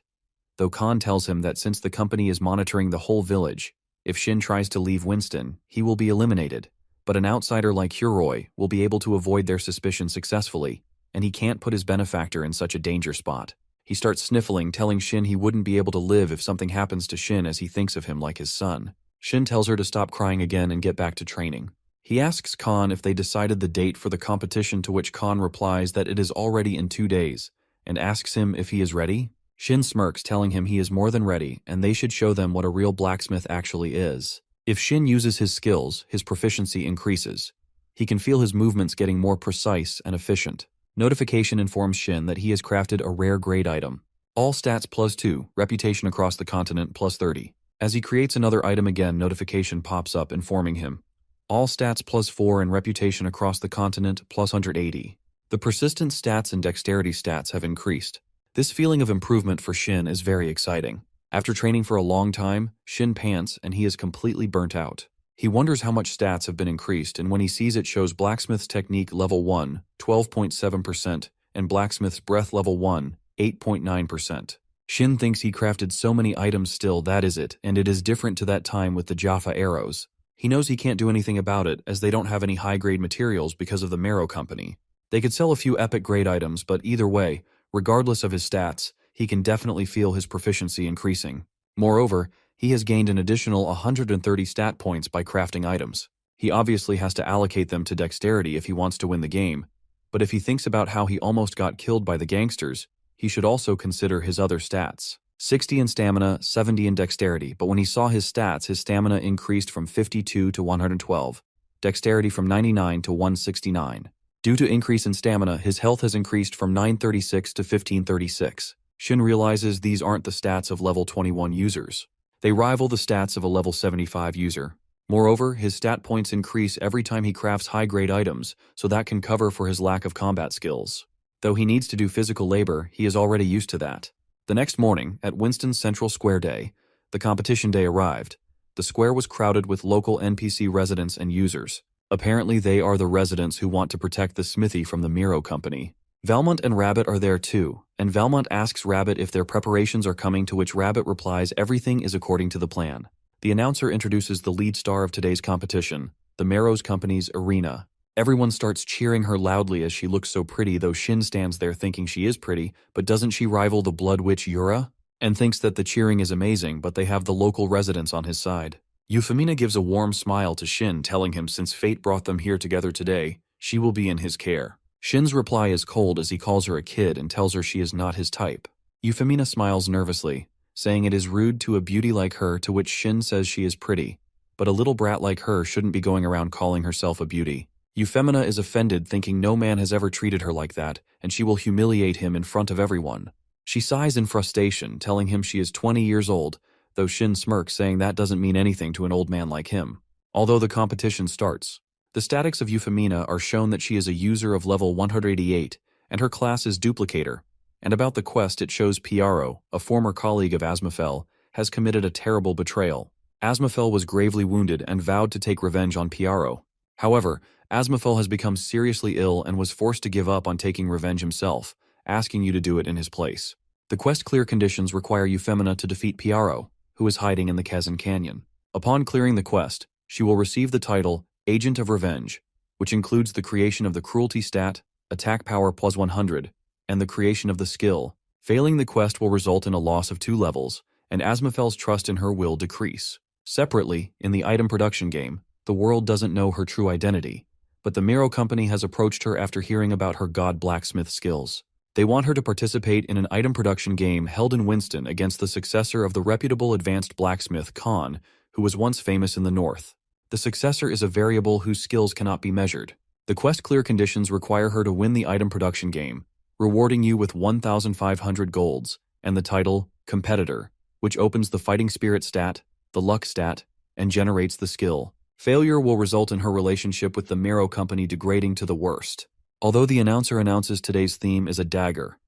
Though Khan tells him that since the company is monitoring the whole village, if Shin tries to leave Winston, he will be eliminated, but an outsider like Huroi will be able to avoid their suspicion successfully, and he can't put his benefactor in such a danger spot. He starts sniffling, telling Shin he wouldn't be able to live if something happens to Shin as he thinks of him like his son. Shin tells her to stop crying again and get back to training. He asks Khan if they decided the date for the competition, to which Khan replies that it is already in 2 days, and asks him if he is ready. Shin smirks, telling him he is more than ready and they should show them what a real blacksmith actually is. If Shin uses his skills, his proficiency increases. He can feel his movements getting more precise and efficient. Notification informs Shin that he has crafted a rare grade item. All stats +2, reputation across the continent +30. As he creates another item again, notification pops up informing him. All stats +4 and reputation across the continent +180. The persistence stats and dexterity stats have increased. This feeling of improvement for Shin is very exciting. After training for a long time, Shin pants and he is completely burnt out. He wonders how much stats have been increased, and when he sees it shows Blacksmith's Technique level 1, 12.7%, and Blacksmith's Breath level 1, 8.9%. Shin thinks he crafted so many items still, that is it, and it is different to that time with the Jaffa arrows. He knows he can't do anything about it as they don't have any high-grade materials because of the Marrow Company. They could sell a few epic-grade items, but either way, regardless of his stats, he can definitely feel his proficiency increasing. Moreover, he has gained an additional 130 stat points by crafting items. He obviously has to allocate them to dexterity if he wants to win the game, but if he thinks about how he almost got killed by the gangsters, he should also consider his other stats. 60 in stamina, 70 in dexterity, but when he saw his stats, his stamina increased from 52 to 112, dexterity from 99 to 169. Due to increase in stamina, his health has increased from 936 to 1536. Shin realizes these aren't the stats of level 21 users. They rival the stats of a level 75 user. Moreover, his stat points increase every time he crafts high-grade items, so that can cover for his lack of combat skills. Though he needs to do physical labor, he is already used to that. The next morning, at Winston's Central Square Day, the competition day arrived. The square was crowded with local NPC residents and users. Apparently they are the residents who want to protect the smithy from the Marrow Company. Valmont and Rabbit are there too, and Valmont asks Rabbit if their preparations are coming, to which Rabbit replies everything is according to the plan. The announcer introduces the lead star of today's competition, the Marrow Company's Arena. Everyone starts cheering her loudly as she looks so pretty, though Shin stands there thinking she is pretty, but doesn't she rival the Blood Witch Yura? And thinks that the cheering is amazing, but they have the local residents on his side. Euphemina gives a warm smile to Shin, telling him since fate brought them here together today, she will be in his care. Shin's reply is cold as he calls her a kid and tells her she is not his type. Euphemina smiles nervously, saying it is rude to a beauty like her, to which Shin says she is pretty, but a little brat like her shouldn't be going around calling herself a beauty. Euphemina is offended, thinking no man has ever treated her like that, and she will humiliate him in front of everyone. She sighs in frustration, telling him she is 20 years old, though Shin smirks, saying that doesn't mean anything to an old man like him. Although the competition starts, the statics of Euphemina are shown that she is a user of level 188, and her class is Duplicator. And about the quest, it shows Piaro, a former colleague of Asmafel, has committed a terrible betrayal. Asmafel was gravely wounded and vowed to take revenge on Piaro. However, Asmafel has become seriously ill and was forced to give up on taking revenge himself, asking you to do it in his place. The quest clear conditions require Euphemina to defeat Piaro, who is hiding in the Kezan Canyon. Upon clearing the quest, she will receive the title Agent of Revenge, which includes the creation of the cruelty stat, attack power +100, and the creation of the skill. Failing the quest will result in a loss of 2 levels, and Asmafel's trust in her will decrease. Separately, in the item production game, the world doesn't know her true identity, but the Marrow Company has approached her after hearing about her god blacksmith skills. They want her to participate in an item production game held in Winston against the successor of the reputable advanced blacksmith Khan, who was once famous in the north. The successor is a variable whose skills cannot be measured. The quest clear conditions require her to win the item production game, rewarding you with 1,500 golds, and the title, Competitor, which opens the fighting spirit stat, the luck stat, and generates the skill. Failure will result in her relationship with the Miro company degrading to the worst. Although the announcer announces today's theme is a dagger,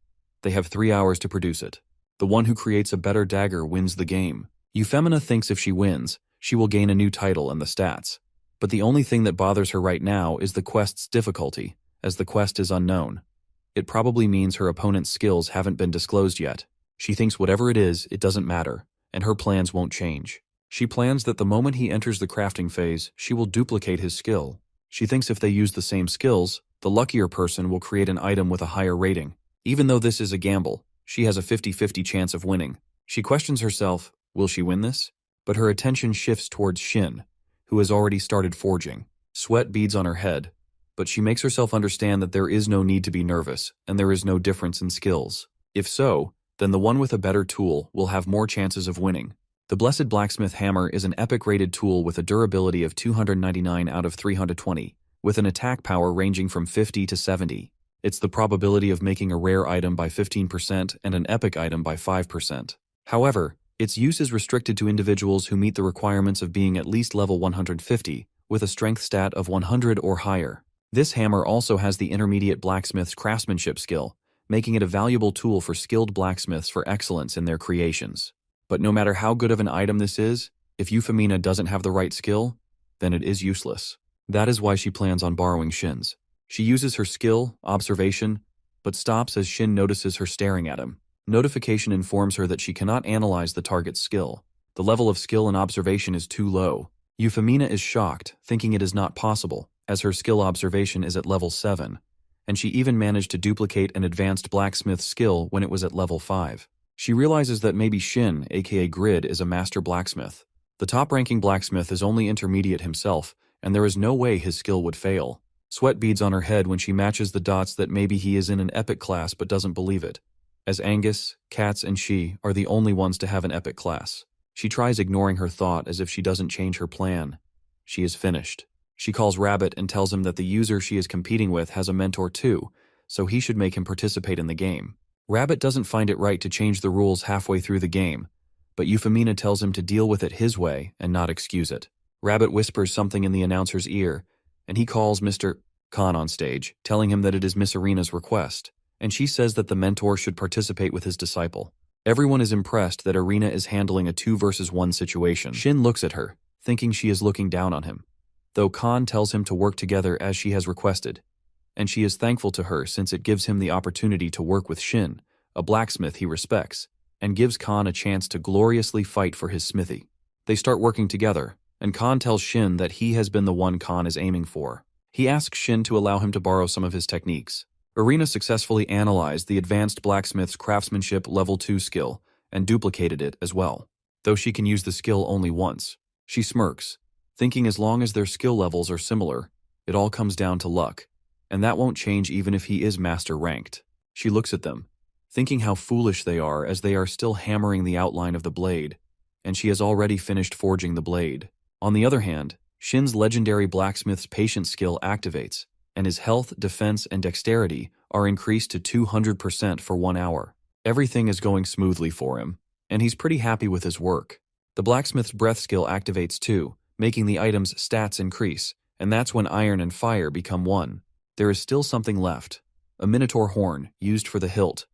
they have 3 hours to produce it. The one who creates a better dagger wins the game. Euphemina thinks if she wins, she will gain a new title and the stats. But the only thing that bothers her right now is the quest's difficulty, as the quest is unknown. It probably means her opponent's skills haven't been disclosed yet. She thinks whatever it is, it doesn't matter, and her plans won't change. She plans that the moment he enters the crafting phase, she will duplicate his skill. She thinks if they use the same skills, the luckier person will create an item with a higher rating. Even though this is a gamble, she has a 50-50 chance of winning. She questions herself, will she win this? But her attention shifts towards Shin, who has already started forging. Sweat beads on her head, but she makes herself understand that there is no need to be nervous, and there is no difference in skills. If so, then the one with a better tool will have more chances of winning. The Blessed Blacksmith Hammer is an epic-rated tool with a durability of 299 out of 320, with an attack power ranging from 50 to 70. It's the probability of making a rare item by 15% and an epic item by 5%. However, its use is restricted to individuals who meet the requirements of being at least level 150, with a strength stat of 100 or higher. This hammer also has the intermediate blacksmith's craftsmanship skill, making it a valuable tool for skilled blacksmiths for excellence in their creations. But no matter how good of an item this is, if Euphemina doesn't have the right skill, then it is useless. That is why she plans on borrowing Shin's. She uses her skill, observation, but stops as Shin notices her staring at him. Notification informs her that she cannot analyze the target's skill. The level of skill and observation is too low. Euphemina is shocked, thinking it is not possible, as her skill observation is at level 7, and she even managed to duplicate an advanced blacksmith skill when it was at level 5. She realizes that maybe Shin, aka Grid, is a master blacksmith. The top-ranking blacksmith is only intermediate himself, and there is no way his skill would fail. Sweat beads on her head when she matches the dots that maybe he is in an epic class but doesn't believe it, as Angus, Katz, and she are the only ones to have an epic class. She tries ignoring her thought as if she doesn't change her plan. She is finished. She calls Rabbit and tells him that the user she is competing with has a mentor too, so he should make him participate in the game. Rabbit doesn't find it right to change the rules halfway through the game, but Euphemina tells him to deal with it his way and not excuse it. Rabbit whispers something in the announcer's ear, and he calls Mr. Khan on stage, telling him that it is Miss Arena's request, and she says that the mentor should participate with his disciple. Everyone is impressed that Arena is handling a 2 versus 1 situation. Shin looks at her, thinking she is looking down on him, though Khan tells him to work together as she has requested, and she is thankful to her since it gives him the opportunity to work with Shin, a blacksmith he respects, and gives Khan a chance to gloriously fight for his smithy. They start working together, and Khan tells Shin that he has been the one Khan is aiming for. He asks Shin to allow him to borrow some of his techniques. Arena successfully analyzed the advanced blacksmith's craftsmanship level 2 skill and duplicated it as well, though she can use the skill only once. She smirks, thinking as long as their skill levels are similar, it all comes down to luck, and that won't change even if he is master ranked. She looks at them, thinking how foolish they are as they are still hammering the outline of the blade, and she has already finished forging the blade. On the other hand, Shin's legendary blacksmith's patience skill activates, and his health, defense, and dexterity are increased to 200% for 1 hour. Everything is going smoothly for him, and he's pretty happy with his work. The blacksmith's breath skill activates too, making the item's stats increase, and that's when iron and fire become one. There is still something left, a minotaur horn used for the hilt,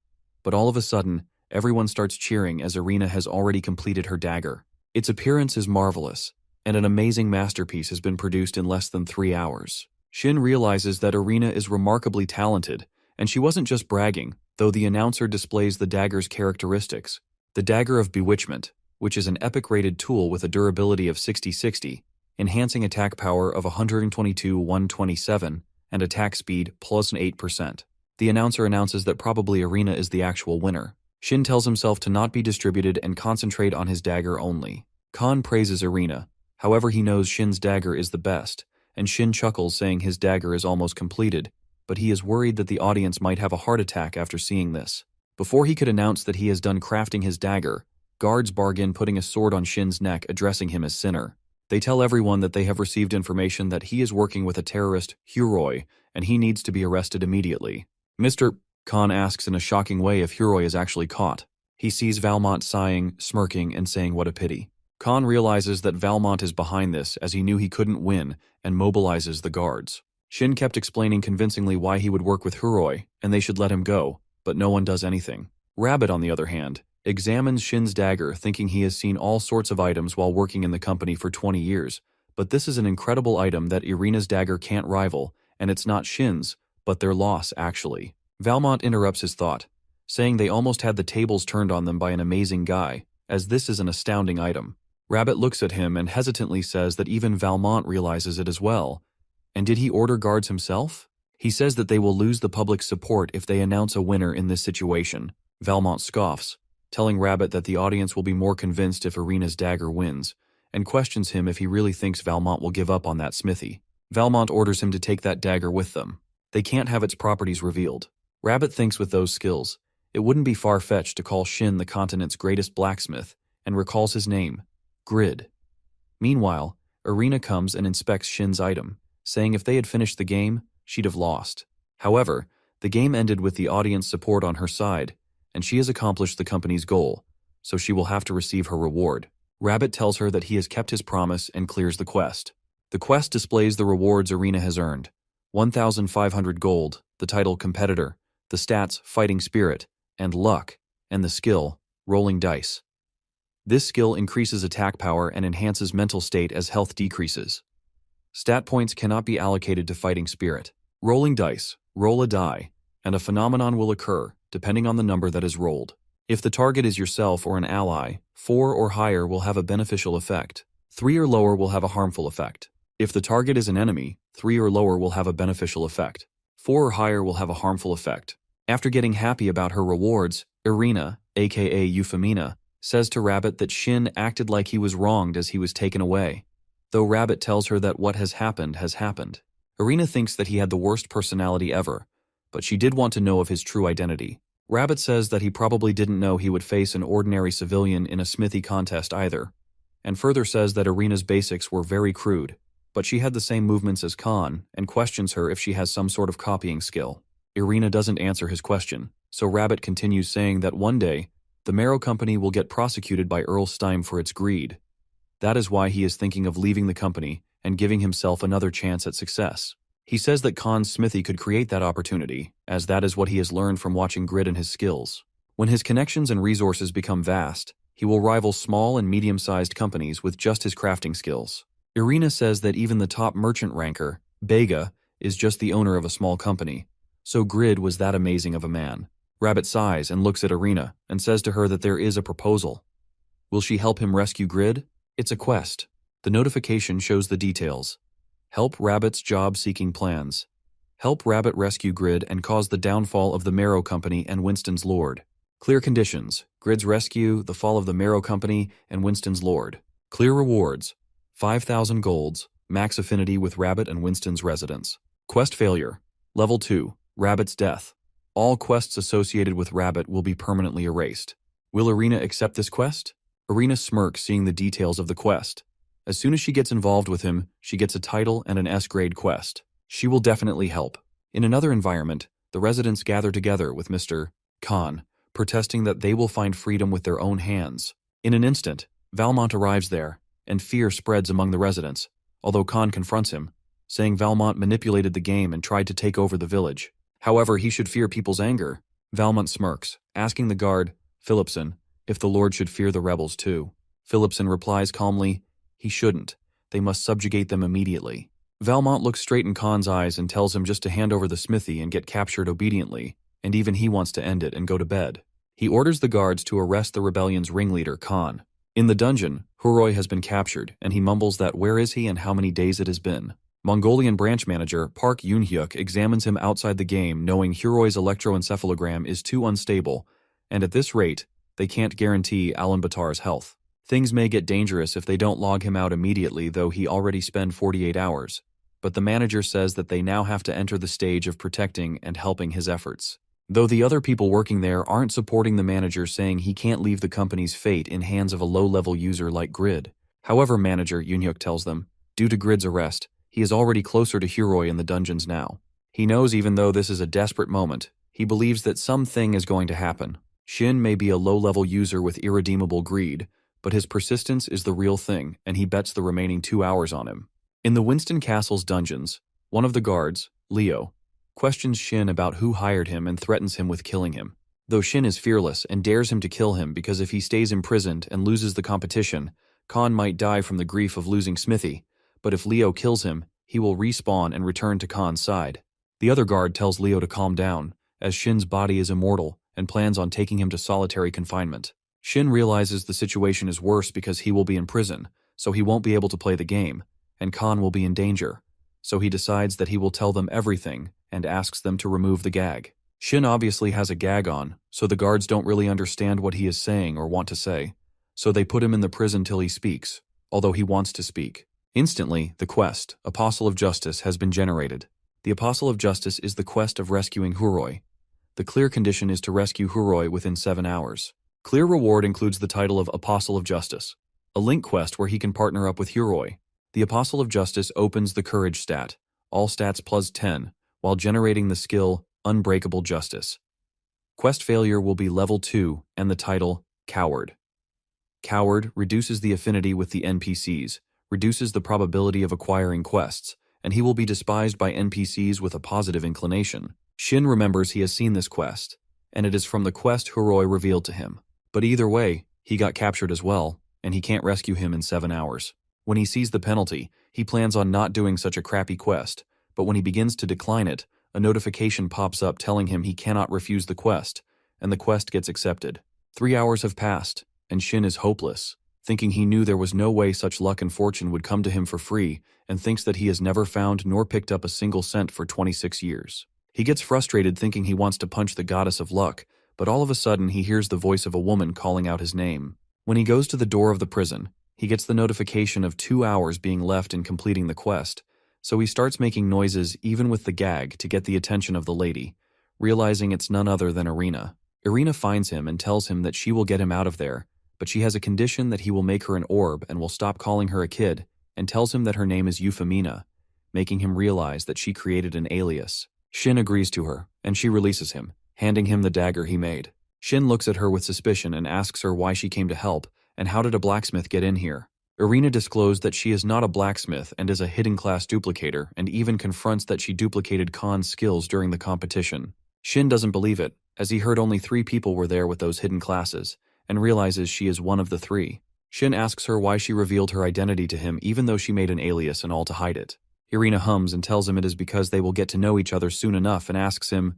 but all of a sudden, everyone starts cheering as Arena has already completed her dagger. Its appearance is marvelous, and an amazing masterpiece has been produced in less than 3 hours. Shin realizes that Arena is remarkably talented, and she wasn't just bragging, though the announcer displays the dagger's characteristics. The Dagger of Bewitchment, which is an epic-rated tool with a durability of 60-60, enhancing attack power of 122-127, and attack speed plus 8%. The announcer announces that probably Arena is the actual winner. Shin tells himself to not be distributed and concentrate on his dagger only. Khan praises Arena, however he knows Shin's dagger is the best, and Shin chuckles saying his dagger is almost completed, but he is worried that the audience might have a heart attack after seeing this. Before he could announce that he has done crafting his dagger, guards bargain putting a sword on Shin's neck, addressing him as Sinner. They tell everyone that they have received information that he is working with a terrorist, Huroi, and he needs to be arrested immediately. Mr. Khan asks in a shocking way if Huroi is actually caught. He sees Valmont sighing, smirking, and saying what a pity. Khan realizes that Valmont is behind this as he knew he couldn't win and mobilizes the guards. Shin kept explaining convincingly why he would work with Huroi and they should let him go, but no one does anything. Rabbit, on the other hand, examines Shin's dagger thinking he has seen all sorts of items while working in the company for 20 years, but this is an incredible item that Irina's dagger can't rival, and it's not Shin's, but their loss actually. Valmont interrupts his thought, saying they almost had the tables turned on them by an amazing guy, as this is an astounding item. Rabbit looks at him and hesitantly says that even Valmont realizes it as well. And did he order guards himself? He says that they will lose the public's support if they announce a winner in this situation. Valmont scoffs, telling Rabbit that the audience will be more convinced if Irina's dagger wins, and questions him if he really thinks Valmont will give up on that smithy. Valmont orders him to take that dagger with them. They can't have its properties revealed. Rabbit thinks with those skills, it wouldn't be far-fetched to call Shin the continent's greatest blacksmith, and recalls his name, Grid. Meanwhile, Irina comes and inspects Shin's item, saying if they had finished the game, she'd have lost. However, the game ended with the audience support on her side, and she has accomplished the company's goal, so she will have to receive her reward. Rabbit tells her that he has kept his promise and clears the quest. The quest displays the rewards Irina has earned: 1,500 gold, the title Competitor, the stats Fighting Spirit, and Luck, and the skill Rolling Dice. This skill increases attack power and enhances mental state as health decreases. Stat points cannot be allocated to Fighting Spirit. Rolling Dice, roll a die, and a phenomenon will occur, depending on the number that is rolled. If the target is yourself or an ally, 4 or higher will have a beneficial effect. 3 or lower will have a harmful effect. If the target is an enemy, 3 or lower will have a beneficial effect. 4 or higher will have a harmful effect. After getting happy about her rewards, Irina, aka Euphemina, says to Rabbit that Shin acted like he was wronged as he was taken away, though Rabbit tells her that what has happened has happened. Irina thinks that he had the worst personality ever, but she did want to know of his true identity. Rabbit says that he probably didn't know he would face an ordinary civilian in a smithy contest either, and further says that Irina's basics were very crude, but she had the same movements as Khan and questions her if she has some sort of copying skill. Irina doesn't answer his question, so Rabbit continues saying that one day, the Marrow Company will get prosecuted by Earl Stein for its greed. That is why he is thinking of leaving the company and giving himself another chance at success. He says that Khan's smithy could create that opportunity, as that is what he has learned from watching Grid and his skills. When his connections and resources become vast, he will rival small and medium-sized companies with just his crafting skills. Irina says that even the top merchant ranker, Bega, is just the owner of a small company, so Grid was that amazing of a man. Rabbit sighs and looks at Irina and says to her that there is a proposal. Will she help him rescue Grid? It's a quest. The notification shows the details. Help Rabbit's job-seeking plans. Help Rabbit rescue Grid and cause the downfall of the Marrow Company and Winston's Lord. Clear conditions: Grid's rescue, the fall of the Marrow Company, and Winston's Lord. Clear rewards: 5,000 golds, max affinity with Rabbit and Winston's residence. Quest failure: Level 2, Rabbit's death. All quests associated with Rabbit will be permanently erased. Will Irina accept this quest? Irina smirks seeing the details of the quest. As soon as she gets involved with him, she gets a title and an S-grade quest. She will definitely help. In another environment, the residents gather together with Mr. Khan, protesting that they will find freedom with their own hands. In an instant, Valmont arrives there, and fear spreads among the residents, although Khan confronts him, saying Valmont manipulated the game and tried to take over the village. However, he should fear people's anger. Valmont smirks, asking the guard, Philipson, if the Lord should fear the rebels too. Philipson replies calmly, he shouldn't. They must subjugate them immediately. Valmont looks straight in Khan's eyes and tells him just to hand over the smithy and get captured obediently, and even he wants to end it and go to bed. He orders the guards to arrest the rebellion's ringleader, Khan. In the dungeon, Huroi has been captured, and he mumbles that where is he and how many days it has been. Mongolian branch manager Park Yoon-hyuk examines him outside the game, knowing Huroi's electroencephalogram is too unstable, and at this rate, they can't guarantee Alan-Batar's health. Things may get dangerous if they don't log him out immediately, though he already spent 48 hours. But the manager says that they now have to enter the stage of protecting and helping his efforts. Though the other people working there aren't supporting the manager, saying he can't leave the company's fate in hands of a low-level user like Grid. However, manager Yoonhyuk tells them, due to Grid's arrest, he is already closer to Huroi in the dungeons now. He knows even though this is a desperate moment, he believes that something is going to happen. Shin may be a low-level user with irredeemable greed, but his persistence is the real thing, and he bets the remaining 2 hours on him. In the Winston Castle's dungeons, one of the guards, Leo, questions Shin about who hired him and threatens him with killing him. Though Shin is fearless and dares him to kill him because if he stays imprisoned and loses the competition, Khan might die from the grief of losing Smithy, but if Leo kills him, he will respawn and return to Khan's side. The other guard tells Leo to calm down, as Shin's body is immortal and plans on taking him to solitary confinement. Shin realizes the situation is worse because he will be in prison, so he won't be able to play the game, and Khan will be in danger. So he decides that he will tell them everything and asks them to remove the gag. Shin obviously has a gag on, so the guards don't really understand what he is saying or want to say. So they put him in the prison till he speaks, although he wants to speak. Instantly, the quest, Apostle of Justice, has been generated. The Apostle of Justice is the quest of rescuing Huroi. The clear condition is to rescue Huroi within 7 hours. Clear reward includes the title of Apostle of Justice, a link quest where he can partner up with Huroi. The Apostle of Justice opens the Courage stat, all stats plus 10, while generating the skill Unbreakable Justice. Quest failure will be level 2 and the title Coward. Coward reduces the affinity with the NPCs, reduces the probability of acquiring quests, and he will be despised by NPCs with a positive inclination. Shin remembers he has seen this quest, and it is from the quest Huroi revealed to him. But either way, he got captured as well, and he can't rescue him in 7 hours. When he sees the penalty, he plans on not doing such a crappy quest, but when he begins to decline it, a notification pops up telling him he cannot refuse the quest, and the quest gets accepted. 3 hours have passed, and Shin is hopeless, thinking he knew there was no way such luck and fortune would come to him for free, and thinks that he has never found nor picked up a single cent for 26 years. He gets frustrated thinking he wants to punch the goddess of luck, but all of a sudden he hears the voice of a woman calling out his name. When he goes to the door of the prison, he gets the notification of 2 hours being left in completing the quest, so he starts making noises even with the gag to get the attention of the lady, realizing it's none other than Irina. Irina finds him and tells him that she will get him out of there, but she has a condition that he will make her an orb and will stop calling her a kid, and tells him that her name is Euphemina, making him realize that she created an alias. Shin agrees to her, and she releases him, handing him the dagger he made. Shin looks at her with suspicion and asks her why she came to help, and how did a blacksmith get in here. Irina disclosed that she is not a blacksmith and is a hidden class duplicator, and even confronts that she duplicated Khan's skills during the competition. Shin doesn't believe it, as he heard only 3 people were there with those hidden classes, and realizes she is one of the 3. Shin asks her why she revealed her identity to him even though she made an alias and all to hide it. Irina hums and tells him it is because they will get to know each other soon enough and asks him,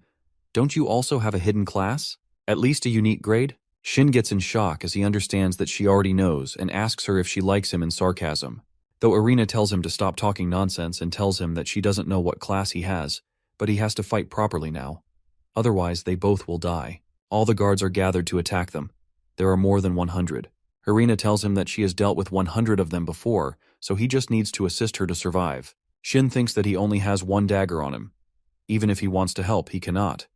"Don't you also have a hidden class? At least a unique grade?" Shin gets in shock as he understands that she already knows and asks her if she likes him in sarcasm. Though Irina tells him to stop talking nonsense and tells him that she doesn't know what class he has, but he has to fight properly now. Otherwise, they both will die. All the guards are gathered to attack them. There are more than 100. Irina tells him that she has dealt with 100 of them before, so he just needs to assist her to survive. Shin thinks that he only has 1 dagger on him. Even if he wants to help, he cannot.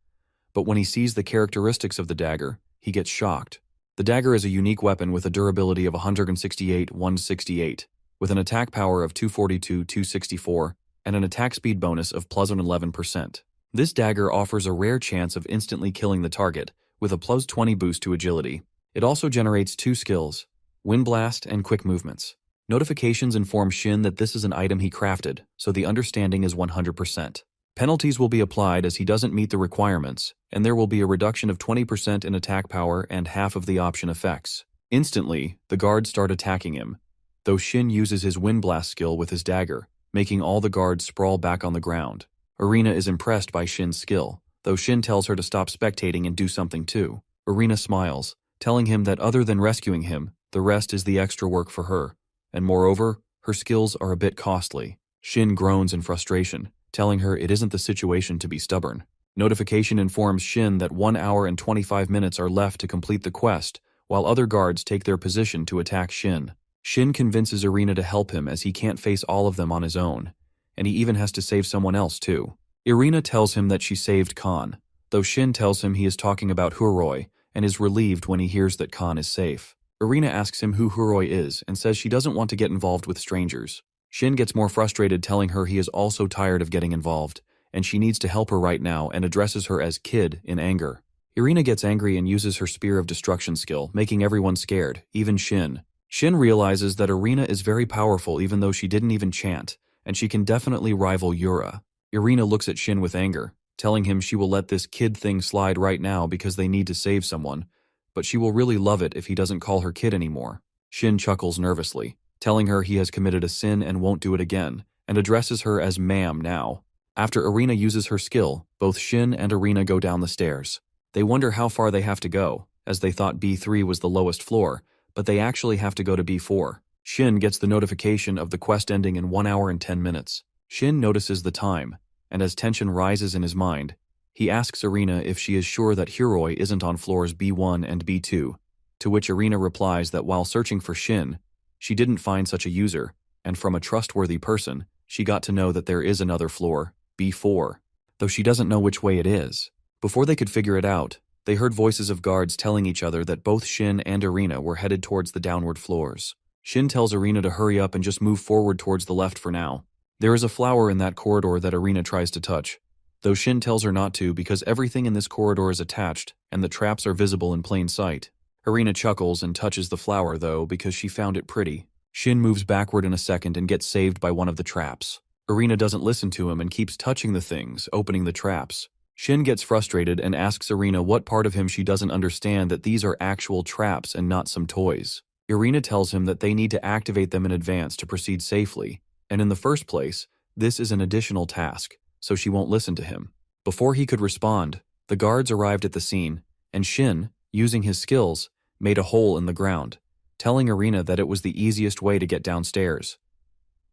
But when he sees the characteristics of the dagger, he gets shocked. The dagger is a unique weapon with a durability of 168-168, with an attack power of 242-264, and an attack speed bonus of plus 11%. This dagger offers a rare chance of instantly killing the target, with a plus 20 boost to agility. It also generates 2 skills, Wind Blast and Quick Movements. Notifications inform Shin that this is an item he crafted, so the understanding is 100%. Penalties will be applied as he doesn't meet the requirements, and there will be a reduction of 20% in attack power and half of the option effects. Instantly, the guards start attacking him, though Shin uses his Wind Blast skill with his dagger, making all the guards sprawl back on the ground. Irina is impressed by Shin's skill, though Shin tells her to stop spectating and do something too. Irina smiles, telling him that other than rescuing him, the rest is the extra work for her. And moreover, her skills are a bit costly. Shin groans in frustration, telling her it isn't the situation to be stubborn. Notification informs Shin that 1 hour and 25 minutes are left to complete the quest, while other guards take their position to attack Shin. Shin convinces Irina to help him as he can't face all of them on his own, and he even has to save someone else too. Irina tells him that she saved Khan, though Shin tells him he is talking about Huroi and is relieved when he hears that Khan is safe. Irina asks him who Huroi is and says she doesn't want to get involved with strangers. Shin gets more frustrated, telling her he is also tired of getting involved, and she needs to help her right now, and addresses her as Kid in anger. Irina gets angry and uses her Spear of Destruction skill, making everyone scared, even Shin. Shin realizes that Irina is very powerful even though she didn't even chant, and she can definitely rival Yura. Irina looks at Shin with anger, telling him she will let this kid thing slide right now because they need to save someone, but she will really love it if he doesn't call her kid anymore. Shin chuckles nervously, telling her he has committed a sin and won't do it again, and addresses her as ma'am now. After Irina uses her skill, both Shin and Irina go down the stairs. They wonder how far they have to go, as they thought B3 was the lowest floor, but they actually have to go to B4. Shin gets the notification of the quest ending in 1 hour and 10 minutes. Shin notices the time, and as tension rises in his mind, he asks Irina if she is sure that Huroi isn't on floors B1 and B2, to which Irina replies that while searching for Shin, she didn't find such a user, and from a trustworthy person, she got to know that there is another floor, B4, though she doesn't know which way it is. Before they could figure it out, they heard voices of guards telling each other that both Shin and Irina were headed towards the downward floors. Shin tells Irina to hurry up and just move forward towards the left for now. There is a flower in that corridor that Irina tries to touch, though Shin tells her not to because everything in this corridor is attached and the traps are visible in plain sight. Irina chuckles and touches the flower though because she found it pretty. Shin moves backward in a second and gets saved by one of the traps. Irina doesn't listen to him and keeps touching the things, opening the traps. Shin gets frustrated and asks Irina what part of him she doesn't understand, that these are actual traps and not some toys. Irina tells him that they need to activate them in advance to proceed safely, and in the first place, this is an additional task, so she won't listen to him. Before he could respond, the guards arrived at the scene, and Shin, using his skills, made a hole in the ground, telling Irina that it was the easiest way to get downstairs.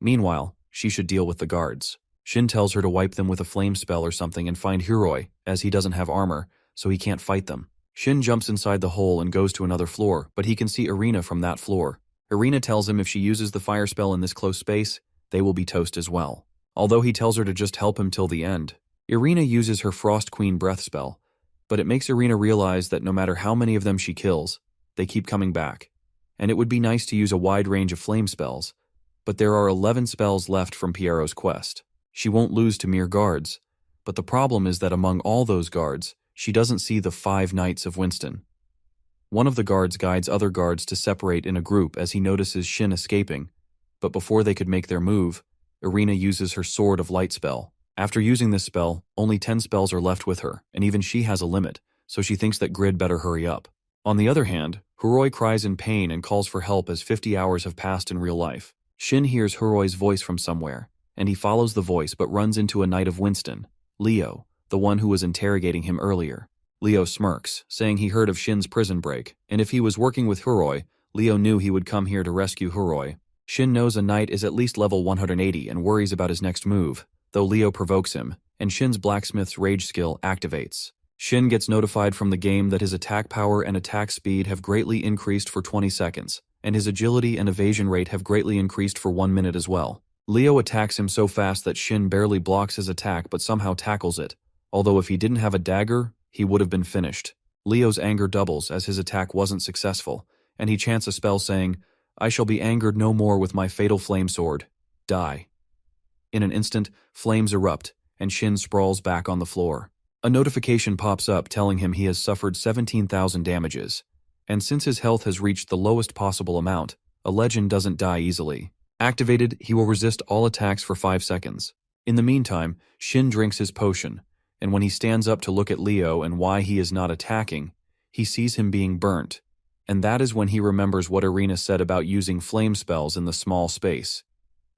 Meanwhile, she should deal with the guards. Shin tells her to wipe them with a flame spell or something and find Huroi, as he doesn't have armor, so he can't fight them. Shin jumps inside the hole and goes to another floor, but he can see Irina from that floor. Irina tells him if she uses the fire spell in this close space, they will be toast as well. Although he tells her to just help him till the end. Irina uses her Frost Queen breath spell, but it makes Irina realize that no matter how many of them she kills, they keep coming back. And it would be nice to use a wide range of flame spells, but there are 11 spells left from Piero's quest. She won't lose to mere guards, but the problem is that among all those guards, she doesn't see the 5 Knights of Winston. One of the guards guides other guards to separate in a group as he notices Shin escaping, but before they could make their move, Irina uses her Sword of Light spell. After using this spell, only 10 spells are left with her, and even she has a limit, so she thinks that Grid better hurry up. On the other hand, Huroi cries in pain and calls for help as 50 hours have passed in real life. Shin hears Huroi's voice from somewhere, and he follows the voice but runs into a Knight of Winston, Leo, the one who was interrogating him earlier. Leo smirks, saying he heard of Shin's prison break, and if he was working with Huroi, Leo knew he would come here to rescue Huroi. Shin knows a knight is at least level 180 and worries about his next move, though Leo provokes him, and Shin's Blacksmith's rage skill activates. Shin gets notified from the game that his attack power and attack speed have greatly increased for 20 seconds, and his agility and evasion rate have greatly increased for 1 minute as well. Leo attacks him so fast that Shin barely blocks his attack but somehow tackles it, although if he didn't have a dagger, he would have been finished. Leo's anger doubles as his attack wasn't successful, and he chants a spell saying, "I shall be angered no more with my fatal flame sword. Die." In an instant, flames erupt, and Shin sprawls back on the floor. A notification pops up telling him he has suffered 17,000 damages, and since his health has reached the lowest possible amount, a legend doesn't die easily. Activated, he will resist all attacks for 5 seconds. In the meantime, Shin drinks his potion, and when he stands up to look at Leo and why he is not attacking, he sees him being burnt, and that is when he remembers what Irina said about using flame spells in the small space.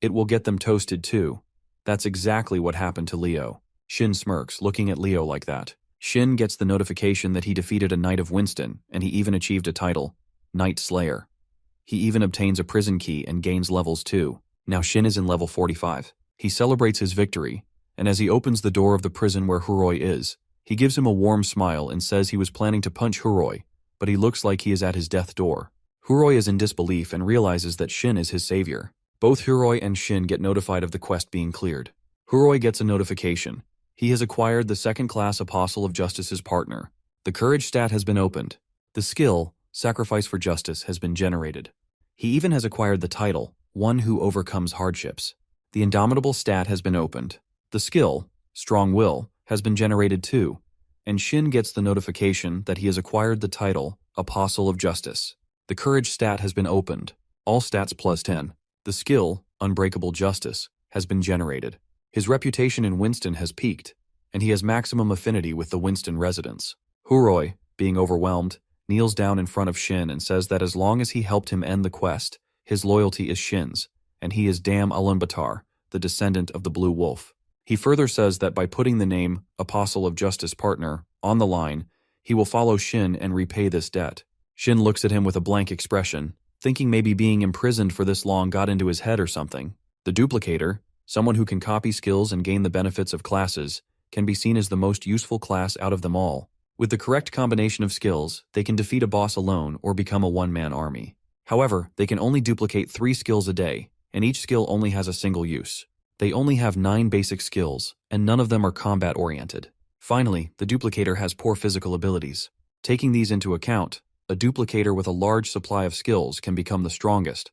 It will get them toasted too. That's exactly what happened to Leo. Shin smirks, looking at Leo like that. Shin gets the notification that he defeated a Knight of Winston, and he even achieved a title, Knight Slayer. He even obtains a prison key and gains levels too. Now Shin is in level 45. He celebrates his victory, and as he opens the door of the prison where Huroi is, he gives him a warm smile and says he was planning to punch Huroi, but he looks like he is at his death door. Huroi is in disbelief and realizes that Shin is his savior. Both Huroi and Shin get notified of the quest being cleared. Huroi gets a notification. He has acquired the second-class Apostle of Justice's partner. The courage stat has been opened. The skill, Sacrifice for Justice has been generated. He even has acquired the title, One Who Overcomes Hardships. The Indomitable stat has been opened. The skill, Strong Will, has been generated too, and Shin gets the notification that he has acquired the title, Apostle of Justice. The Courage stat has been opened. All stats plus 10. The skill, Unbreakable Justice, has been generated. His reputation in Winston has peaked, and he has maximum affinity with the Winston residents. Huroi, being overwhelmed, kneels down in front of Shin and says that as long as he helped him end the quest, his loyalty is Shin's, and he is Dam Alunbatar, the descendant of the Blue Wolf. He further says that by putting the name Apostle of Justice Partner on the line, he will follow Shin and repay this debt. Shin looks at him with a blank expression, thinking maybe being imprisoned for this long got into his head or something. The Duplicator, someone who can copy skills and gain the benefits of classes, can be seen as the most useful class out of them all. With the correct combination of skills, they can defeat a boss alone or become a one-man army. However, they can only duplicate 3 skills a day, and each skill only has a single use. They only have 9 basic skills, and none of them are combat-oriented. Finally, the Duplicator has poor physical abilities. Taking these into account, a Duplicator with a large supply of skills can become the strongest.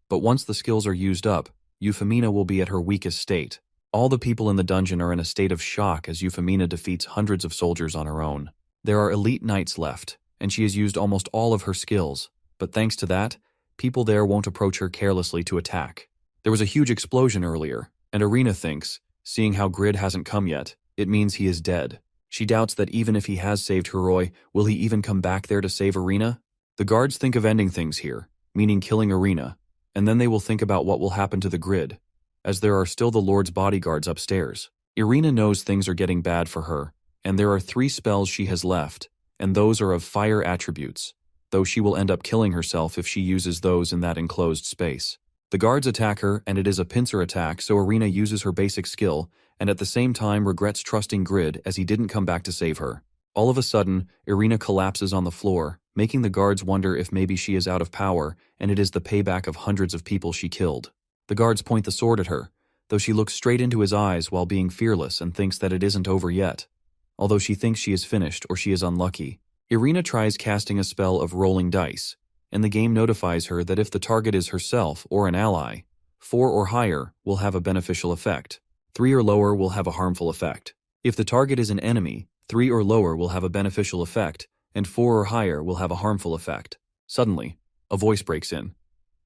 But once the skills are used up, Euphemina will be at her weakest state. All the people in the dungeon are in a state of shock as Euphemina defeats hundreds of soldiers on her own. There are elite knights left, and she has used almost all of her skills, but thanks to that, people there won't approach her carelessly to attack. There was a huge explosion earlier, and Arena thinks, seeing how Grid hasn't come yet, it means he is dead. She doubts that even if he has saved Huroi, will he even come back there to save Arena? The guards think of ending things here, meaning killing Arena, and then they will think about what will happen to the Grid, as there are still the Lord's bodyguards upstairs. Irina knows things are getting bad for her, and there are 3 spells she has left, and those are of fire attributes, though she will end up killing herself if she uses those in that enclosed space. The guards attack her, and it is a pincer attack, so Irina uses her basic skill, and at the same time regrets trusting Grid as he didn't come back to save her. All of a sudden, Irina collapses on the floor, making the guards wonder if maybe she is out of power, and it is the payback of hundreds of people she killed. The guards point the sword at her, though she looks straight into his eyes while being fearless and thinks that it isn't over yet. Although she thinks she is finished or she is unlucky, Irina tries casting a spell of rolling dice, and the game notifies her that if the target is herself or an ally, 4 or higher will have a beneficial effect. 3 or lower will have a harmful effect. If the target is an enemy, 3 or lower will have a beneficial effect, and 4 or higher will have a harmful effect. Suddenly, a voice breaks in.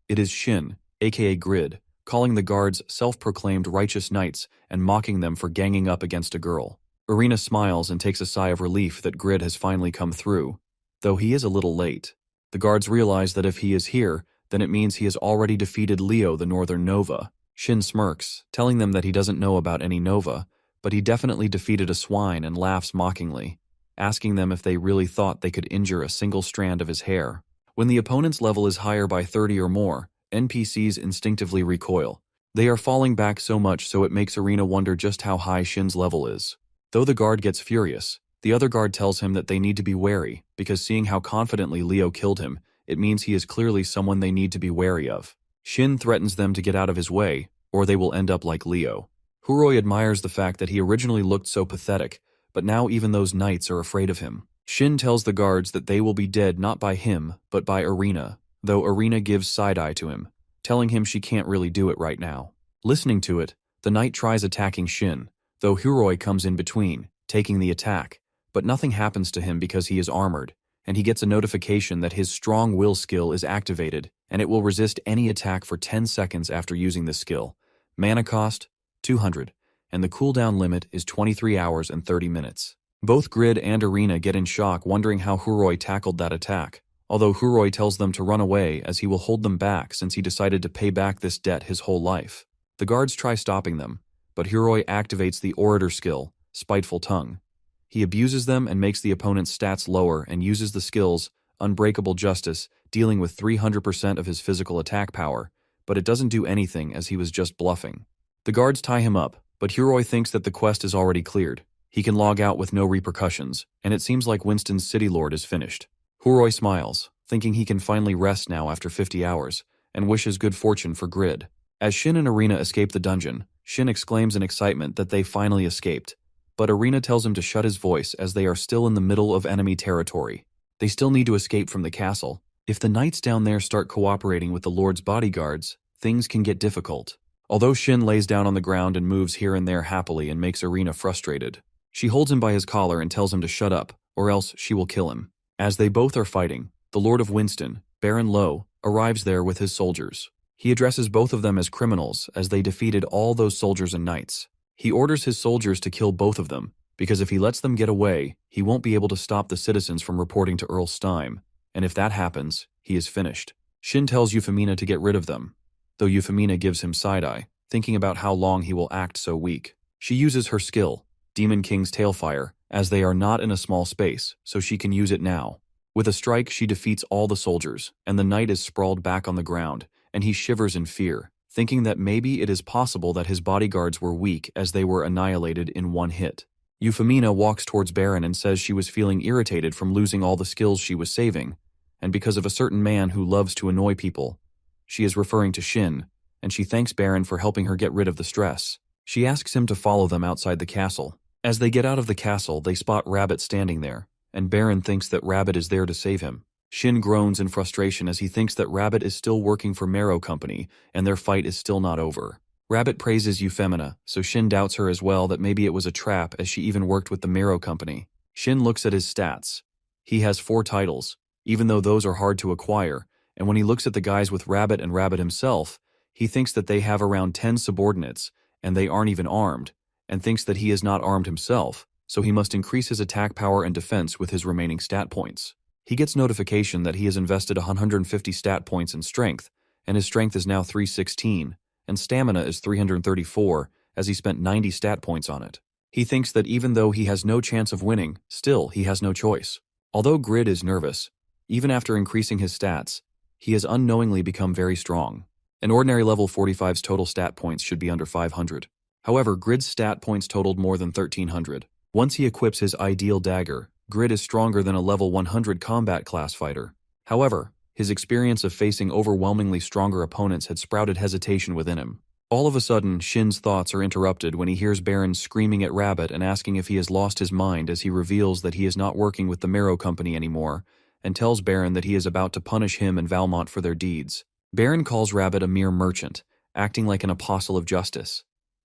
It is Shin, aka Grid, calling the guards self-proclaimed righteous knights and mocking them for ganging up against a girl. Irina smiles and takes a sigh of relief that Grid has finally come through, though he is a little late. The guards realize that if he is here, then it means he has already defeated Leo the Northern Nova. Shin smirks, telling them that he doesn't know about any Nova, but he definitely defeated a swine and laughs mockingly, asking them if they really thought they could injure a single strand of his hair. When the opponent's level is higher by 30 or more, NPCs instinctively recoil. They are falling back so much so it makes Irina wonder just how high Shin's level is. Though the guard gets furious, the other guard tells him that they need to be wary, because seeing how confidently Leo killed him, it means he is clearly someone they need to be wary of. Shin threatens them to get out of his way, or they will end up like Leo. Huroi admires the fact that he originally looked so pathetic, but now even those knights are afraid of him. Shin tells the guards that they will be dead not by him, but by Irina, though Irina gives side-eye to him, telling him she can't really do it right now. Listening to it, the knight tries attacking Shin, though Huroi comes in between, taking the attack, but nothing happens to him because he is armored, and he gets a notification that his strong will skill is activated, and it will resist any attack for 10 seconds after using this skill. Mana cost, 200, and the cooldown limit is 23 hours and 30 minutes. Both Grid and Irina get in shock wondering how Huroi tackled that attack, although Huroi tells them to run away as he will hold them back since he decided to pay back this debt his whole life. The guards try stopping them, but Huroi activates the Orator skill, Spiteful Tongue. He abuses them and makes the opponent's stats lower and uses the skills, Unbreakable Justice, dealing with 300% of his physical attack power, but it doesn't do anything as he was just bluffing. The guards tie him up, but Huroi thinks that the quest is already cleared. He can log out with no repercussions, and it seems like Winston's City Lord is finished. Huroi smiles, thinking he can finally rest now after 50 hours, and wishes good fortune for Grid. As Shin and Irina escape the dungeon, Shin exclaims in excitement that they finally escaped, but Irina tells him to shut his voice as they are still in the middle of enemy territory. They still need to escape from the castle, If the knights down there start cooperating with the Lord's bodyguards, things can get difficult. Although Shin lays down on the ground and moves here and there happily and makes Irina frustrated, she holds him by his collar and tells him to shut up, or else she will kill him. As they both are fighting, the Lord of Winston, Baron Lowe, arrives there with his soldiers. He addresses both of them as criminals as they defeated all those soldiers and knights. He orders his soldiers to kill both of them, because if he lets them get away, he won't be able to stop the citizens from reporting to Earl Steim, and if that happens, he is finished. Shin tells Euphemina to get rid of them, though Euphemina gives him side-eye, thinking about how long he will act so weak. She uses her skill, Demon King's Tailfire, as they are not in a small space, so she can use it now. With a strike, she defeats all the soldiers, and the knight is sprawled back on the ground, and he shivers in fear, thinking that maybe it is possible that his bodyguards were weak as they were annihilated in one hit. Euphemina walks towards Baron and says she was feeling irritated from losing all the skills she was saving, and because of a certain man who loves to annoy people. She is referring to Shin, and she thanks Baron for helping her get rid of the stress. She asks him to follow them outside the castle. As they get out of the castle, they spot Rabbit standing there, and Baron thinks that Rabbit is there to save him. Shin groans in frustration as he thinks that Rabbit is still working for Marrow Company, and their fight is still not over. Rabbit praises Euphemina, so Shin doubts her as well that maybe it was a trap as she even worked with the Marrow Company. Shin looks at his stats. He has 4 titles, even though those are hard to acquire, and when he looks at the guys with Rabbit and Rabbit himself, he thinks that they have around 10 subordinates, and they aren't even armed, and thinks that he is not armed himself, so he must increase his attack power and defense with his remaining stat points. He gets notification that he has invested 150 stat points in strength, and his strength is now 316, and stamina is 334, as he spent 90 stat points on it. He thinks that even though he has no chance of winning, still he has no choice. Although Grid is nervous, even after increasing his stats, he has unknowingly become very strong. An ordinary level 45's total stat points should be under 500. However, Grid's stat points totaled more than 1,300. Once he equips his ideal dagger, Grid is stronger than a level 100 combat class fighter. However, his experience of facing overwhelmingly stronger opponents had sprouted hesitation within him. All of a sudden, Shin's thoughts are interrupted when he hears Baron screaming at Rabbit and asking if he has lost his mind as he reveals that he is not working with the Marrow Company anymore, and tells Baron that he is about to punish him and Valmont for their deeds. Baron calls Rabbit a mere merchant, acting like an apostle of justice,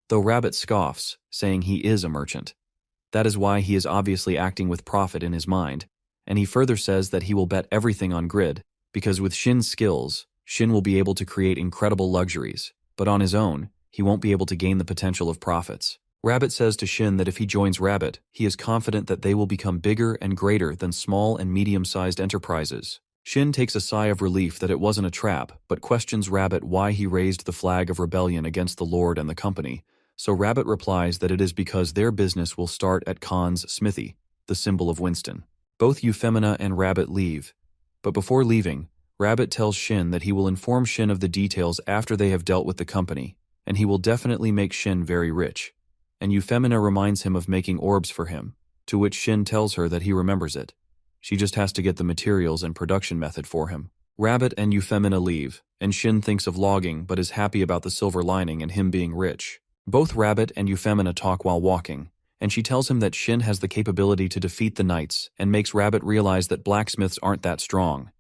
though Rabbit scoffs, saying he is a merchant. That is why he is obviously acting with profit in his mind, and he further says that he will bet everything on Grid, because with Shin's skills, Shin will be able to create incredible luxuries, but on his own, he won't be able to gain the potential of profits. Rabbit says to Shin that if he joins Rabbit, he is confident that they will become bigger and greater than small and medium-sized enterprises. Shin takes a sigh of relief that it wasn't a trap, but questions Rabbit why he raised the flag of rebellion against the Lord and the company. So Rabbit replies that it is because their business will start at Khan's smithy, the symbol of Winston. Both Euphemina and Rabbit leave, but before leaving, Rabbit tells Shin that he will inform Shin of the details after they have dealt with the company, and he will definitely make Shin very rich. And Euphemina reminds him of making orbs for him, to which Shin tells her that he remembers it. She just has to get the materials and production method for him. Rabbit and Euphemina leave, and Shin thinks of logging but is happy about the silver lining and him being rich. Both Rabbit and Euphemina talk while walking, and she tells him that Shin has the capability to defeat the knights and makes Rabbit realize that blacksmiths aren't that strong.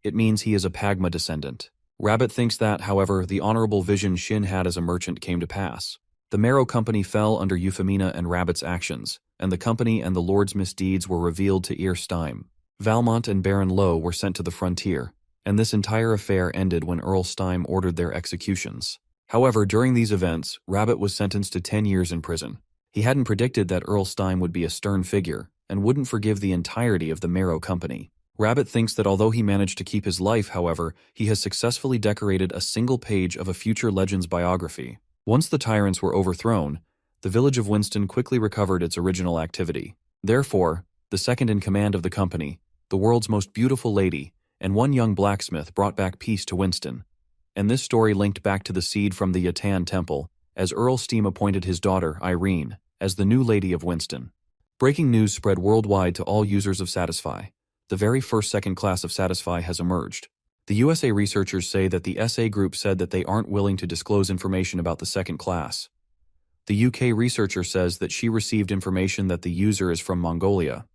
It means he is a Pagma descendant. Rabbit thinks that, however, the honorable vision Shin had as a merchant came to pass. The Marrow Company fell under Euphemina and Rabbit's actions, and the company and the Lord's misdeeds were revealed to Earl Steim. Valmont and Baron Lowe were sent to the frontier, and this entire affair ended when Earl Steim ordered their executions. However, during these events, Rabbit was sentenced to 10 years in prison. He hadn't predicted that Earl Steim would be a stern figure, and wouldn't forgive the entirety of the Marrow Company. Rabbit thinks that although he managed to keep his life, however, he has successfully decorated a single page of a future legend's biography. Once the tyrants were overthrown, the village of Winston quickly recovered its original activity. Therefore, the second in command of the company, the world's most beautiful lady, and one young blacksmith brought back peace to Winston. And this story linked back to the seed from the Yatan Temple, as Earl Steam appointed his daughter, Irene, as the new Lady of Winston. Breaking news spread worldwide to all users of Satisfy. The very first second class of Satisfy has emerged. The USA researchers say that the SA group said that they aren't willing to disclose information about the second class. The UK researcher says that she received information that the user is from Mongolia.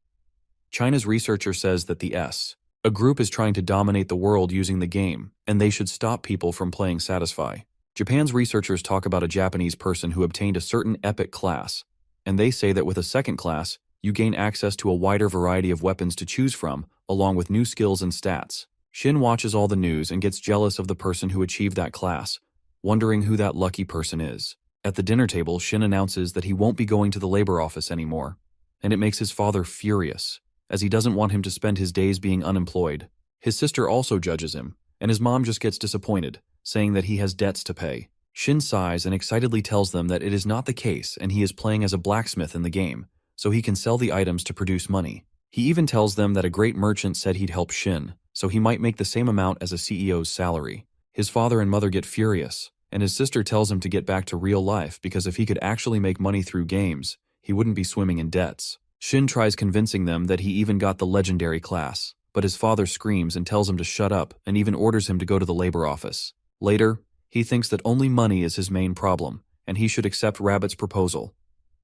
China's researcher says that the S A group is trying to dominate the world using the game, and they should stop people from playing Satisfy. Japan's researchers talk about a Japanese person who obtained a certain epic class, and they say that with a second class, you gain access to a wider variety of weapons to choose from, along with new skills and stats. Shin watches all the news and gets jealous of the person who achieved that class, wondering who that lucky person is. At the dinner table, Shin announces that he won't be going to the labor office anymore, and it makes his father furious, as he doesn't want him to spend his days being unemployed. His sister also judges him, and his mom just gets disappointed, saying that he has debts to pay. Shin sighs and excitedly tells them that it is not the case and he is playing as a blacksmith in the game, so he can sell the items to produce money. He even tells them that a great merchant said he'd help Shin, so he might make the same amount as a CEO's salary. His father and mother get furious, and his sister tells him to get back to real life because if he could actually make money through games, he wouldn't be swimming in debts. Shin tries convincing them that he even got the legendary class, but his father screams and tells him to shut up and even orders him to go to the labor office. Later, he thinks that only money is his main problem, and he should accept Rabbit's proposal.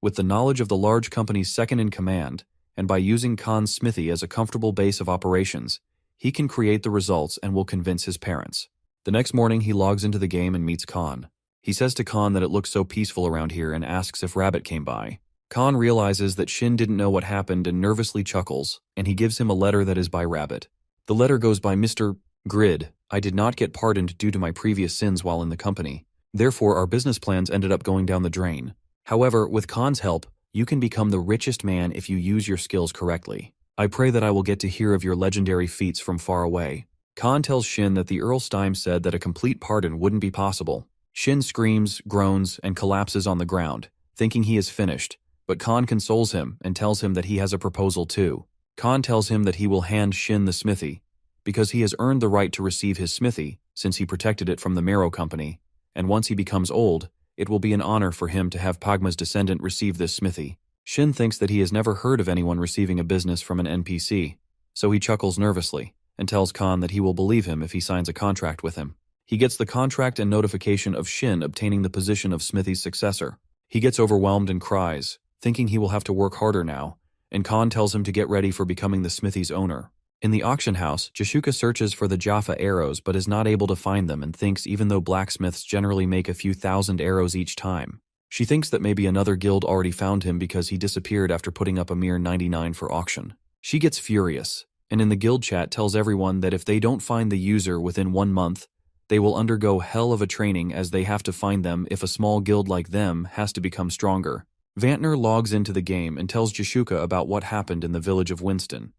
With the knowledge of the large company's second-in-command, and by using Khan's smithy as a comfortable base of operations, he can create the results and will convince his parents. The next morning, he logs into the game and meets Khan. He says to Khan that it looks so peaceful around here and asks if Rabbit came by. Khan realizes that Shin didn't know what happened and nervously chuckles, and he gives him a letter that is by Rabbit. The letter goes by Mr. Grid. I did not get pardoned due to my previous sins while in the company. Therefore, our business plans ended up going down the drain. However, with Khan's help, you can become the richest man if you use your skills correctly. I pray that I will get to hear of your legendary feats from far away. Khan tells Shin that the Earl Steim said that a complete pardon wouldn't be possible. Shin screams, groans, and collapses on the ground, thinking he is finished, but Khan consoles him and tells him that he has a proposal too. Khan tells him that he will hand Shin the smithy, because he has earned the right to receive his smithy since he protected it from the Marrow Company, and once he becomes old, it will be an honor for him to have Pagma's descendant receive this smithy. Shin thinks that he has never heard of anyone receiving a business from an NPC, so he chuckles nervously and tells Khan that he will believe him if he signs a contract with him. He gets the contract and notification of Shin obtaining the position of Smithy's successor. He gets overwhelmed and cries, thinking he will have to work harder now, and Khan tells him to get ready for becoming the smithy's owner. In the auction house, Jashuka searches for the Jaffa arrows but is not able to find them and thinks even though blacksmiths generally make a few thousand arrows each time. She thinks that maybe another guild already found him because he disappeared after putting up a mere 99 for auction. She gets furious, and in the guild chat tells everyone that if they don't find the user within 1 month, they will undergo hell of a training as they have to find them if a small guild like them has to become stronger. Vantner logs into the game and tells Jashuka about what happened in the village of Winston.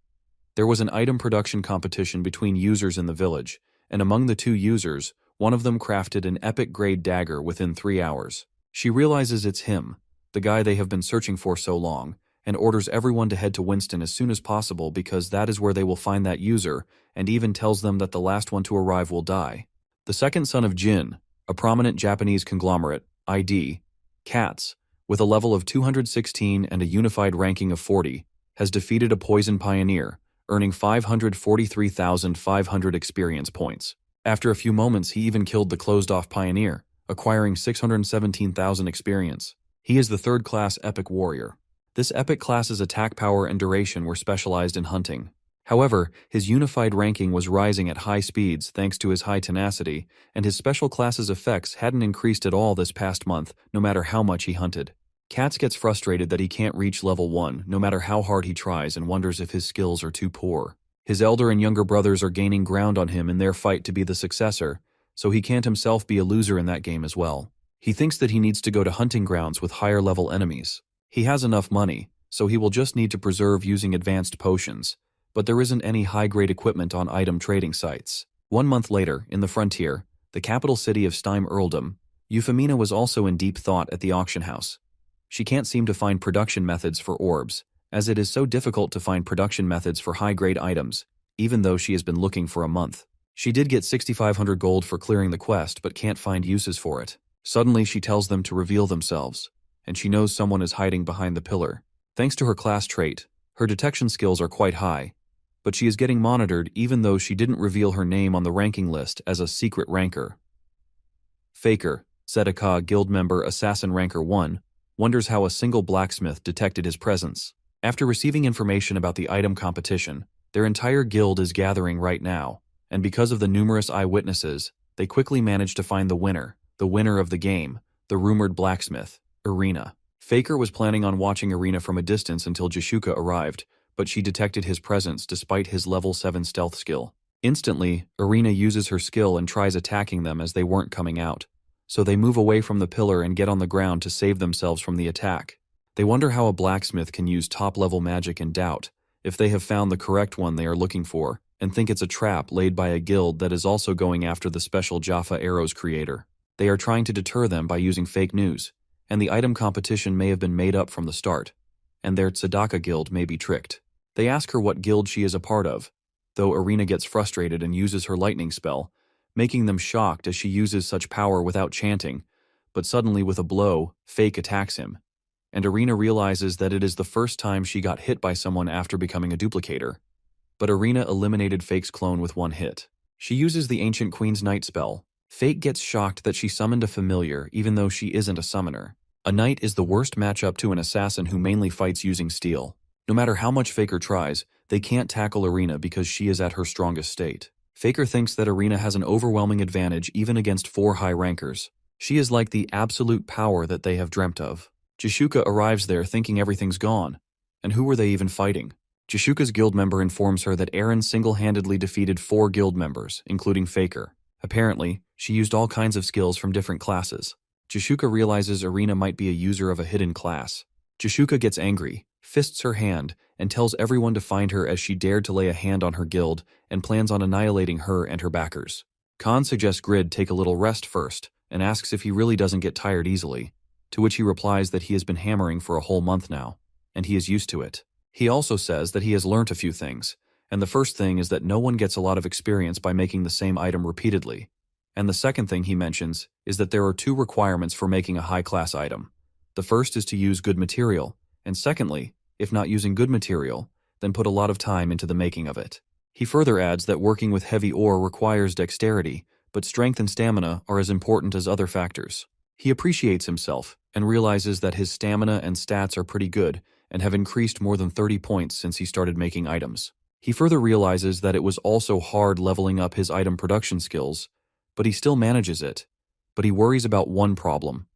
There was an item production competition between users in the village, and among the 2 users, one of them crafted an epic-grade dagger within 3 hours. She realizes it's him, the guy they have been searching for so long, and orders everyone to head to Winston as soon as possible because that is where they will find that user, and even tells them that the last one to arrive will die. The second son of Jin, a prominent Japanese conglomerate, ID, Cats, with a level of 216 and a unified ranking of 40, has defeated a poison pioneer, earning 543,500 experience points. After a few moments, he even killed the closed-off pioneer, acquiring 617,000 experience. He is the 3rd-class epic warrior. This epic class's attack power and duration were specialized in hunting. However, his unified ranking was rising at high speeds thanks to his high tenacity, and his special class's effects hadn't increased at all this past month, no matter how much he hunted. Cats gets frustrated that he can't reach level 1, no matter how hard he tries, and wonders if his skills are too poor. His elder and younger brothers are gaining ground on him in their fight to be the successor, so he can't himself be a loser in that game as well. He thinks that he needs to go to hunting grounds with higher-level enemies. He has enough money, so he will just need to preserve using advanced potions, but there isn't any high-grade equipment on item trading sites. 1 month later, in the frontier, the capital city of Steim Earldom, Euphemina was also in deep thought at the auction house. She can't seem to find production methods for orbs, as it is so difficult to find production methods for high-grade items, even though she has been looking for a month. She did get 6,500 gold for clearing the quest, but can't find uses for it. Suddenly, she tells them to reveal themselves, and she knows someone is hiding behind the pillar. Thanks to her class trait, her detection skills are quite high, but she is getting monitored even though she didn't reveal her name on the ranking list as a secret ranker. Faker, Zedekah guild member Assassin Ranker 1, wonders how a single blacksmith detected his presence. After receiving information about the item competition, Their entire guild is gathering right now, and because of the numerous eyewitnesses, they quickly manage to find the winner of the game, the rumored blacksmith, Irina. Faker was planning on watching Irina from a distance until Jashuka arrived, but she detected his presence despite his level 7 stealth skill. Instantly, Irina uses her skill and tries attacking them as they weren't coming out. So they move away from the pillar and get on the ground to save themselves from the attack. They wonder how a blacksmith can use top-level magic in doubt, if they have found the correct one they are looking for, and think it's a trap laid by a guild that is also going after the special Jaffa Arrows creator. They are trying to deter them by using fake news, and the item competition may have been made up from the start, and their Tzedakah guild may be tricked. They ask her what guild she is a part of, though Irina gets frustrated and uses her lightning spell, making them shocked as she uses such power without chanting, but suddenly with a blow, Fake attacks him. And Irina realizes that it is the first time she got hit by someone after becoming a duplicator. But Irina eliminated Fake's clone with one hit. She uses the Ancient Queen's Knight spell. Fake gets shocked that she summoned a familiar even though she isn't a summoner. A knight is the worst matchup to an assassin who mainly fights using steel. No matter how much Faker tries, they can't tackle Irina because she is at her strongest state. Faker thinks that Irina has an overwhelming advantage even against 4 high rankers. She is like the absolute power that they have dreamt of. Jashuka arrives there thinking everything's gone. And who were they even fighting? Jashuka's guild member informs her that Aaron single-handedly defeated 4 guild members, including Faker. Apparently, she used all kinds of skills from different classes. Jashuka realizes Irina might be a user of a hidden class. Jashuka gets angry, fists her hand, and tells everyone to find her as she dared to lay a hand on her guild and plans on annihilating her and her backers. Khan suggests Grid take a little rest first and asks if he really doesn't get tired easily, to which he replies that he has been hammering for a whole month now, and he is used to it. He also says that he has learnt a few things, and the first thing is that no one gets a lot of experience by making the same item repeatedly. And the second thing he mentions is that there are 2 requirements for making a high-class item. The first is to use good material, and secondly, if not using good material, then put a lot of time into the making of it. He further adds that working with heavy ore requires dexterity, but strength and stamina are as important as other factors. He appreciates himself and realizes that his stamina and stats are pretty good and have increased more than 30 points since he started making items. He further realizes that it was also hard leveling up his item production skills, but he still manages it. But he worries about one problem,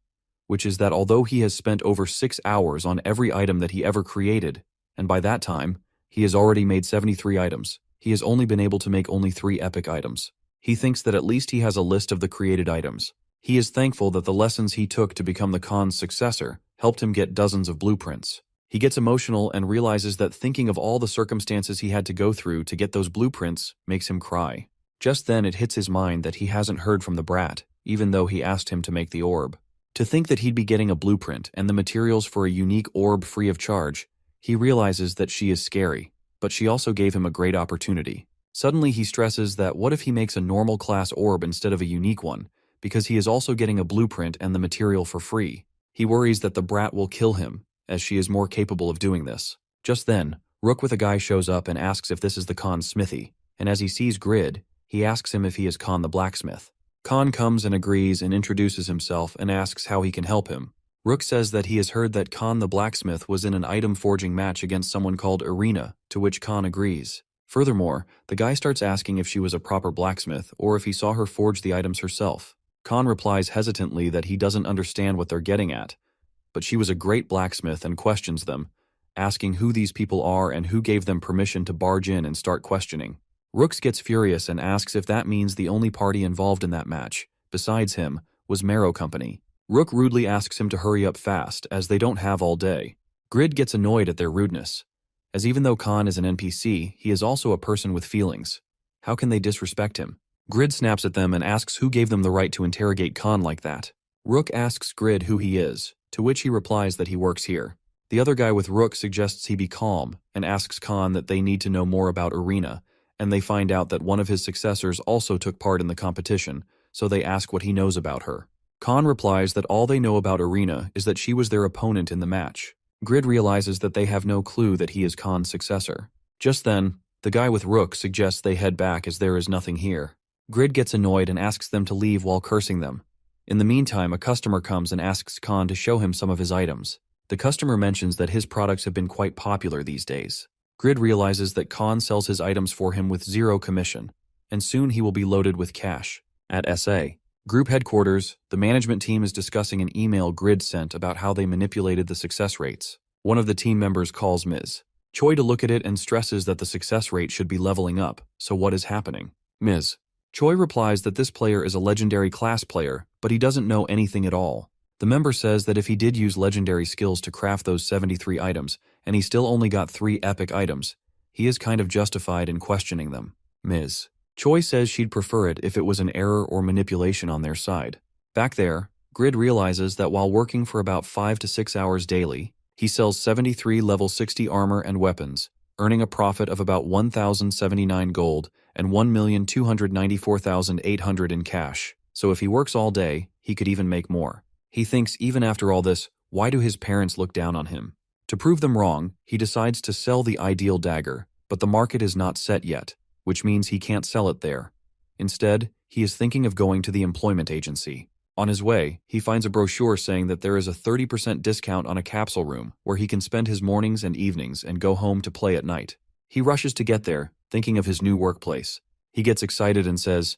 which is that although he has spent over 6 hours on every item that he ever created, and by that time, he has already made 73 items, he has only been able to make only 3 epic items. He thinks that at least he has a list of the created items. He is thankful that the lessons he took to become the Khan's successor helped him get dozens of blueprints. He gets emotional and realizes that thinking of all the circumstances he had to go through to get those blueprints makes him cry. Just then it hits his mind that he hasn't heard from the brat, even though he asked him to make the orb. To think that he'd be getting a blueprint and the materials for a unique orb free of charge, he realizes that she is scary, but she also gave him a great opportunity. Suddenly he stresses that what if he makes a normal class orb instead of a unique one, because he is also getting a blueprint and the material for free. He worries that the brat will kill him, as she is more capable of doing this. Just then, Rook with a guy shows up and asks if this is the Khan's smithy, and as he sees Grid, he asks him if he is Khan the blacksmith. Khan comes and agrees and introduces himself and asks how he can help him. Rook says that he has heard that Khan the blacksmith was in an item forging match against someone called Irina, to which Khan agrees. Furthermore, the guy starts asking if she was a proper blacksmith or if he saw her forge the items herself. Khan replies hesitantly that he doesn't understand what they're getting at, but she was a great blacksmith and questions them, asking who these people are and who gave them permission to barge in and start questioning. Rooks gets furious and asks if that means the only party involved in that match, besides him, was Marrow Company. Rook rudely asks him to hurry up fast, as they don't have all day. Grid gets annoyed at their rudeness, as even though Khan is an NPC, he is also a person with feelings. How can they disrespect him? Grid snaps at them and asks who gave them the right to interrogate Khan like that. Rook asks Grid who he is, to which he replies that he works here. The other guy with Rook suggests he be calm and asks Khan that they need to know more about Irina, and they find out that one of his successors also took part in the competition, so they ask what he knows about her. Khan replies that all they know about Irina is that she was their opponent in the match. Grid realizes that they have no clue that he is Khan's successor. Just then, the guy with Rook suggests they head back as there is nothing here. Grid gets annoyed and asks them to leave while cursing them. In the meantime, a customer comes and asks Khan to show him some of his items. The customer mentions that his products have been quite popular these days. Grid realizes that Khan sells his items for him with 0 commission, and soon he will be loaded with cash. At SA Group headquarters, the management team is discussing an email Grid sent about how they manipulated the success rates. One of the team members calls Ms. Choi to look at it and stresses that the success rate should be leveling up, so what is happening? Ms. Choi replies that this player is a legendary class player, but he doesn't know anything at all. The member says that if he did use legendary skills to craft those 73 items, and he still only got 3 epic items, he is kind of justified in questioning them. Ms. Choi says she'd prefer it if it was an error or manipulation on their side. Back there, Grid realizes that while working for about 5 to 6 hours daily, he sells 73 level 60 armor and weapons, earning a profit of about 1,079 gold and 1,294,800 in cash. So if he works all day, he could even make more. He thinks even after all this, why do his parents look down on him? To prove them wrong, he decides to sell the ideal dagger, but the market is not set yet, which means he can't sell it there. Instead, he is thinking of going to the employment agency. On his way, he finds a brochure saying that there is a 30% discount on a capsule room where he can spend his mornings and evenings and go home to play at night. He rushes to get there, thinking of his new workplace. He gets excited and says,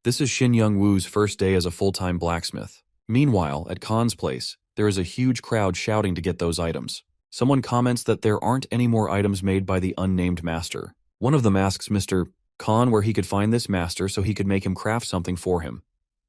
"This is Shin Young-woo's first day as a full-time blacksmith." Meanwhile, at Khan's place, there is a huge crowd shouting to get those items. Someone comments that there aren't any more items made by the unnamed master. One of them asks Mr. Khan where he could find this master so he could make him craft something for him.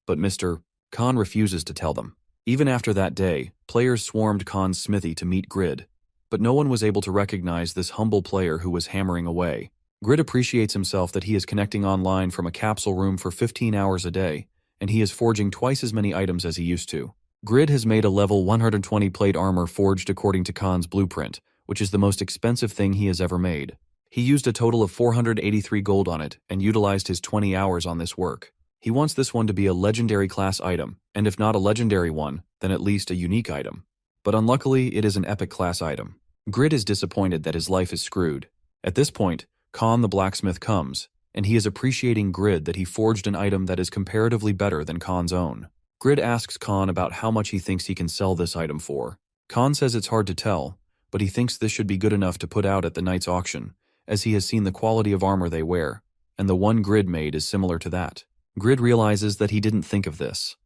But Mr. Khan refuses to tell them. Even after that day, players swarmed Khan's smithy to meet Grid, but no one was able to recognize this humble player who was hammering away. Grid appreciates himself that he is connecting online from a capsule room for 15 hours a day, and he is forging twice as many items as he used to. Grid has made a level 120 plate armor forged according to Khan's blueprint, which is the most expensive thing he has ever made. He used a total of 483 gold on it and utilized his 20 hours on this work. He wants this one to be a legendary class item, and if not a legendary one, then at least a unique item. But unluckily, it is an epic class item. Grid is disappointed that his life is screwed. At this point, Khan the blacksmith comes, and he is appreciating Grid that he forged an item that is comparatively better than Khan's own. Grid asks Khan about how much he thinks he can sell this item for. Khan says it's hard to tell, but he thinks this should be good enough to put out at the night's auction, as he has seen the quality of armor they wear, and the one Grid made is similar to that. Grid realizes that he didn't think of this.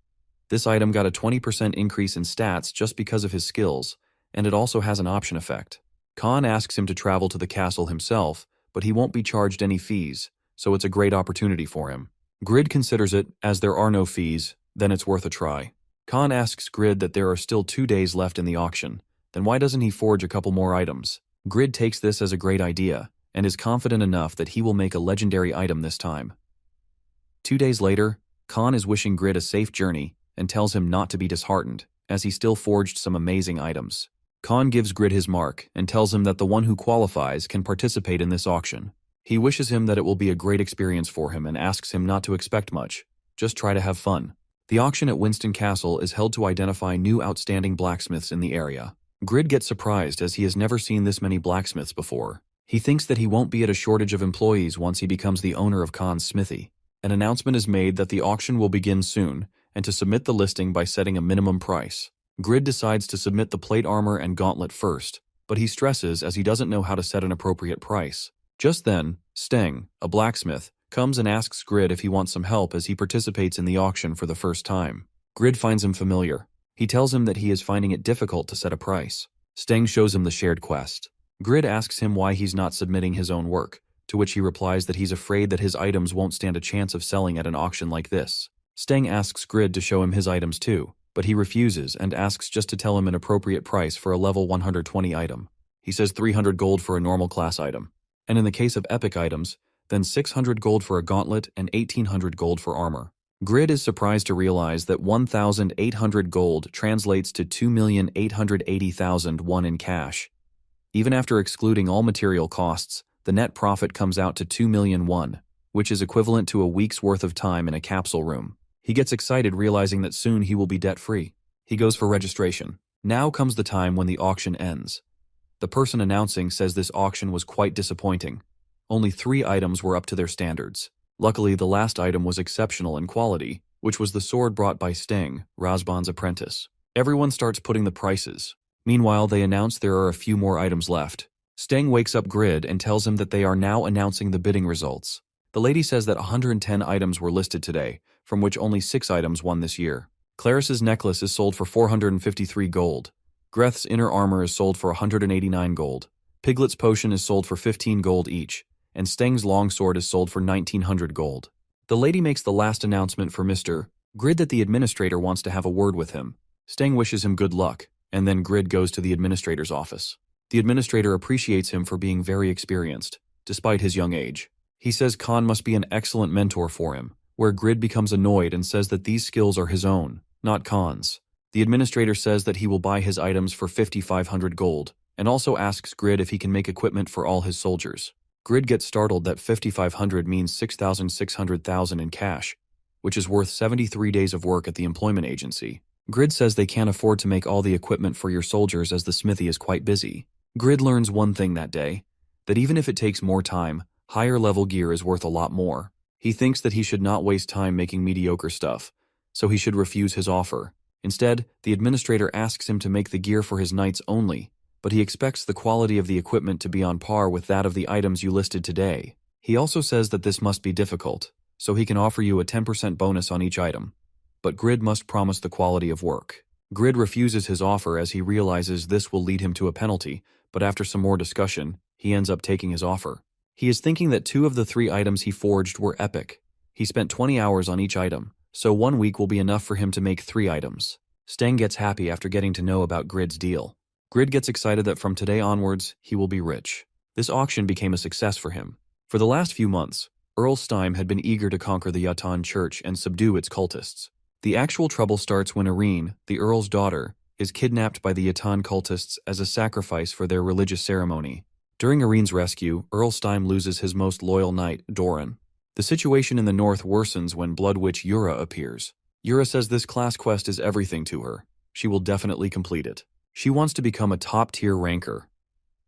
This item got a 20% increase in stats just because of his skills, and it also has an option effect. Khan asks him to travel to the castle himself, but he won't be charged any fees, so it's a great opportunity for him. Grid considers it, as there are no fees, then it's worth a try. Khan asks Grid that there are still 2 days left in the auction, then why doesn't he forge a couple more items? Grid takes this as a great idea, and is confident enough that he will make a legendary item this time. 2 days later, Khan is wishing Grid a safe journey and tells him not to be disheartened, as he still forged some amazing items. Khan gives Grid his mark and tells him that the one who qualifies can participate in this auction. He wishes him that it will be a great experience for him and asks him not to expect much, just try to have fun. The auction at Winston Castle is held to identify new outstanding blacksmiths in the area. Grid gets surprised as he has never seen this many blacksmiths before. He thinks that he won't be at a shortage of employees once he becomes the owner of Khan's smithy. An announcement is made that the auction will begin soon, and to submit the listing by setting a minimum price. Grid decides to submit the plate armor and gauntlet first, but he stresses as he doesn't know how to set an appropriate price. Just then, Steng, a blacksmith, comes and asks Grid if he wants some help as he participates in the auction for the first time. Grid finds him familiar. He tells him that he is finding it difficult to set a price. Steng shows him the shared quest. Grid asks him why he's not submitting his own work, to which he replies that he's afraid that his items won't stand a chance of selling at an auction like this. Steng asks Grid to show him his items too, but he refuses and asks just to tell him an appropriate price for a level 120 item. He says 300 gold for a normal class item, and in the case of epic items, then 600 gold for a gauntlet and 1800 gold for armor. Grid is surprised to realize that 1,800 gold translates to 2,880,001 in cash. Even after excluding all material costs, the net profit comes out to 2,000,001, which is equivalent to a week's worth of time in a capsule room. He gets excited realizing that soon he will be debt-free. He goes for registration. Now comes the time when the auction ends. The person announcing says this auction was quite disappointing. Only 3 items were up to their standards. Luckily, the last item was exceptional in quality, which was the sword brought by Steng, Razban's apprentice. Everyone starts putting the prices. Meanwhile, they announce there are a few more items left, Steng wakes up Grid and tells him that they are now announcing the bidding results. The lady says that 110 items were listed today, from which only 6 items won this year. Claris's necklace is sold for 453 gold. Greth's inner armor is sold for 189 gold. Piglet's potion is sold for 15 gold each, and Steng's longsword is sold for 1900 gold. The lady makes the last announcement for Mr. Grid that the administrator wants to have a word with him. Steng wishes him good luck, and then Grid goes to the administrator's office. The administrator appreciates him for being very experienced, despite his young age. He says Khan must be an excellent mentor for him, where Grid becomes annoyed and says that these skills are his own, not Khan's. The administrator says that he will buy his items for 5,500 gold, and also asks Grid if he can make equipment for all his soldiers. Grid gets startled that 5,500 means 6,600,000 in cash, which is worth 73 days of work at the employment agency. Grid says they can't afford to make all the equipment for your soldiers as the smithy is quite busy. Grid learns one thing that day, that even if it takes more time, higher level gear is worth a lot more. He thinks that he should not waste time making mediocre stuff, so he should refuse his offer. Instead, the administrator asks him to make the gear for his knights only, but he expects the quality of the equipment to be on par with that of the items you listed today. He also says that this must be difficult, so he can offer you a 10% bonus on each item. But Grid must promise the quality of work. Grid refuses his offer as he realizes this will lead him to a penalty, but after some more discussion, he ends up taking his offer. He is thinking that 2 of the 3 items he forged were epic. He spent 20 hours on each item, so 1 week will be enough for him to make 3 items. Steng gets happy after getting to know about Grid's deal. Grid gets excited that from today onwards, he will be rich. This auction became a success for him. For the last few months, Earl Steim had been eager to conquer the Yatan Church and subdue its cultists. The actual trouble starts when Irene, the Earl's daughter, is kidnapped by the Yatan cultists as a sacrifice for their religious ceremony. During Irene's rescue, Earl Steim loses his most loyal knight, Doran. The situation in the north worsens when Blood Witch Yura appears. Yura says this class quest is everything to her. She will definitely complete it. She wants to become a top-tier ranker.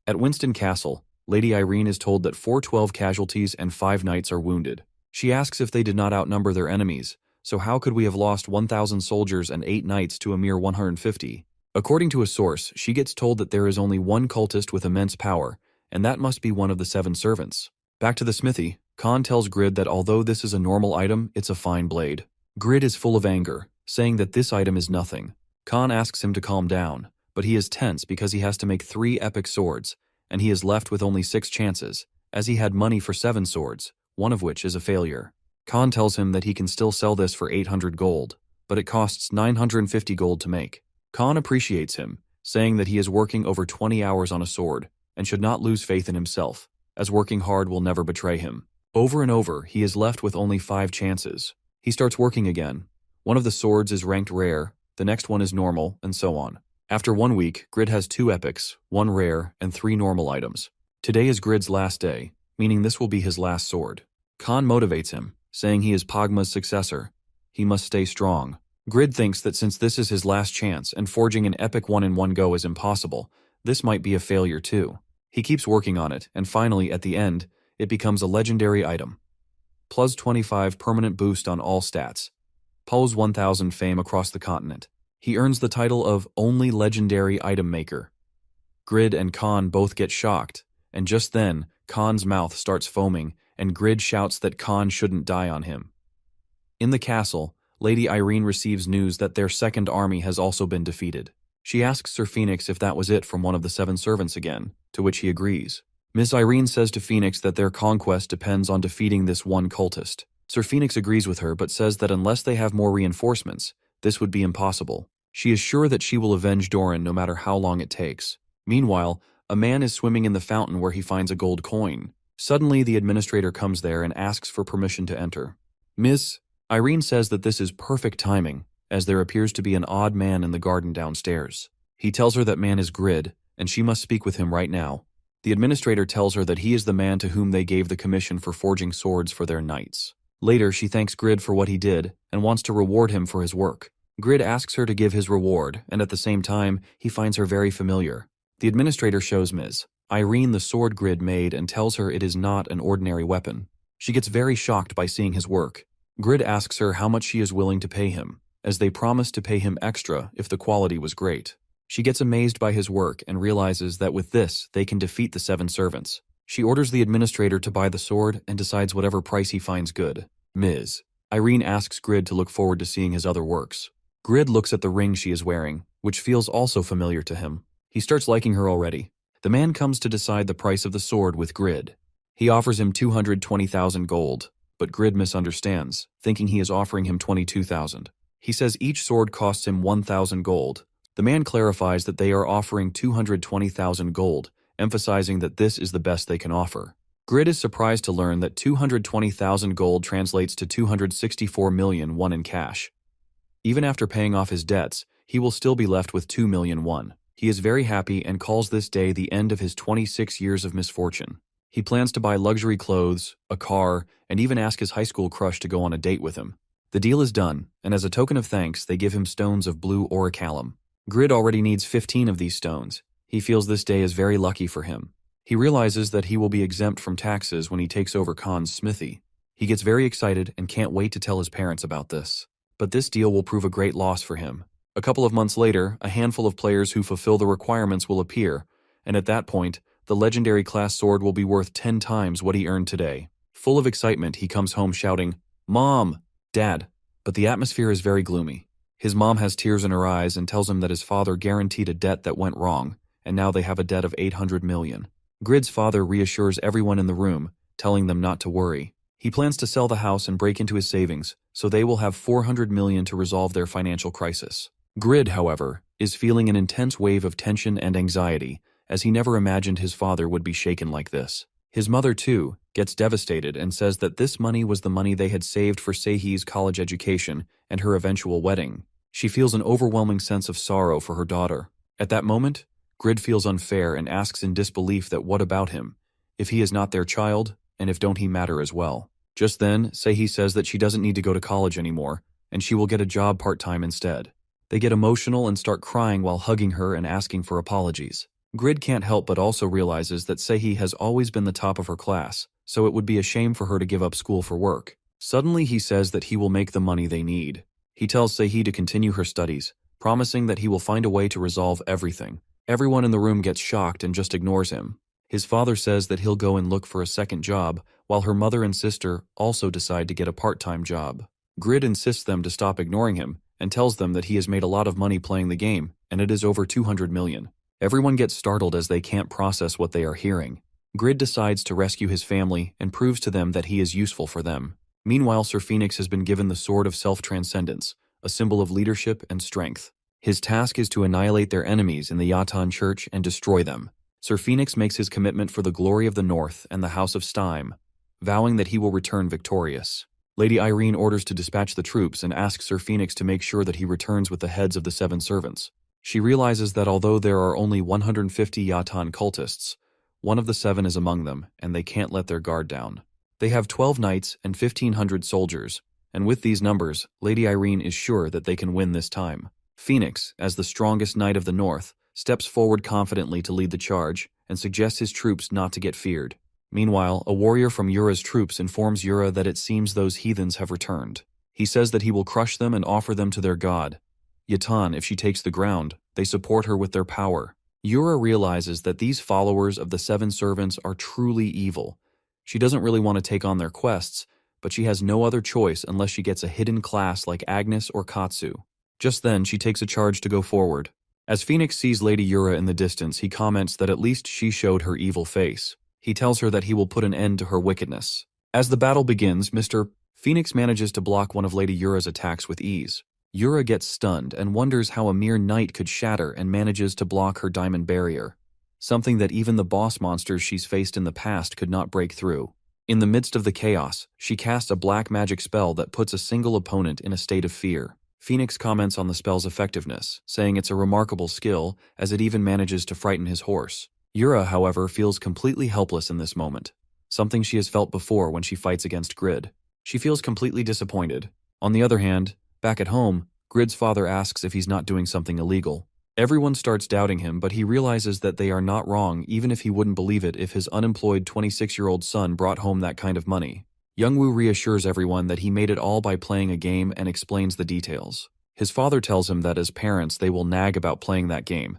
At Winston Castle, Lady Irene is told that 412 casualties and 5 knights are wounded. She asks if they did not outnumber their enemies, so how could we have lost 1,000 soldiers and 8 knights to a mere 150? According to a source, she gets told that there is only one cultist with immense power, and that must be one of the 7 servants. Back to the smithy, Khan tells Grid that although this is a normal item, it's a fine blade. Grid is full of anger, saying that this item is nothing. Khan asks him to calm down, but he is tense because he has to make 3 epic swords, and he is left with only 6 chances, as he had money for 7 swords, one of which is a failure. Khan tells him that he can still sell this for 800 gold, but it costs 950 gold to make. Khan appreciates him, saying that he is working over 20 hours on a sword, and should not lose faith in himself, as working hard will never betray him. Over and over, he is left with only 5 chances. He starts working again. One of the swords is ranked rare, the next one is normal, and so on. After 1 week, Grid has 2 epics, 1 rare, and 3 normal items. Today is Grid's last day, meaning this will be his last sword. Khan motivates him, saying he is Pagma's successor. He must stay strong. Grid thinks that since this is his last chance and forging an epic one in one go is impossible, this might be a failure too. He keeps working on it, and finally, at the end, it becomes a legendary item. Plus 25 permanent boost on all stats. Pulls 1,000 fame across the continent. He earns the title of Only Legendary Item Maker. Grid and Khan both get shocked, and just then, Khan's mouth starts foaming, and Grid shouts that Khan shouldn't die on him. In the castle, Lady Irene receives news that their second army has also been defeated. She asks Sir Phoenix if that was it from one of the 7 servants again, to which he agrees. Miss Irene says to Phoenix that their conquest depends on defeating this one cultist. Sir Phoenix agrees with her but says that unless they have more reinforcements, this would be impossible. She is sure that she will avenge Doran no matter how long it takes. Meanwhile, a man is swimming in the fountain where he finds a gold coin. Suddenly, the administrator comes there and asks for permission to enter. Miss Irene says that this is perfect timing, as there appears to be an odd man in the garden downstairs. He tells her that man is Grid, and she must speak with him right now. The administrator tells her that he is the man to whom they gave the commission for forging swords for their knights. Later, she thanks Grid for what he did and wants to reward him for his work. Grid asks her to give his reward, and at the same time, he finds her very familiar. The administrator shows Ms. Irene the sword Grid made and tells her it is not an ordinary weapon. She gets very shocked by seeing his work. Grid asks her how much she is willing to pay him, as they promised to pay him extra if the quality was great. She gets amazed by his work and realizes that with this, they can defeat the 7 servants. She orders the administrator to buy the sword and decides whatever price he finds good. Ms. Irene asks Grid to look forward to seeing his other works. Grid looks at the ring she is wearing, which feels also familiar to him. He starts liking her already. The man comes to decide the price of the sword with Grid. He offers him 220,000 gold, but Grid misunderstands, thinking he is offering him 22,000. He says each sword costs him 1,000 gold. The man clarifies that they are offering 220,000 gold, emphasizing that this is the best they can offer. Grid is surprised to learn that 220,000 gold translates to 264 million won in cash. Even after paying off his debts, he will still be left with 2 million won. He is very happy and calls this day the end of his 26 years of misfortune. He plans to buy luxury clothes, a car, and even ask his high school crush to go on a date with him. The deal is done, and as a token of thanks, they give him stones of blue orichalcum. Grid already needs 15 of these stones. He feels this day is very lucky for him. He realizes that he will be exempt from taxes when he takes over Khan's smithy. He gets very excited and can't wait to tell his parents about this. But this deal will prove a great loss for him. A couple of months later, a handful of players who fulfill the requirements will appear, and at that point, the legendary class sword will be worth 10 times what he earned today. Full of excitement, he comes home shouting, "Mom! Dad!" But the atmosphere is very gloomy. His mom has tears in her eyes and tells him that his father guaranteed a debt that went wrong, and now they have a debt of 800 million. Grid's father reassures everyone in the room, telling them not to worry. He plans to sell the house and break into his savings, so they will have 400 million to resolve their financial crisis. Grid, however, is feeling an intense wave of tension and anxiety, as he never imagined his father would be shaken like this. His mother, too, gets devastated and says that this money was the money they had saved for Seihi's college education and her eventual wedding. She feels an overwhelming sense of sorrow for her daughter. At that moment, Grid feels unfair and asks in disbelief that what about him? If he is not their child, and if don't he matter as well? Just then, Seihi says that she doesn't need to go to college anymore, and she will get a job part-time instead. They get emotional and start crying while hugging her and asking for apologies. Grid can't help but also realizes that Seihi has always been the top of her class, so it would be a shame for her to give up school for work. Suddenly he says that he will make the money they need. He tells Seihi to continue her studies, promising that he will find a way to resolve everything. Everyone in the room gets shocked and just ignores him. His father says that he'll go and look for a second job, while her mother and sister also decide to get a part-time job. Grid insists them to stop ignoring him, and tells them that he has made a lot of money playing the game, and it is over 200 million. Everyone gets startled as they can't process what they are hearing. Grid decides to rescue his family and proves to them that he is useful for them. Meanwhile, Sir Phoenix has been given the Sword of Self-Transcendence, a symbol of leadership and strength. His task is to annihilate their enemies in the Yatan Church and destroy them. Sir Phoenix makes his commitment for the glory of the North and the House of Steim, vowing that he will return victorious. Lady Irene orders to dispatch the troops and asks Sir Phoenix to make sure that he returns with the heads of the 7 servants. She realizes that although there are only 150 Yatan cultists, one of the 7 is among them, and they can't let their guard down. They have 12 knights and 1,500 soldiers, and with these numbers, Lady Irene is sure that they can win this time. Phoenix, as the strongest knight of the North, steps forward confidently to lead the charge and suggests his troops not to get feared. Meanwhile, a warrior from Yura's troops informs Yura that it seems those heathens have returned. He says that he will crush them and offer them to their god. Yatan, if she takes the ground, they support her with their power. Yura realizes that these followers of the 7 servants are truly evil. She doesn't really want to take on their quests, but she has no other choice unless she gets a hidden class like Agnes or Katsu. Just then, she takes a charge to go forward. As Phoenix sees Lady Yura in the distance, he comments that at least she showed her evil face. He tells her that he will put an end to her wickedness. As the battle begins, Mr. Phoenix manages to block one of Lady Yura's attacks with ease. Yura gets stunned and wonders how a mere knight could shatter and manages to block her diamond barrier, something that even the boss monsters she's faced in the past could not break through. In the midst of the chaos, she casts a black magic spell that puts a single opponent in a state of fear. Phoenix comments on the spell's effectiveness, saying it's a remarkable skill as it even manages to frighten his horse. Yura, however, feels completely helpless in this moment, something she has felt before when she fights against Grid. She feels completely disappointed. On the other hand, back at home, Grid's father asks if he's not doing something illegal. Everyone starts doubting him, but he realizes that they are not wrong even if he wouldn't believe it if his unemployed 26-year-old son brought home that kind of money. Youngwoo reassures everyone that he made it all by playing a game and explains the details. His father tells him that as parents they will nag about playing that game,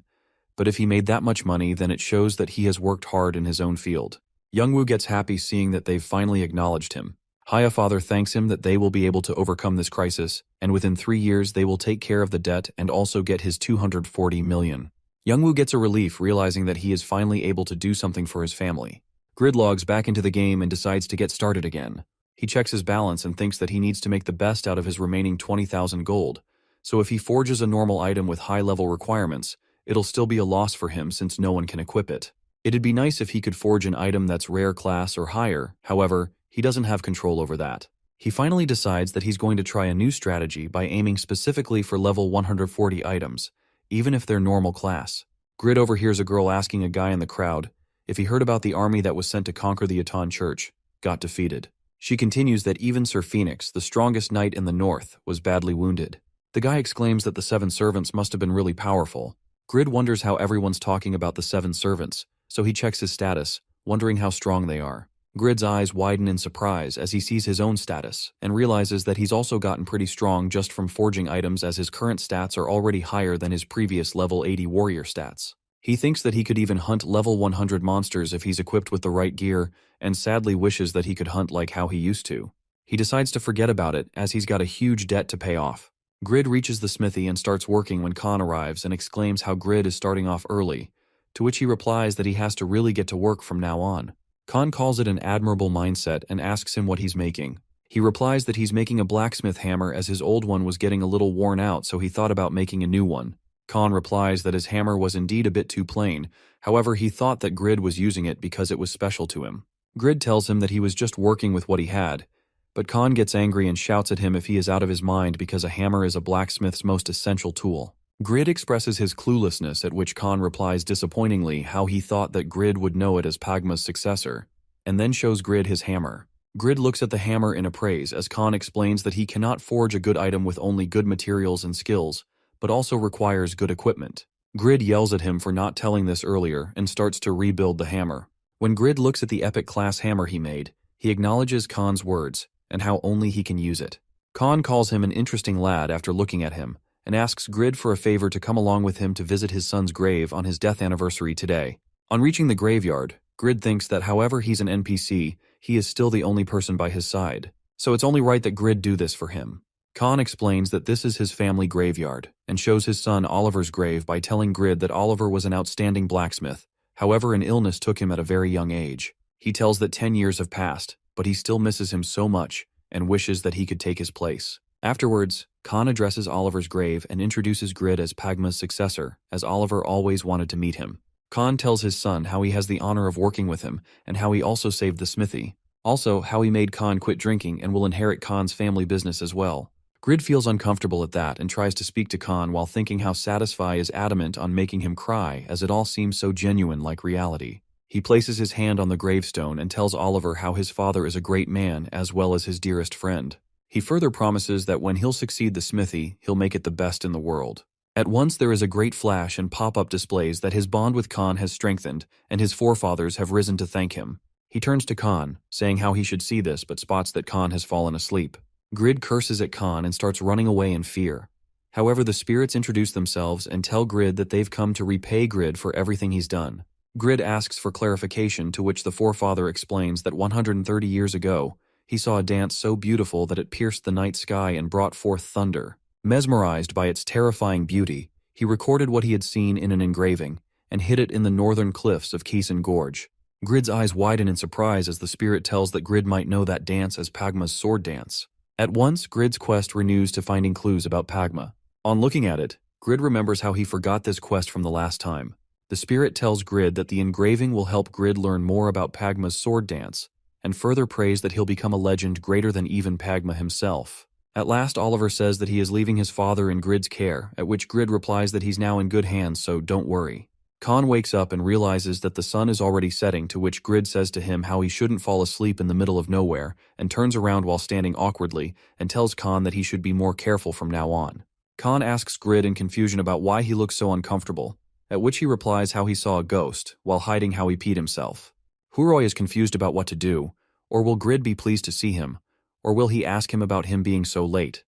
but if he made that much money then it shows that he has worked hard in his own field. Youngwoo gets happy seeing that they've finally acknowledged him. Haya father thanks him that they will be able to overcome this crisis, and within 3 years they will take care of the debt and also get his 240 million. Youngwoo gets a relief realizing that he is finally able to do something for his family. Grid logs back into the game and decides to get started again. He checks his balance and thinks that he needs to make the best out of his remaining 20,000 gold, so if he forges a normal item with high-level requirements, it'll still be a loss for him since no one can equip it. It'd be nice if he could forge an item that's rare class or higher, however, he doesn't have control over that. He finally decides that he's going to try a new strategy by aiming specifically for level 140 items, even if they're normal class. Grid overhears a girl asking a guy in the crowd if he heard about the army that was sent to conquer the Atan Church, got defeated. She continues that even Sir Phoenix, the strongest knight in the north, was badly wounded. The guy exclaims that the 7 servants must have been really powerful. Grid wonders how everyone's talking about the 7 servants, so he checks his status, wondering how strong they are. Grid's eyes widen in surprise as he sees his own status, and realizes that he's also gotten pretty strong just from forging items as his current stats are already higher than his previous level 80 warrior stats. He thinks that he could even hunt level 100 monsters if he's equipped with the right gear, and sadly wishes that he could hunt like how he used to. He decides to forget about it as he's got a huge debt to pay off. Grid reaches the smithy and starts working when Khan arrives and exclaims how Grid is starting off early, to which he replies that he has to really get to work from now on. Khan calls it an admirable mindset and asks him what he's making. He replies that he's making a blacksmith hammer as his old one was getting a little worn out, so he thought about making a new one. Khan replies that his hammer was indeed a bit too plain, however he thought that Grid was using it because it was special to him. Grid tells him that he was just working with what he had, but Khan gets angry and shouts at him if he is out of his mind because a hammer is a blacksmith's most essential tool. Grid expresses his cluelessness, at which Khan replies disappointingly how he thought that Grid would know it as Pagma's successor, and then shows Grid his hammer. Grid looks at the hammer in appraise as Khan explains that he cannot forge a good item with only good materials and skills, but also requires good equipment. Grid yells at him for not telling this earlier and starts to rebuild the hammer. When Grid looks at the epic class hammer he made, he acknowledges Khan's words and how only he can use it. Khan calls him an interesting lad after looking at him, and asks Grid for a favor to come along with him to visit his son's grave on his death anniversary today. On reaching the graveyard, Grid thinks that however he's an NPC, he is still the only person by his side, so it's only right that Grid do this for him. Khan explains that this is his family graveyard, and shows his son Oliver's grave by telling Grid that Oliver was an outstanding blacksmith, however an illness took him at a very young age. He tells that 10 years have passed, but he still misses him so much, and wishes that he could take his place. Afterwards, Khan addresses Oliver's grave and introduces Grid as Pagma's successor, as Oliver always wanted to meet him. Khan tells his son how he has the honor of working with him, and how he also saved the smithy. Also, how he made Khan quit drinking and will inherit Khan's family business as well. Grid feels uncomfortable at that and tries to speak to Khan while thinking how Satisfy is adamant on making him cry as it all seems so genuine like reality. He places his hand on the gravestone and tells Oliver how his father is a great man as well as his dearest friend. He further promises that when he'll succeed the smithy, he'll make it the best in the world. At once there is a great flash and pop-up displays that his bond with Khan has strengthened and his forefathers have risen to thank him. He turns to Khan, saying how he should see this but spots that Khan has fallen asleep. Grid curses at Khan and starts running away in fear. However, the spirits introduce themselves and tell Grid that they've come to repay Grid for everything he's done. Grid asks for clarification, to which the forefather explains that 130 years ago, he saw a dance so beautiful that it pierced the night sky and brought forth thunder. Mesmerized by its terrifying beauty, he recorded what he had seen in an engraving and hid it in the northern cliffs of Keeson Gorge. Grid's eyes widen in surprise as the spirit tells that Grid might know that dance as Pagma's sword dance. At once, Grid's quest renews to finding clues about Pagma. On looking at it, Grid remembers how he forgot this quest from the last time. The spirit tells Grid that the engraving will help Grid learn more about Pagma's sword dance, and further prays that he'll become a legend greater than even Pagma himself. At last, Oliver says that he is leaving his father in Grid's care, at which Grid replies that he's now in good hands, so don't worry. Khan wakes up and realizes that the sun is already setting, to which Grid says to him how he shouldn't fall asleep in the middle of nowhere, and turns around while standing awkwardly and tells Khan that he should be more careful from now on. Khan asks Grid in confusion about why he looks so uncomfortable, at which he replies how he saw a ghost while hiding how he peed himself. Huroy is confused about what to do, or will Grid be pleased to see him, or will he ask him about him being so late?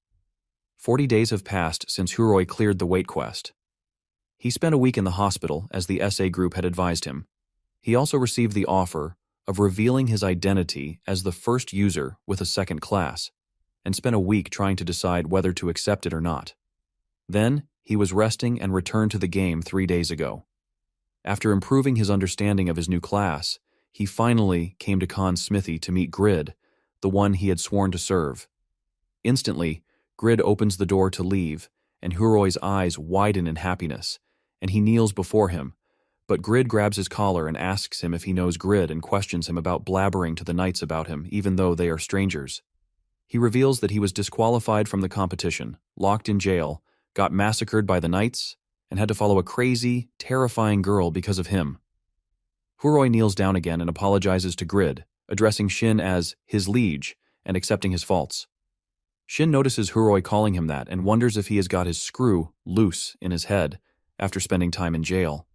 40 days have passed since Huroi cleared the wait quest. He spent a week in the hospital as the SA group had advised him. He also received the offer of revealing his identity as the first user with a second class, and spent a week trying to decide whether to accept it or not. Then, he was resting and returned to the game 3 days ago. After improving his understanding of his new class, he finally came to Khan's smithy to meet Grid, the one he had sworn to serve. Instantly, Grid opens the door to leave, and Huroi's eyes widen in happiness, and he kneels before him. But Grid grabs his collar and asks him if he knows Grid and questions him about blabbering to the knights about him, even though they are strangers. He reveals that he was disqualified from the competition, locked in jail, got massacred by the knights, and had to follow a crazy, terrifying girl because of him. Huroi kneels down again and apologizes to Grid, addressing Shin as his liege and accepting his faults. Shin notices Huroi calling him that and wonders if he has got his screw loose in his head after spending time in jail.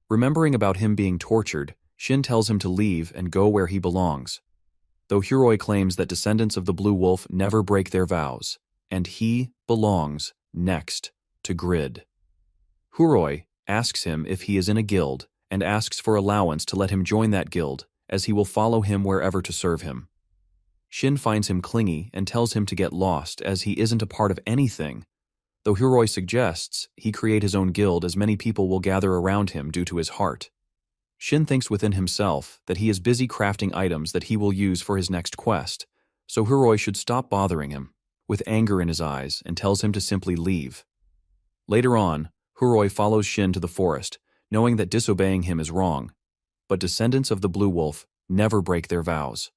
Remembering about him being tortured, Shin tells him to leave and go where he belongs, though Huroi claims that descendants of the Blue Wolf never break their vows, and he belongs next to Grid. Huroi asks him if he is in a guild and asks for allowance to let him join that guild, as he will follow him wherever to serve him. Shin finds him clingy and tells him to get lost as he isn't a part of anything, though Huroi suggests he create his own guild as many people will gather around him due to his heart. Shin thinks within himself that he is busy crafting items that he will use for his next quest, so Huroi should stop bothering him, with anger in his eyes, and tells him to simply leave. Later on, Huroi follows Shin to the forest, knowing that disobeying him is wrong, but descendants of the Blue Wolf never break their vows.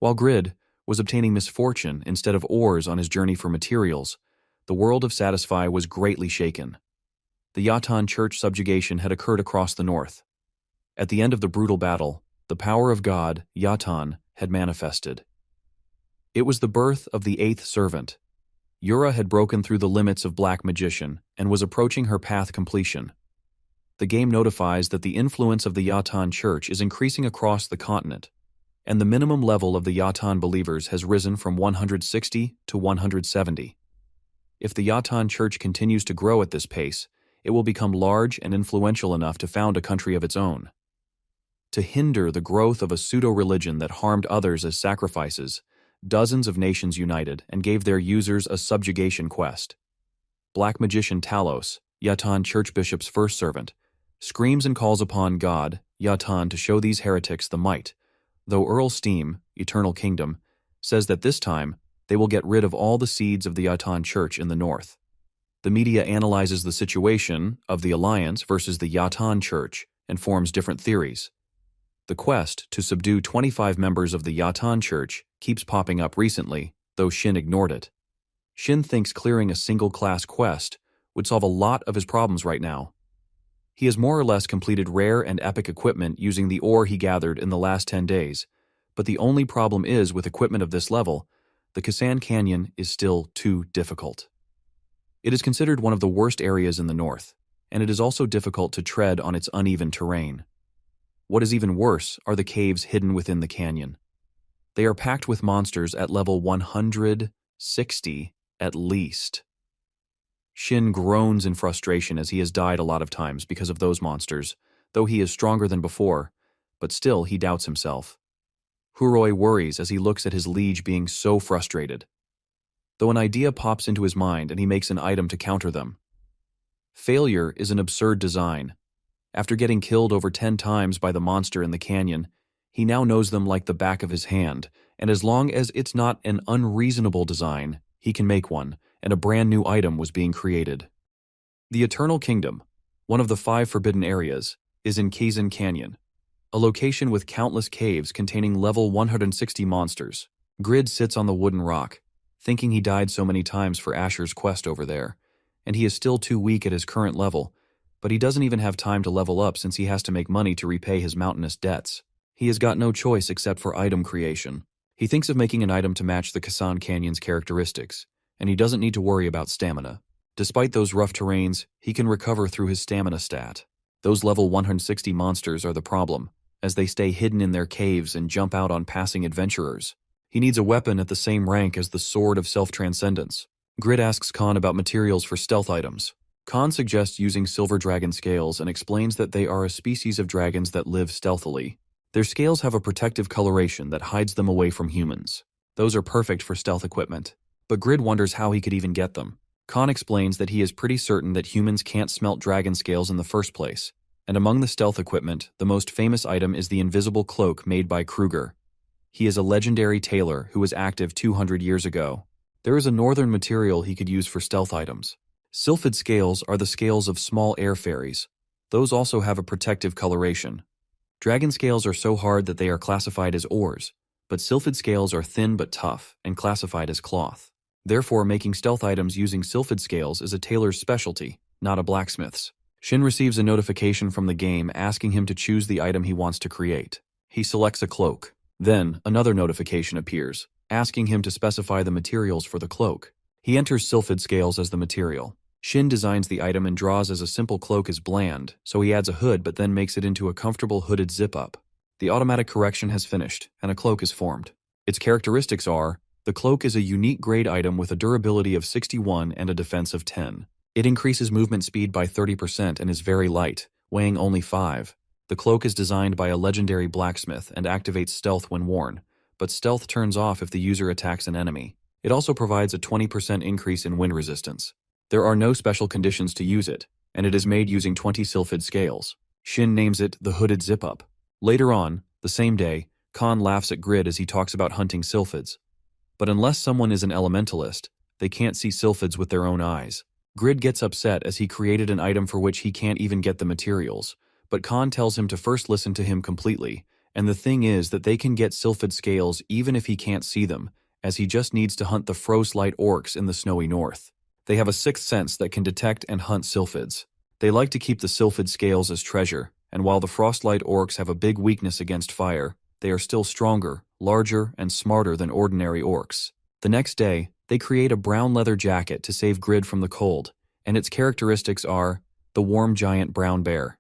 While Grid was obtaining misfortune instead of ores on his journey for materials, the world of Satisfy was greatly shaken. The Yatan church subjugation had occurred across the north. At the end of the brutal battle, the power of God, Yatan, had manifested. It was the birth of the eighth servant. Yura had broken through the limits of Black Magician and was approaching her path completion. The game notifies that the influence of the Yatan church is increasing across the continent, and the minimum level of the Yatan believers has risen from 160 to 170. If the Yatan church continues to grow at this pace, it will become large and influential enough to found a country of its own. To hinder the growth of a pseudo-religion that harmed others as sacrifices, dozens of nations united and gave their users a subjugation quest. Black Magician Talos, Yatan church bishop's first servant, screams and calls upon God, Yatan, to show these heretics the might, though Earl Steam, Eternal Kingdom, says that this time they will get rid of all the seeds of the Yatan church in the north. The media analyzes the situation of the Alliance versus the Yatan church and forms different theories. The quest to subdue 25 members of the Yatan church keeps popping up recently, though Shin ignored it. Shin thinks clearing a single-class quest would solve a lot of his problems right now. He has more or less completed rare and epic equipment using the ore he gathered in the last 10 days, but the only problem is with equipment of this level, the Kasan Canyon is still too difficult. It is considered one of the worst areas in the north, and it is also difficult to tread on its uneven terrain. What is even worse are the caves hidden within the canyon. They are packed with monsters at level 160 at least. Shin groans in frustration as he has died a lot of times because of those monsters, though he is stronger than before, but still he doubts himself. Huroi worries as he looks at his liege being so frustrated, though an idea pops into his mind and he makes an item to counter them. Failure is an absurd design. After getting killed over 10 times by the monster in the canyon, he now knows them like the back of his hand, and as long as it's not an unreasonable design, he can make one, and a brand new item was being created. The Eternal Kingdom, one of the 5 forbidden areas, is in Kazan Canyon, a location with countless caves containing level 160 monsters. Grid sits on the wooden rock, thinking he died so many times for Asher's quest over there, and he is still too weak at his current level, but he doesn't even have time to level up since he has to make money to repay his mountainous debts. He has got no choice except for item creation. He thinks of making an item to match the Kasan Canyon's characteristics, and he doesn't need to worry about stamina. Despite those rough terrains, he can recover through his stamina stat. Those level 160 monsters are the problem, as they stay hidden in their caves and jump out on passing adventurers. He needs a weapon at the same rank as the Sword of Self-Transcendence, Grid asks Khan about materials for stealth items. Khan suggests using silver dragon scales and explains that they are a species of dragons that live stealthily. Their scales have a protective coloration that hides them away from humans. Those are perfect for stealth equipment. But Grid wonders how he could even get them. Khan explains that he is pretty certain that humans can't smelt dragon scales in the first place. And among the stealth equipment, the most famous item is the invisible cloak made by Kruger. He is a legendary tailor who was active 200 years ago. There is a northern material he could use for stealth items. Sylphid scales are the scales of small air fairies. Those also have a protective coloration. Dragon scales are so hard that they are classified as ores, but sylphid scales are thin but tough and classified as cloth. Therefore, making stealth items using sylphid scales is a tailor's specialty, not a blacksmith's. Shin receives a notification from the game asking him to choose the item he wants to create. He selects a cloak. Then, another notification appears, asking him to specify the materials for the cloak. He enters sylphid scales as the material. Shin designs the item and draws as a simple cloak is bland, so he adds a hood but then makes it into a comfortable hooded zip-up. The automatic correction has finished, and a cloak is formed. Its characteristics are: the cloak is a unique grade item with a durability of 61 and a defense of 10. It increases movement speed by 30% and is very light, weighing only 5. The cloak is designed by a legendary blacksmith and activates stealth when worn, but stealth turns off if the user attacks an enemy. It also provides a 20% increase in wind resistance. There are no special conditions to use it, and it is made using 20 sylphid scales. Shin names it the hooded zip-up. Later on, the same day, Khan laughs at Grid as he talks about hunting sylphids. But unless someone is an elementalist, they can't see sylphids with their own eyes. Grid gets upset as he created an item for which he can't even get the materials, but Khan tells him to first listen to him completely, and the thing is that they can get sylphid scales even if he can't see them, as he just needs to hunt the Frostlight orcs in the snowy north. They have a sixth sense that can detect and hunt sylphids. They like to keep the sylphid scales as treasure, and while the Frostlight orcs have a big weakness against fire, they are still stronger, larger, and smarter than ordinary orcs. The next day, they create a brown leather jacket to save Grid from the cold, and its characteristics are the warm giant brown bear.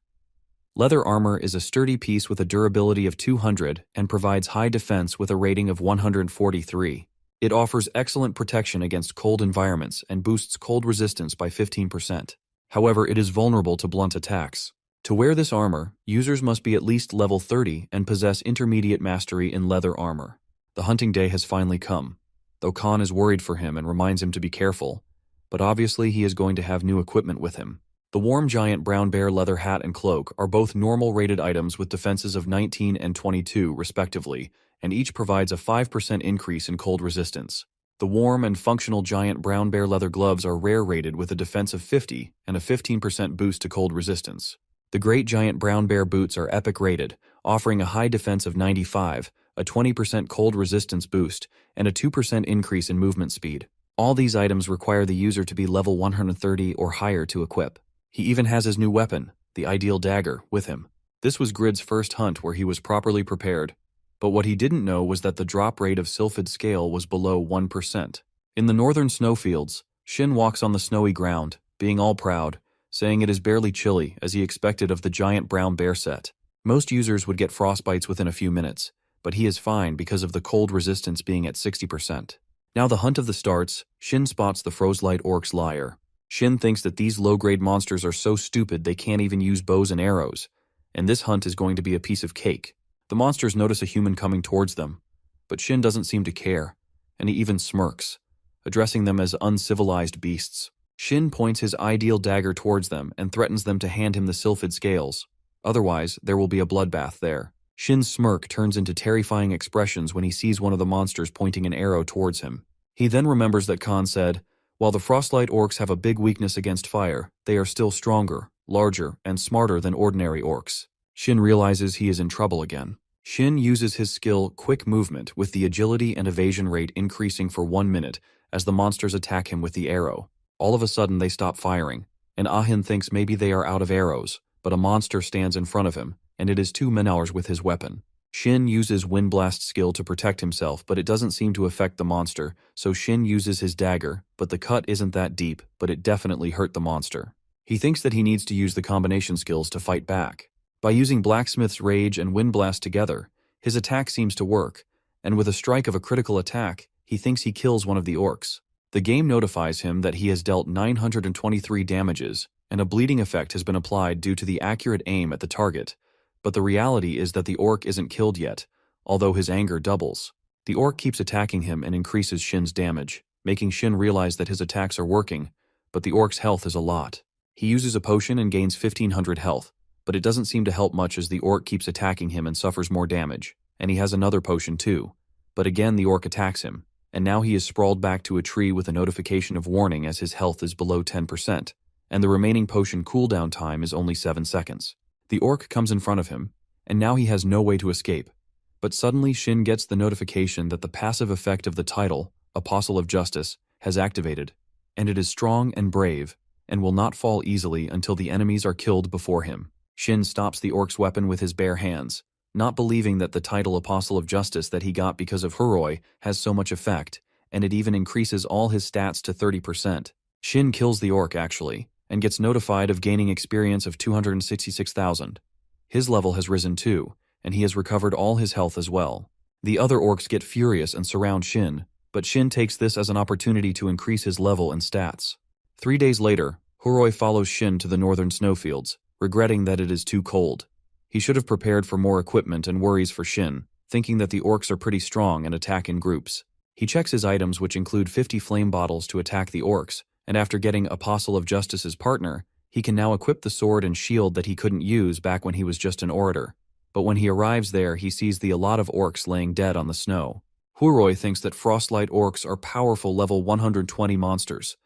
Leather armor is a sturdy piece with a durability of 200 and provides high defense with a rating of 143. It offers excellent protection against cold environments and boosts cold resistance by 15%. However, it is vulnerable to blunt attacks. To wear this armor, users must be at least level 30 and possess intermediate mastery in leather armor. The hunting day has finally come, though Khan is worried for him and reminds him to be careful, but obviously he is going to have new equipment with him. The warm giant brown bear leather hat and cloak are both normal rated items with defenses of 19 and 22 respectively, and each provides a 5% increase in cold resistance. The warm and functional giant brown bear leather gloves are rare rated with a defense of 50 and a 15% boost to cold resistance. The great giant brown bear boots are epic rated, offering a high defense of 95, a 20% cold resistance boost, and a 2% increase in movement speed. All these items require the user to be level 130 or higher to equip. He even has his new weapon, the ideal dagger, with him. This was Grid's first hunt where he was properly prepared, but what he didn't know was that the drop rate of sylphid scale was below 1%. In the northern snowfields, Shin walks on the snowy ground, being all proud, saying it is barely chilly as he expected of the giant brown bear set. Most users would get frostbites within a few minutes, but he is fine because of the cold resistance being at 60%. Now the hunt of the starts, Shin spots the Frostlight orc's lair. Shin thinks that these low-grade monsters are so stupid they can't even use bows and arrows, and this hunt is going to be a piece of cake. The monsters notice a human coming towards them, but Shin doesn't seem to care, and he even smirks, addressing them as uncivilized beasts. Shin points his ideal dagger towards them and threatens them to hand him the sylphid scales. Otherwise, there will be a bloodbath there. Shin's smirk turns into terrifying expressions when he sees one of the monsters pointing an arrow towards him. He then remembers that Khan said, while the Frostlight orcs have a big weakness against fire, they are still stronger, larger, and smarter than ordinary orcs. Shin realizes he is in trouble again. Shin uses his skill Quick Movement with the agility and evasion rate increasing for 1 minute as the monsters attack him with the arrow. All of a sudden they stop firing, and Ahin thinks maybe they are out of arrows, but a monster stands in front of him, and it is 2 man-hours with his weapon. Shin uses Wind Blast skill to protect himself, but it doesn't seem to affect the monster, so Shin uses his dagger, but the cut isn't that deep, but it definitely hurt the monster. He thinks that he needs to use the combination skills to fight back. By using Blacksmith's Rage and Wind Blast together, his attack seems to work, and with a strike of a critical attack, he thinks he kills one of the orcs. The game notifies him that he has dealt 923 damages, and a bleeding effect has been applied due to the accurate aim at the target. But the reality is that the orc isn't killed yet, although his anger doubles. The orc keeps attacking him and increases Shin's damage, making Shin realize that his attacks are working, but the orc's health is a lot. He uses a potion and gains 1500 health, but it doesn't seem to help much as the orc keeps attacking him and suffers more damage, and he has another potion too. But again the orc attacks him, and now he is sprawled back to a tree with a notification of warning as his health is below 10%, and the remaining potion cooldown time is only 7 seconds. The orc comes in front of him, and now he has no way to escape. But suddenly Shin gets the notification that the passive effect of the title, Apostle of Justice, has activated, and it is strong and brave, and will not fall easily until the enemies are killed before him. Shin stops the orc's weapon with his bare hands, not believing that the title Apostle of Justice that he got because of Huroi has so much effect, and it even increases all his stats to 30%. Shin kills the orc actually, and gets notified of gaining experience of 266,000. His level has risen too, and he has recovered all his health as well. The other orcs get furious and surround Shin, but Shin takes this as an opportunity to increase his level and stats. 3 days later, Huroi follows Shin to the northern snowfields, regretting that it is too cold. He should have prepared for more equipment and worries for Shin, thinking that the orcs are pretty strong and attack in groups. He checks his items, which include 50 flame bottles to attack the orcs, and after getting Apostle of Justice's partner, he can now equip the sword and shield that he couldn't use back when he was just an orator. But when he arrives there, he sees a lot of orcs laying dead on the snow. Huroi thinks that Frostlight orcs are powerful level 120 monsters,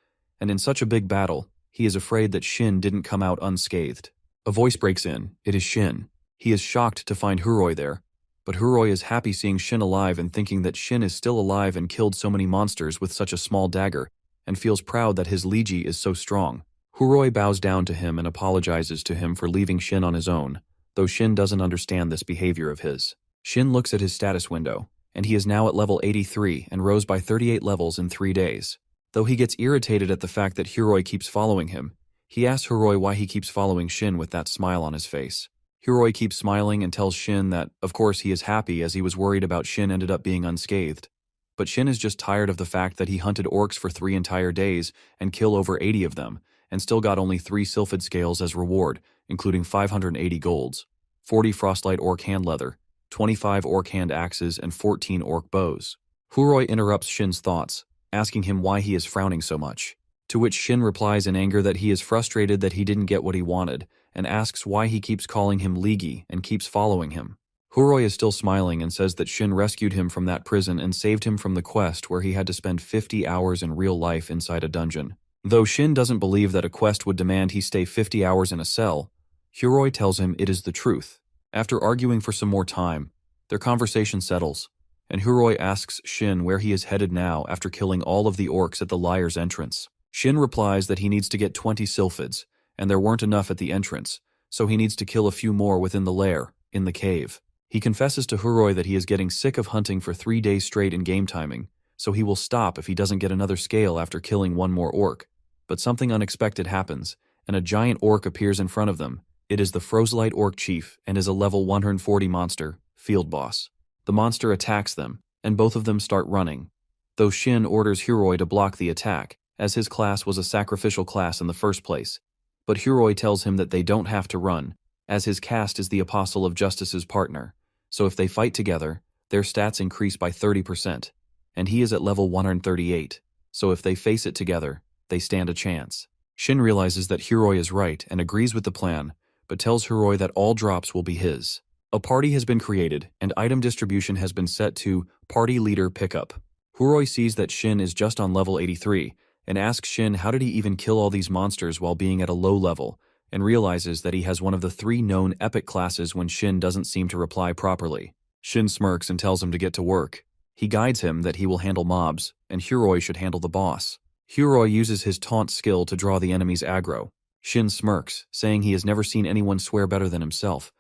and in such a big battle, he is afraid that Shin didn't come out unscathed. A voice breaks in. It is Shin. He is shocked to find Huroi there, but Huroi is happy seeing Shin alive and thinking that Shin is still alive and killed so many monsters with such a small dagger, and feels proud that his Ligi is so strong. Huroi bows down to him and apologizes to him for leaving Shin on his own, though Shin doesn't understand this behavior of his. Shin looks at his status window, and he is now at level 83 and rose by 38 levels in 3 days. Though he gets irritated at the fact that Huroi keeps following him, he asks Huroi why he keeps following Shin with that smile on his face. Huroi keeps smiling and tells Shin that, of course, he is happy as he was worried about Shin ended up being unscathed. But Shin is just tired of the fact that he hunted orcs for 3 entire days and killed over 80 of them, and still got only 3 sylphid scales as reward, including 580 golds, 40 frostlight orc hand leather, 25 orc hand axes, and 14 orc bows. Huroi interrupts Shin's thoughts, asking him why he is frowning so much, to which Shin replies in anger that he is frustrated that he didn't get what he wanted, and asks why he keeps calling him Ligi and keeps following him. Huroi is still smiling and says that Shin rescued him from that prison and saved him from the quest where he had to spend 50 hours in real life inside a dungeon. Though Shin doesn't believe that a quest would demand he stay 50 hours in a cell, Huroi tells him it is the truth. After arguing for some more time, their conversation settles, and Huroi asks Shin where he is headed now after killing all of the orcs at the Liar's entrance. Shin replies that he needs to get 20 sylphids, and there weren't enough at the entrance, so he needs to kill a few more within the lair, in the cave. He confesses to Huroi that he is getting sick of hunting for 3 days straight in game timing, so he will stop if he doesn't get another scale after killing one more orc. But something unexpected happens, and a giant orc appears in front of them. It is the Frostlight Orc Chief and is a level 140 monster, Field Boss. The monster attacks them, and both of them start running. Though Shin orders Huroi to block the attack, as his class was a sacrificial class in the first place. But Huroi tells him that they don't have to run, as his caste is the Apostle of Justice's partner, so if they fight together, their stats increase by 30%, and he is at level 138, so if they face it together, they stand a chance. Shin realizes that Huroi is right and agrees with the plan, but tells Huroi that all drops will be his. A party has been created, and item distribution has been set to Party Leader Pickup. Huroi sees that Shin is just on level 83, and asks Shin how did he even kill all these monsters while being at a low level, and realizes that he has one of the 3 known epic classes when Shin doesn't seem to reply properly. Shin smirks and tells him to get to work. He guides him that he will handle mobs, and Huroi should handle the boss. Huroi uses his taunt skill to draw the enemy's aggro. Shin smirks, saying he has never seen anyone swear better than himself.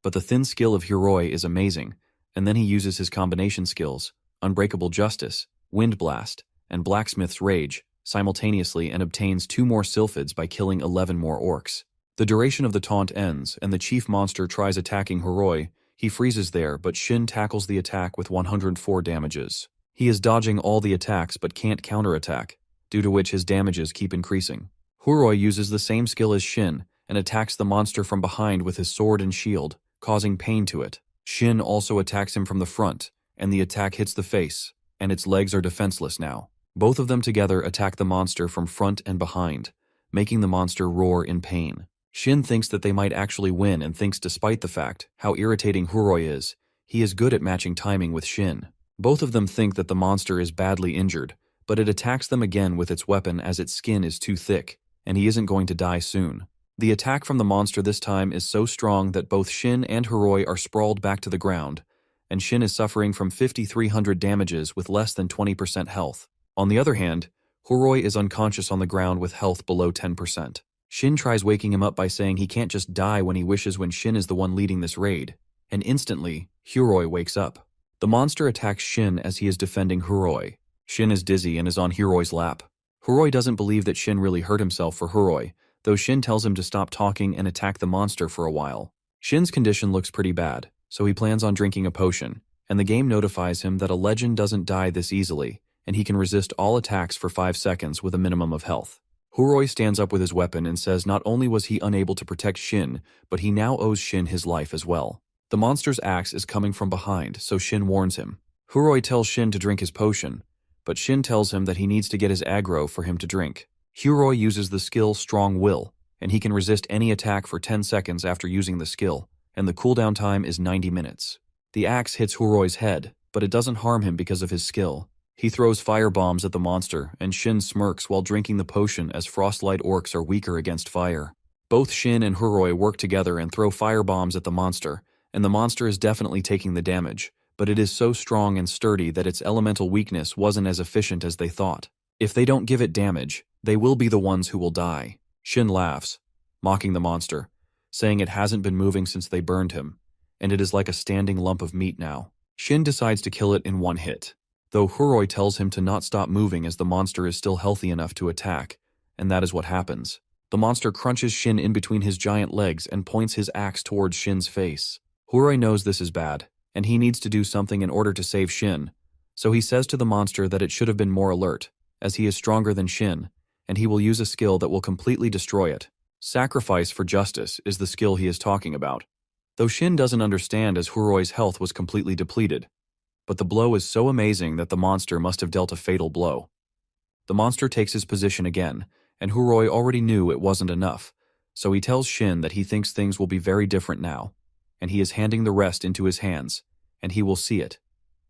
But the thin skill of Huroi is amazing, and then he uses his combination skills, Unbreakable Justice, Wind Blast, and Blacksmith's Rage, simultaneously and obtains 2 more sylphids by killing 11 more orcs. The duration of the taunt ends, and the chief monster tries attacking Huroi. He freezes there, but Shin tackles the attack with 104 damages. He is dodging all the attacks but can't counterattack, due to which his damages keep increasing. Huroi uses the same skill as Shin and attacks the monster from behind with his sword and shield, causing pain to it. Shin also attacks him from the front, and the attack hits the face, and its legs are defenseless now. Both of them together attack the monster from front and behind, making the monster roar in pain. Shin thinks that they might actually win and thinks despite the fact how irritating Huroi is, he is good at matching timing with Shin. Both of them think that the monster is badly injured, but it attacks them again with its weapon as its skin is too thick, and he isn't going to die soon. The attack from the monster this time is so strong that both Shin and Huroi are sprawled back to the ground, and Shin is suffering from 5,300 damages with less than 20% health. On the other hand, Huroi is unconscious on the ground with health below 10%. Shin tries waking him up by saying he can't just die when he wishes when Shin is the one leading this raid, and instantly, Huroi wakes up. The monster attacks Shin as he is defending Huroi. Shin is dizzy and is on Huroi's lap. Huroi doesn't believe that Shin really hurt himself for Huroi, though Shin tells him to stop talking and attack the monster for a while. Shin's condition looks pretty bad, so he plans on drinking a potion, and the game notifies him that a legend doesn't die this easily, and he can resist all attacks for 5 seconds with a minimum of health. Huroi stands up with his weapon and says not only was he unable to protect Shin, but he now owes Shin his life as well. The monster's axe is coming from behind, so Shin warns him. Huroi tells Shin to drink his potion, but Shin tells him that he needs to get his aggro for him to drink. Huroi uses the skill Strong Will, and he can resist any attack for 10 seconds after using the skill, and the cooldown time is 90 minutes. The axe hits Huroi's head, but it doesn't harm him because of his skill. He throws fire bombs at the monster, and Shin smirks while drinking the potion as Frostlight orcs are weaker against fire. Both Shin and Huroi work together and throw fire bombs at the monster, and the monster is definitely taking the damage, but it is so strong and sturdy that its elemental weakness wasn't as efficient as they thought. If they don't give it damage, they will be the ones who will die. Shin laughs, mocking the monster, saying it hasn't been moving since they burned him, and it is like a standing lump of meat now. Shin decides to kill it in one hit, though Huroi tells him to not stop moving as the monster is still healthy enough to attack, and that is what happens. The monster crunches Shin in between his giant legs and points his axe towards Shin's face. Huroi knows this is bad, and he needs to do something in order to save Shin, so he says to the monster that it should have been more alert, as he is stronger than Shin, and he will use a skill that will completely destroy it. Sacrifice for justice is the skill he is talking about, though Shin doesn't understand as Huroi's health was completely depleted. But the blow is so amazing that the monster must have dealt a fatal blow. The monster takes his position again, and Huroi already knew it wasn't enough, so he tells Shin that he thinks things will be very different now, and he is handing the rest into his hands, and he will see it.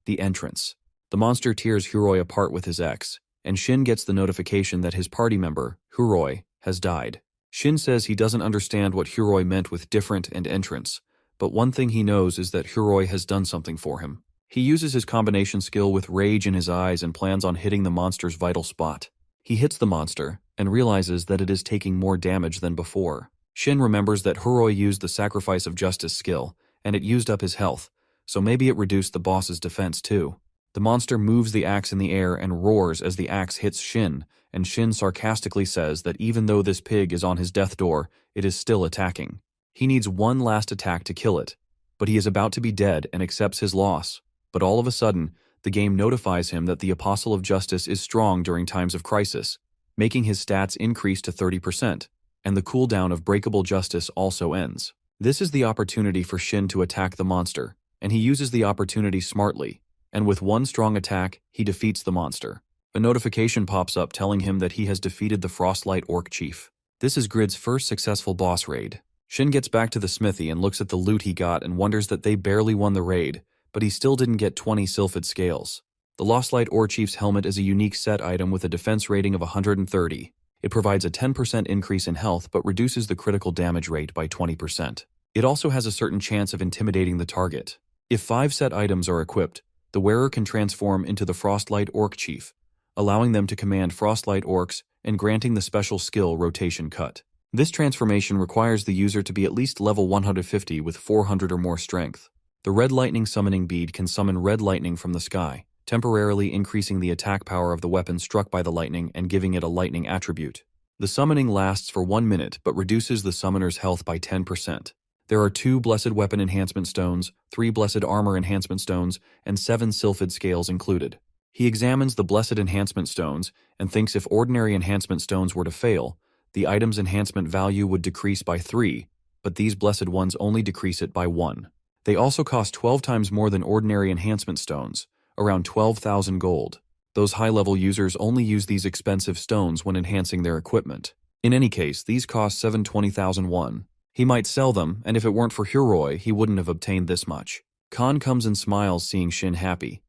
The entrance. The monster tears Huroi apart with his axe, and Shin gets the notification that his party member, Huroi, has died. Shin says he doesn't understand what Huroi meant with different and entrance, but one thing he knows is that Huroi has done something for him. He uses his combination skill with rage in his eyes and plans on hitting the monster's vital spot. He hits the monster and realizes that it is taking more damage than before. Shin remembers that Huroi used the Sacrifice of Justice skill, and it used up his health, so maybe it reduced the boss's defense too. The monster moves the axe in the air and roars as the axe hits Shin, and Shin sarcastically says that even though this pig is on his death door, it is still attacking. He needs one last attack to kill it, but he is about to be dead and accepts his loss. But all of a sudden, the game notifies him that the Apostle of Justice is strong during times of crisis, making his stats increase to 30%, and the cooldown of Breakable Justice also ends. This is the opportunity for Shin to attack the monster, and he uses the opportunity smartly, and with one strong attack, he defeats the monster. A notification pops up telling him that he has defeated the Frostlight Orc Chief. This is Grid's first successful boss raid. Shin gets back to the smithy and looks at the loot he got and wonders that they barely won the raid, but he still didn't get 20 Sylphid scales. The Lostlight Orc Chief's helmet is a unique set item with a defense rating of 130. It provides a 10% increase in health but reduces the critical damage rate by 20%. It also has a certain chance of intimidating the target. If 5 set items are equipped, the wearer can transform into the Frostlight Orc Chief, allowing them to command Frostlight Orcs and granting the special skill Rotation Cut. This transformation requires the user to be at least level 150 with 400 or more strength. The Red Lightning Summoning Bead can summon red lightning from the sky, temporarily increasing the attack power of the weapon struck by the lightning and giving it a lightning attribute. The summoning lasts for 1 minute but reduces the summoner's health by 10%. There are 2 Blessed Weapon Enhancement Stones, 3 Blessed Armor Enhancement Stones, and 7 Sylphid Scales included. He examines the blessed enhancement stones and thinks if ordinary enhancement stones were to fail, the item's enhancement value would decrease by 3, but these blessed ones only decrease it by 1. They also cost 12 times more than ordinary enhancement stones, around 12,000 gold. Those high-level users only use these expensive stones when enhancing their equipment. In any case, these cost 720,000 won. He might sell them, and if it weren't for Hiroi, he wouldn't have obtained this much. Khan comes and smiles seeing Shin happy,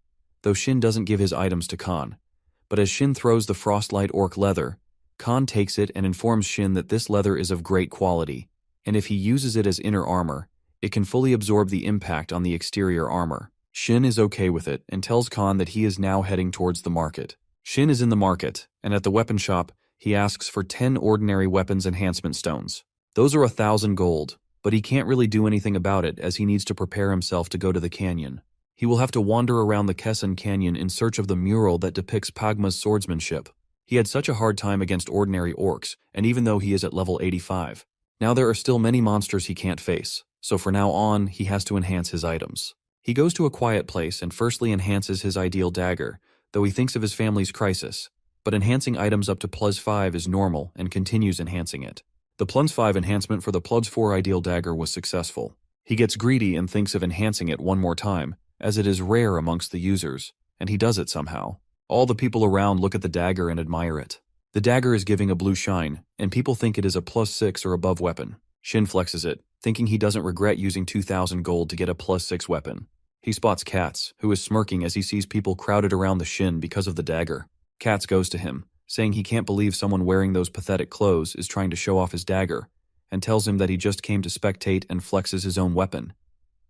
though Shin doesn't give his items to Khan. But as Shin throws the Frostlight Orc leather, Khan takes it and informs Shin that this leather is of great quality, and if he uses it as inner armor, it can fully absorb the impact on the exterior armor. Shin is okay with it and tells Khan that he is now heading towards the market. Shin is in the market, and at the weapon shop, he asks for 10 ordinary weapons enhancement stones. Those are 1,000 gold, but he can't really do anything about it as he needs to prepare himself to go to the canyon. He will have to wander around the Kessen Canyon in search of the mural that depicts Pagma's swordsmanship. He had such a hard time against ordinary orcs, and even though he is at level 85. Now there are still many monsters he can't face, so for now on, he has to enhance his items. He goes to a quiet place and firstly enhances his ideal dagger, though he thinks of his family's crisis. But enhancing items up to +5 is normal and continues enhancing it. The +5 enhancement for the +4 ideal dagger was successful. He gets greedy and thinks of enhancing it one more time, as it is rare amongst the users, and he does it somehow. All the people around look at the dagger and admire it. The dagger is giving a blue shine, and people think it is a +6 or above weapon. Shin flexes it, thinking he doesn't regret using 2,000 gold to get a +6 weapon. He spots Katz, who is smirking as he sees people crowded around the Shin because of the dagger. Katz goes to him, saying he can't believe someone wearing those pathetic clothes is trying to show off his dagger, and tells him that he just came to spectate and flexes his own weapon.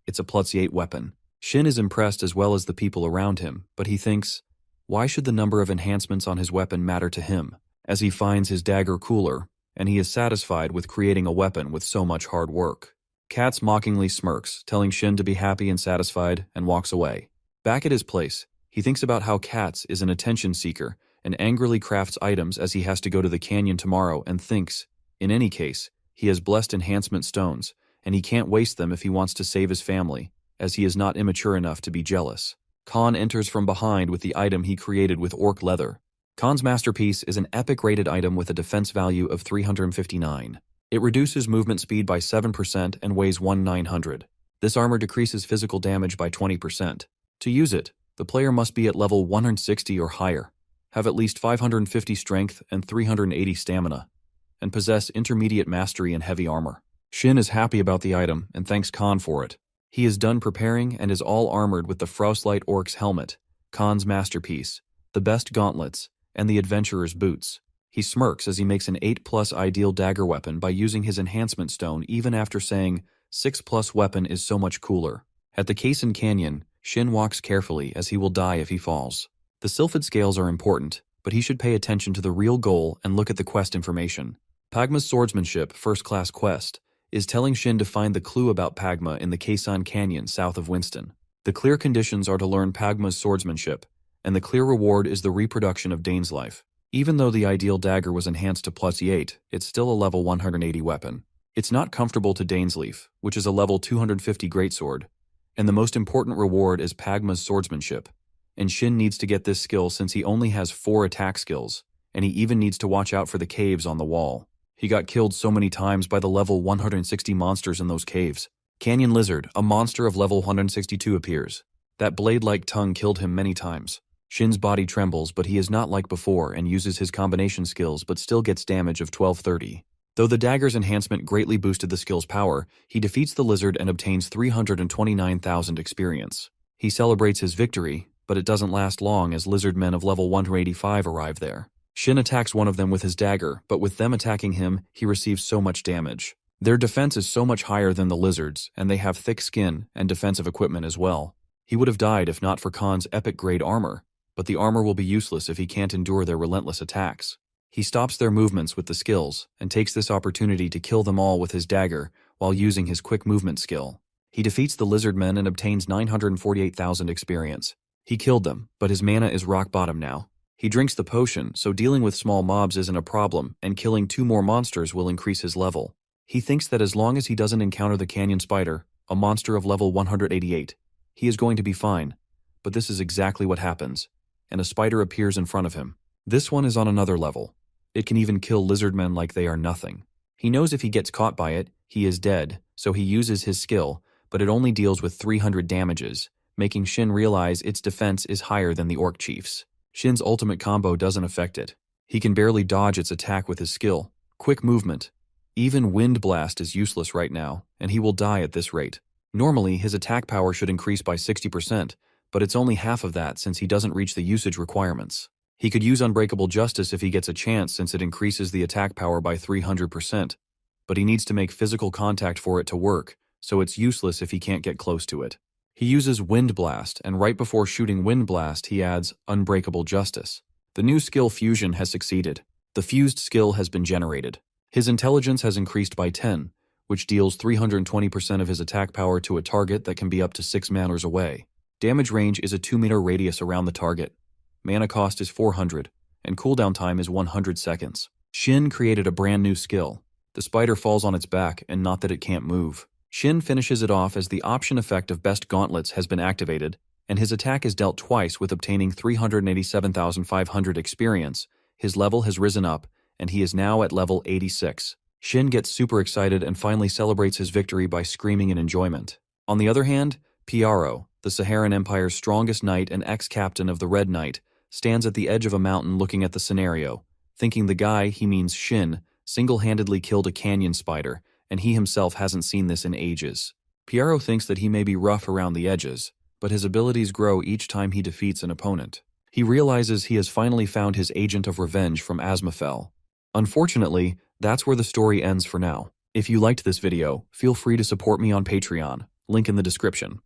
It's a +8 weapon. Shin is impressed as well as the people around him, but he thinks, why should the number of enhancements on his weapon matter to him, as he finds his dagger cooler, and he is satisfied with creating a weapon with so much hard work. Katz mockingly smirks, telling Shin to be happy and satisfied, and walks away. Back at his place, he thinks about how Katz is an attention seeker and angrily crafts items as he has to go to the canyon tomorrow and thinks, in any case, he has blessed enhancement stones, and he can't waste them if he wants to save his family, as he is not immature enough to be jealous. Khan enters from behind with the item he created with orc leather. Khan's masterpiece is an epic rated item with a defense value of 359. It reduces movement speed by 7% and weighs 1,900. This armor decreases physical damage by 20%. To use it, the player must be at level 160 or higher, have at least 550 strength and 380 stamina, and possess intermediate mastery in heavy armor. Shin is happy about the item and thanks Khan for it. He is done preparing and is all armored with the Frostlight Orc's helmet, Khan's masterpiece, the best gauntlets, and the adventurer's boots. He smirks as he makes an 8+ ideal dagger weapon by using his enhancement stone even after saying 6+ weapon is so much cooler. At the Kessen Canyon, Shin walks carefully as he will die if he falls. The Sylphid scales are important, but he should pay attention to the real goal and look at the quest information. Pagma's swordsmanship, first-class quest, is telling Shin to find the clue about Pagma in the Kessen Canyon south of Winston. The clear conditions are to learn Pagma's swordsmanship, and the clear reward is the reproduction of Dane's life. Even though the ideal dagger was enhanced to +8, it's still a level 180 weapon. It's not comfortable to Dainsleif, which is a level 250 greatsword, and the most important reward is Pagma's swordsmanship. And Shin needs to get this skill since he only has 4 attack skills, and he even needs to watch out for the caves on the wall. He got killed so many times by the level 160 monsters in those caves. Canyon Lizard, a monster of level 162 appears. That blade-like tongue killed him many times. Shin's body trembles, but he is not like before and uses his combination skills but still gets damage of 1230. Though the dagger's enhancement greatly boosted the skill's power, he defeats the lizard and obtains 329,000 experience. He celebrates his victory, but it doesn't last long as lizard men of level 185 arrive there. Shin attacks one of them with his dagger, but with them attacking him, he receives so much damage. Their defense is so much higher than the lizards, and they have thick skin and defensive equipment as well. He would have died if not for Khan's epic-grade armor, but the armor will be useless if he can't endure their relentless attacks. He stops their movements with the skills, and takes this opportunity to kill them all with his dagger while using his quick movement skill. He defeats the lizard men and obtains 948,000 experience. He killed them, but his mana is rock bottom now. He drinks the potion, so dealing with small mobs isn't a problem, and killing 2 more monsters will increase his level. He thinks that as long as he doesn't encounter the canyon spider, a monster of level 188, he is going to be fine. But this is exactly what happens. and a spider appears in front of him. This one is on another level. It can even kill lizardmen like they are nothing. He knows if he gets caught by it, he is dead, so he uses his skill, but it only deals with 300 damages, making Shin realize its defense is higher than the Orc Chief's. Shin's ultimate combo doesn't affect it. He can barely dodge its attack with his skill. Quick movement. Even Wind Blast is useless right now, and he will die at this rate. Normally, his attack power should increase by 60%, but it's only half of that since he doesn't reach the usage requirements. He could use Unbreakable Justice if he gets a chance since it increases the attack power by 300%, but he needs to make physical contact for it to work, so it's useless if he can't get close to it. He uses Wind Blast, and right before shooting Wind Blast, he adds Unbreakable Justice. The new skill fusion has succeeded. The fused skill has been generated. His intelligence has increased by 10, which deals 320% of his attack power to a target that can be up to 6 manners away. Damage range is a 2-meter radius around the target. Mana cost is 400, and cooldown time is 100 seconds. Shin created a brand new skill. The spider falls on its back, and not that it can't move. Shin finishes it off as the option effect of Best Gauntlets has been activated, and his attack is dealt twice with obtaining 387,500 experience. His level has risen up, and he is now at level 86. Shin gets super excited and finally celebrates his victory by screaming in enjoyment. On the other hand, Piaro, the Saharan Empire's strongest knight and ex-captain of the Red Knight, stands at the edge of a mountain looking at the scenario, thinking the guy, he means Shin, single-handedly killed a canyon spider, and he himself hasn't seen this in ages. Piaro thinks that he may be rough around the edges, but his abilities grow each time he defeats an opponent. He realizes he has finally found his agent of revenge from Asmafel. Unfortunately, that's where the story ends for now. If you liked this video, feel free to support me on Patreon, link in the description.